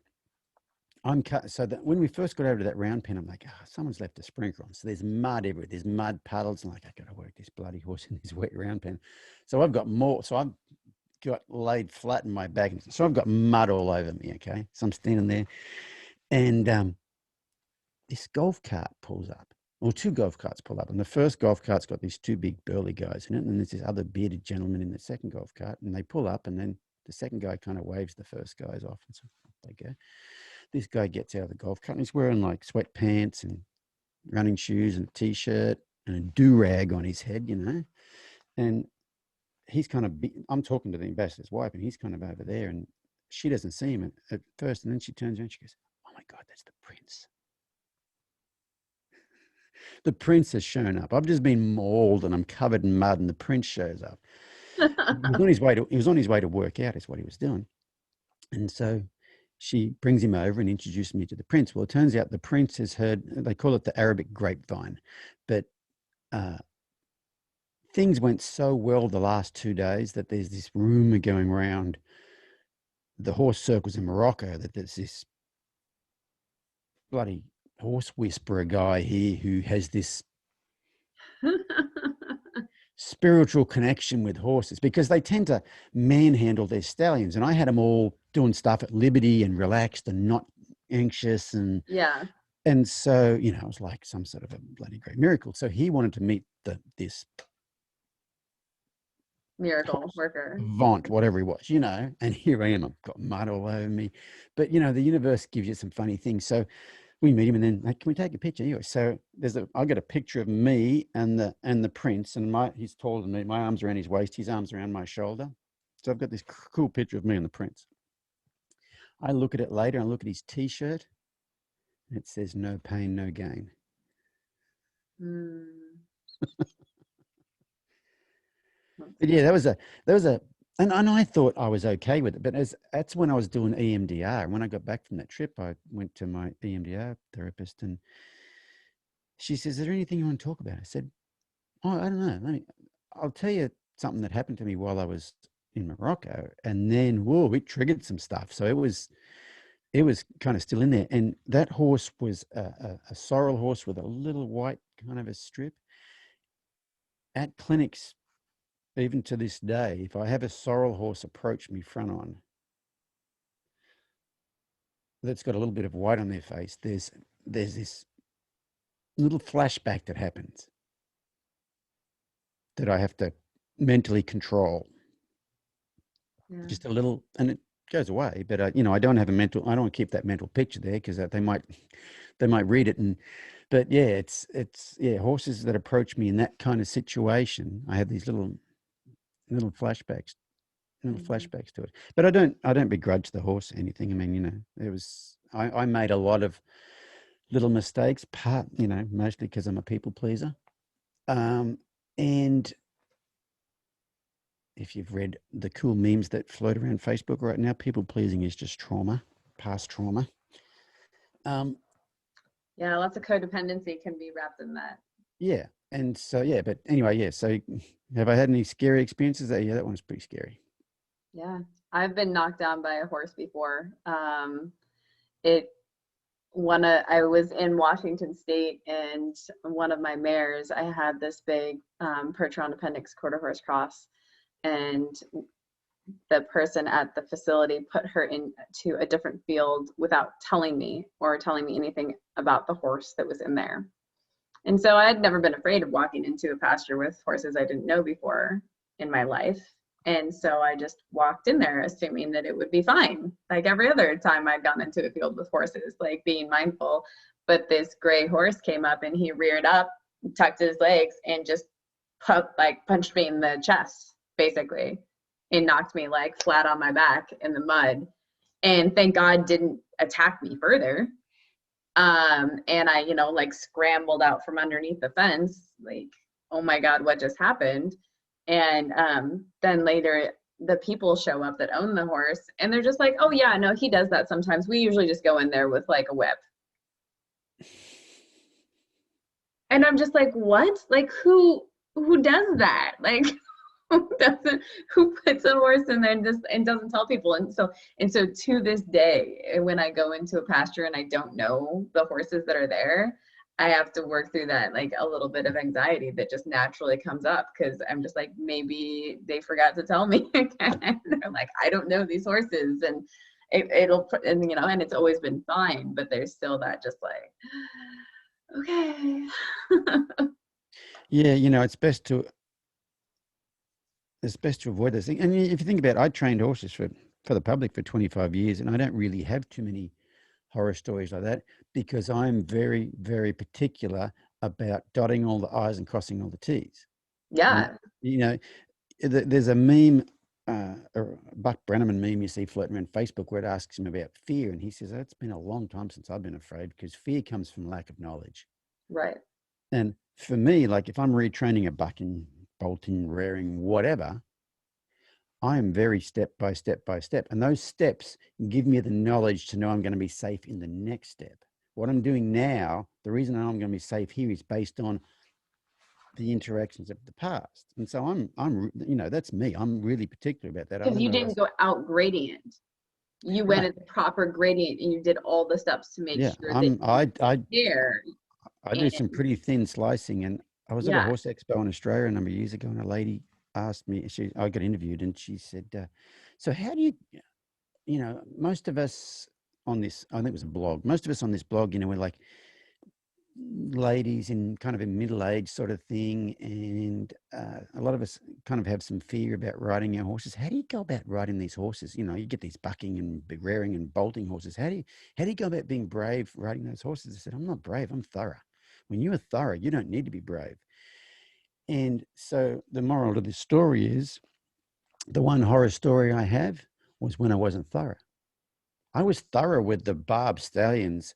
So that when we first got over to that round pen, I'm like, someone's left a sprinkler on. So there's mud everywhere. There's mud puddles. And like, I got to work this bloody horse in this wet round pen. So I've got more. So I've got laid flat in my back. So I've got mud all over me. Okay. So I'm standing there, and this golf cart pulls up. Well, two golf carts pull up, and the first golf cart's got these two big burly guys in it, and then there's this other bearded gentleman in the second golf cart, and they pull up, and then the second guy kind of waves the first guys off, and so they go. This guy gets out of the golf cart and he's wearing like sweatpants and running shoes and a t-shirt and a do-rag on his head, you know. And he's kind of, I'm talking to the ambassador's wife and he's kind of over there and she doesn't see him at first. And then she turns around and she goes, "Oh my God, that's the prince." The prince has shown up. I've just been mauled and I'm covered in mud and the prince shows up. He was on his way to work out is what he was doing. And so she brings him over and introduces me to the prince. Well, it turns out the prince has heard, they call it the Arabic grapevine, but things went so well the last 2 days that there's this rumor going around the horse circles in Morocco that there's this bloody horse whisperer guy here who has this spiritual connection with horses, because they tend to manhandle their stallions. And I had them all doing stuff at liberty and relaxed and not anxious. And Yeah. And so, you know, it was like some sort of a bloody great miracle. So he wanted to meet this Miracle worker. Vaunt, whatever he was, you know, and here I am, I've got mud all over me. But, you know, the universe gives you some funny things. So we meet him and then, like, can we take a picture? Anyway, so I got a picture of me and the prince, and he's taller than me. My arms around his waist, his arms around my shoulder. So I've got this cool picture of me and the prince. I look at it later and look at his t-shirt and it says "No pain, no gain." But yeah, that was a, and I thought I was okay with it, but that's when I was doing EMDR. And when I got back from that trip, I went to my EMDR therapist, and she says, "Is there anything you want to talk about?" I said, "Oh, I don't know. I'll tell you something that happened to me while I was in Morocco." And then, whoa, it triggered some stuff. So it was kind of still in there. And that horse was a sorrel horse with a little white kind of a strip. At clinics, even to this day, if I have a sorrel horse approach me front on that's got a little bit of white on their face, there's this little flashback that happens that I have to mentally control. Yeah. Just a little, and it goes away. But you know, I don't keep that mental picture there, because they might read it. But yeah, it's horses that approach me in that kind of situation, I have these little flashbacks to it. But I don't begrudge the horse anything. I mean, you know, I made a lot of little mistakes, mostly because I'm a people pleaser. And if you've read the cool memes that float around Facebook right now, people pleasing is just trauma, past trauma. Yeah, lots of codependency can be wrapped in that. Yeah. And so, yeah, but anyway, yeah. So have I had any scary experiences? Yeah, that one's pretty scary. Yeah. I've been knocked down by a horse before. I was in Washington State, and one of my mares, I had this big Percheron appendix quarter horse cross, and the person at the facility put her into a different field without telling me anything about the horse that was in there. And so I had never been afraid of walking into a pasture with horses I didn't know before in my life. And so I just walked in there assuming that it would be fine, like every other time I'd gone into a field with horses, like being mindful. But this gray horse came up and he reared up, tucked his legs, and just punched me in the chest, basically, and knocked me like flat on my back in the mud. And thank God didn't attack me further. And I, like scrambled out from underneath the fence, like, oh my God, what just happened? And then later the people show up that own the horse, and they're just like, oh yeah, no, he does that sometimes. We usually just go in there with like a whip. And I'm just like, what? Like, who does that? Like, who puts a horse in there and doesn't tell people? And so to this day, when I go into a pasture and I don't know the horses that are there, I have to work through that, like a little bit of anxiety that just naturally comes up, because I'm just like, maybe they forgot to tell me. And they're like, I don't know these horses, and and it's always been fine, but there's still that just like, okay. Yeah, it's best to avoid those things. And if you think about it, I trained horses for the public for 25 years, and I don't really have too many horror stories like that, because I'm very, very particular about dotting all the I's and crossing all the T's. And, Yeah. you know, there's a meme, a Buck Brenneman meme you see floating around Facebook where it asks him about fear. And he says, oh, it's been a long time since I've been afraid, because fear comes from lack of knowledge. Right. And for me, like if I'm retraining a bucking, bolting, rearing, whatever, I am very step by step by step. And those steps give me the knowledge to know I'm going to be safe in the next step. What I'm doing now, the reason I know I'm going to be safe here is based on the interactions of the past. And so I'm, you know, that's me. I'm really particular about that. Because you didn't go out gradient. You went no, at the proper gradient and you did all the steps to make yeah, sure that you there. I do And some pretty thin slicing. And I was at a yeah, horse expo in Australia a number of years ago, and a lady asked me, I got interviewed, and she said, so how do you know, most of us on this, I think it was a blog, most of us on this blog, you know, we're like ladies in kind of a middle age sort of thing. And a lot of us kind of have some fear about riding our horses. How do you go about riding these horses? You know, you get these bucking and rearing and bolting horses. How do you go about being brave riding those horses? I said, I'm not brave, I'm thorough. When you're thorough, you don't need to be brave. And so the moral of this story is, the one horror story I have was when I wasn't thorough. I was thorough with the Barb Stallions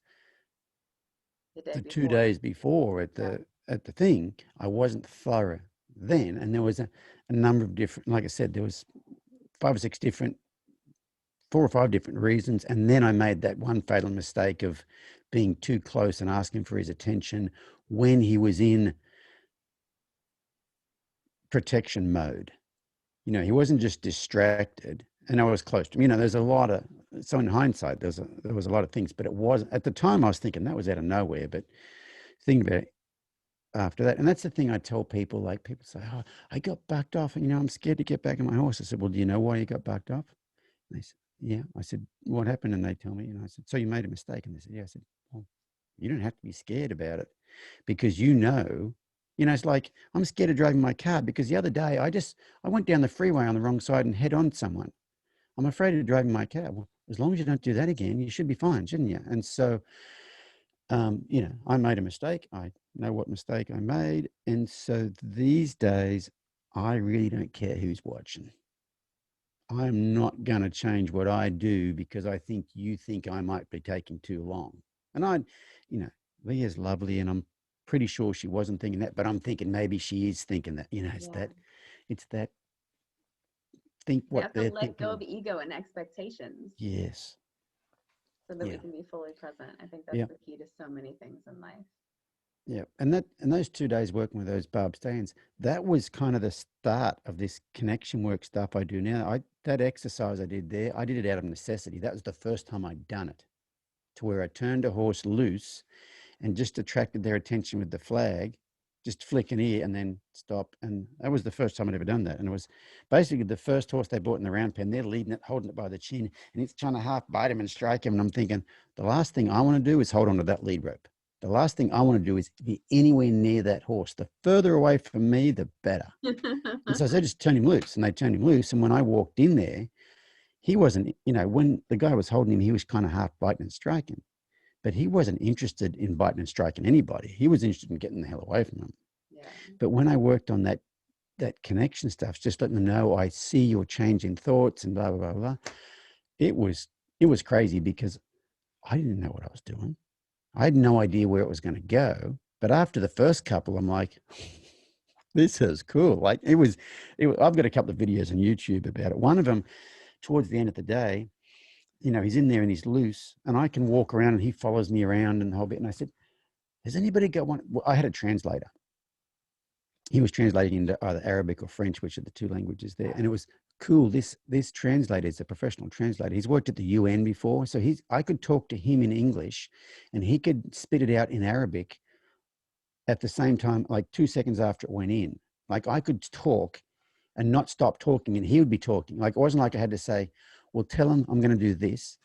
the day the 2 before. days before at Yeah. the thing. I wasn't thorough then, and there was a number of different, like I said, there was 5 or 6 different, 4 or 5 different reasons. And then I made that one fatal mistake of being too close and asking for his attention when he was in protection mode. You know, he wasn't just distracted, and I was close to him. You know, there's a lot of, so in hindsight, there was a lot of things, but it was, at the time I was thinking that was out of nowhere. But thinking about it after that, and that's the thing I tell people, like people say, oh, I got bucked off and, you know, I'm scared to get back on my horse. I said, well, do you know why you got bucked off? And they said, yeah. I said, what happened? And they tell me, and I said, so you made a mistake? And they said, yeah. I said, well, you don't have to be scared about it, because you know, it's like, I'm scared of driving my car because the other day I went down the freeway on the wrong side and head on someone. I'm afraid of driving my car. Well, as long as you don't do that again, you should be fine, shouldn't you? And so, you know, I made a mistake. I know what mistake I made. And so these days, I really don't care who's watching. I'm not going to change what I do because I think you think I might be taking too long. And you know, Leah's lovely, and I'm pretty sure she wasn't thinking that, but I'm thinking maybe she is thinking that. You know, Yeah. it's that think We what have to they're let go thinking. of ego and expectations Yes. so that we Yeah. can be fully present. I think that's Yeah. the key to so many things in life. Yeah. And those 2 days working with those Barb Stands, that was kind of the start of this connection work stuff I do now. That exercise I did there, I did it out of necessity. That was the first time I'd done it, to where I turned a horse loose and just attracted their attention with the flag, just flick an ear and then stop. And that was the first time I'd ever done that. And it was basically the first horse they bought in the round pen. They're leading it, holding it by the chin, and it's trying to half bite him and strike him. And I'm thinking, the last thing I want to do is hold on to that lead rope. The last thing I want to do is be anywhere near that horse. The further away from me, the better. And so I said, just turn him loose. And they turned him loose. And when I walked in there, he wasn't, you know, when the guy was holding him, he was kind of half biting and striking. But he wasn't interested in biting and striking anybody. He was interested in getting the hell away from them. Yeah. But when I worked on that connection stuff, just letting them know I see your changing thoughts and blah, blah, blah, blah, it was crazy, because I didn't know what I was doing. I had no idea where it was going to go. But after the first couple, I'm like, this is cool. Like I've got a couple of videos on YouTube about it. One of them, towards the end of the day, you know, he's in there and he's loose, and I can walk around and he follows me around and the whole bit. And I said, has anybody got one? Well, I had a translator. He was translating into either Arabic or French, which are the 2 languages there. And it was cool. This translator is a professional translator. He's worked at the UN before. So I could talk to him in English and he could spit it out in Arabic at the same time, like 2 seconds after it went in. Like I could talk and not stop talking and he would be talking. Like it wasn't like I had to say, well, tell him I'm going to do this.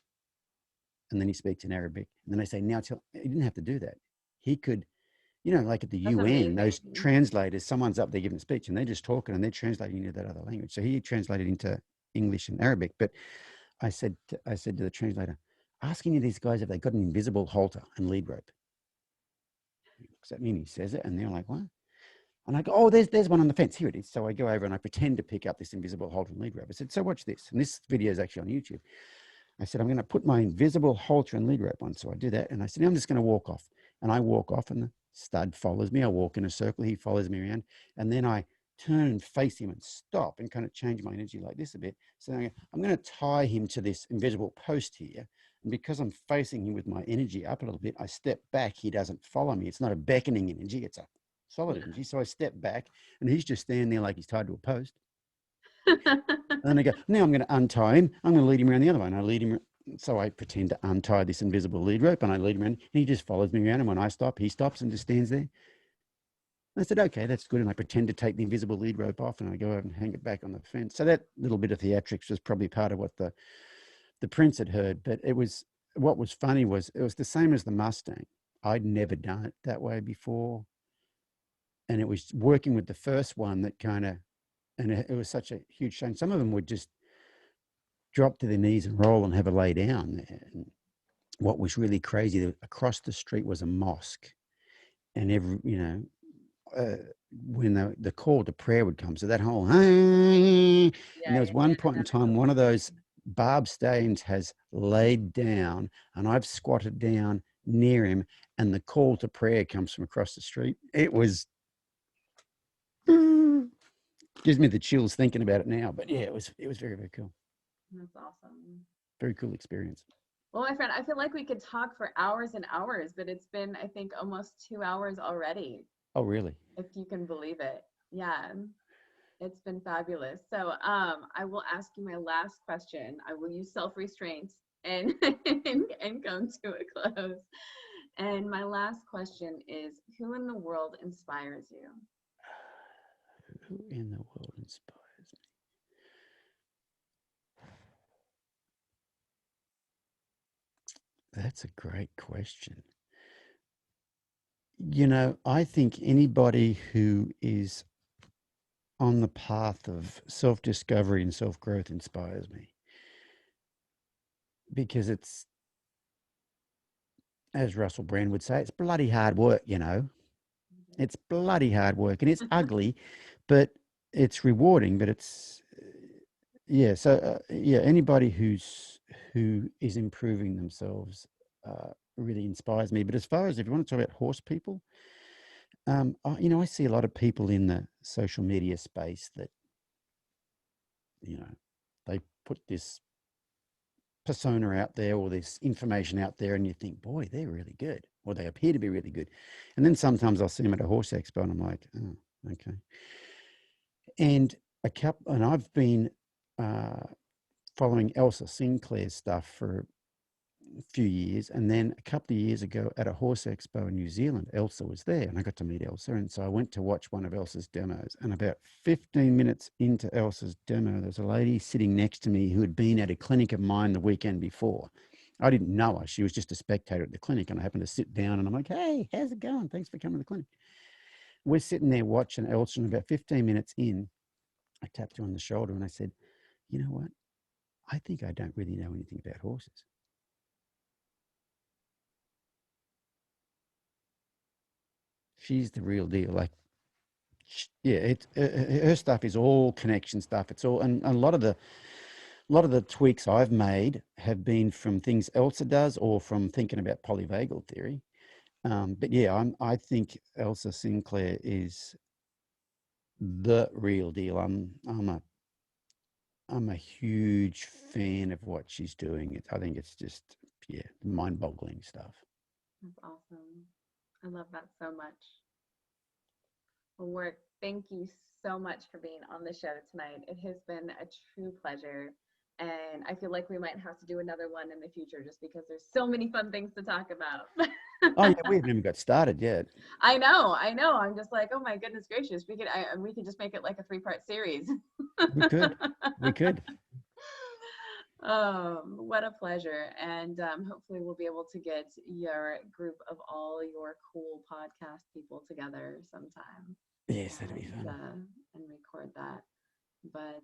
And then he speaks in Arabic. And then I say, now tell, he didn't have to do that. He could, you know, like at the That's UN, those amazing. translators, someone's up there giving a speech and they're just talking and they're translating into that other language. So he translated into English and Arabic. But I said to the translator, ask any of these guys if they've got an invisible halter and lead rope. He looks at me and he says it, and they're like, what? And I go, oh, there's one on the fence. Here it is. So I go over and I pretend to pick up this invisible halter and lead rope. I said, so watch this. And this video is actually on YouTube. I said, I'm going to put my invisible halter and lead rope on. So I do that. And I said, I'm just going to walk off. And I walk off and the stud follows me. I walk in a circle. He follows me around. And then I turn and face him and stop and kind of change my energy like this a bit. So I'm going to tie him to this invisible post here. And because I'm facing him with my energy up a little bit, I step back. He doesn't follow me. It's not a beckoning energy. It's a solid energy. So I step back and he's just standing there like he's tied to a post. And then I go, now I'm going to untie him. I'm going to lead him around the other way. And I lead him. So I pretend to untie this invisible lead rope and I lead him around. And he just follows me around. And when I stop, he stops and just stands there. And I said, okay, that's good. And I pretend to take the invisible lead rope off and I go over and hang it back on the fence. So that little bit of theatrics was probably part of what the prince had heard. But what was funny was it was the same as the Mustang. I'd never done it that way before. And it was working with the first one that kind of, and it was such a huge shame. Some of them would just drop to their knees and roll and have a lay down there. And what was really crazy, across the street was a mosque. And when the call to prayer would come, so that whole, and there was one point in time, one of those barb stains has laid down and I've squatted down near him and the call to prayer comes from across the street. It was, gives me the chills thinking about it now, but yeah, it was very, very cool. That's awesome. Very cool experience. Well, my friend, I feel like we could talk for hours and hours, but it's been, I think, almost 2 hours already. Oh, really? If you can believe it. Yeah, it's been fabulous. So I will ask you my last question. I will use self-restraint and come to a close. And my last question is, who in the world inspires you? Who in the world inspires me? That's a great question. I think anybody who is on the path of self-discovery and self-growth inspires me, because it's, as Russell Brand would say, it's bloody hard work, It's bloody hard work and it's ugly, but it's rewarding, but it's, yeah. So, anybody who is improving themselves really inspires me. But as far as if you want to talk about horse people, I see a lot of people in the social media space that, they put this persona out there or this information out there and you think, boy, they're really good, or they appear to be really good. And then sometimes I'll see them at a horse expo and I'm like, oh, okay. And I've been following Elsa Sinclair's stuff for a few years, and then a couple of years ago at a horse expo in New Zealand, Elsa was there and I got to meet Elsa, and so I went to watch one of Elsa's demos, and about 15 minutes into Elsa's demo there's a lady sitting next to me who had been at a clinic of mine the weekend before. I didn't know her. She was just a spectator at the clinic, and I happened to sit down and I'm like, hey, how's it going? Thanks for coming to the clinic. We're sitting there watching Elsa, and about 15 minutes in, I tapped her on the shoulder and I said, you know what? I think I don't really know anything about horses. She's the real deal. Like, yeah, her stuff is all connection stuff. It's all, and a lot of the tweaks I've made have been from things Elsa does or from thinking about polyvagal theory. But yeah, I think Elsa Sinclair is the real deal. I'm a huge fan of what she's doing. I think it's just, mind-boggling stuff. That's awesome. I love that so much. Well, Warwick, thank you so much for being on the show tonight. It has been a true pleasure. And I feel like we might have to do another one in the future just because there's so many fun things to talk about. Oh yeah, we haven't even got started yet. I know. I'm just like, oh my goodness gracious, we could just make it like a 3-part series. We could. What a pleasure. And hopefully we'll be able to get your group of all your cool podcast people together sometime. Yes, that'd be fun. And record that. But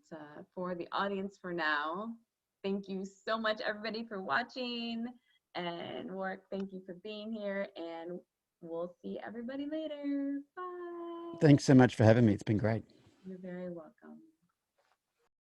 for the audience for now, thank you so much, everybody, for watching. And Warwick, thank you for being here, and we'll see everybody later. Bye. Thanks so much for having me. It's been great. You're very welcome.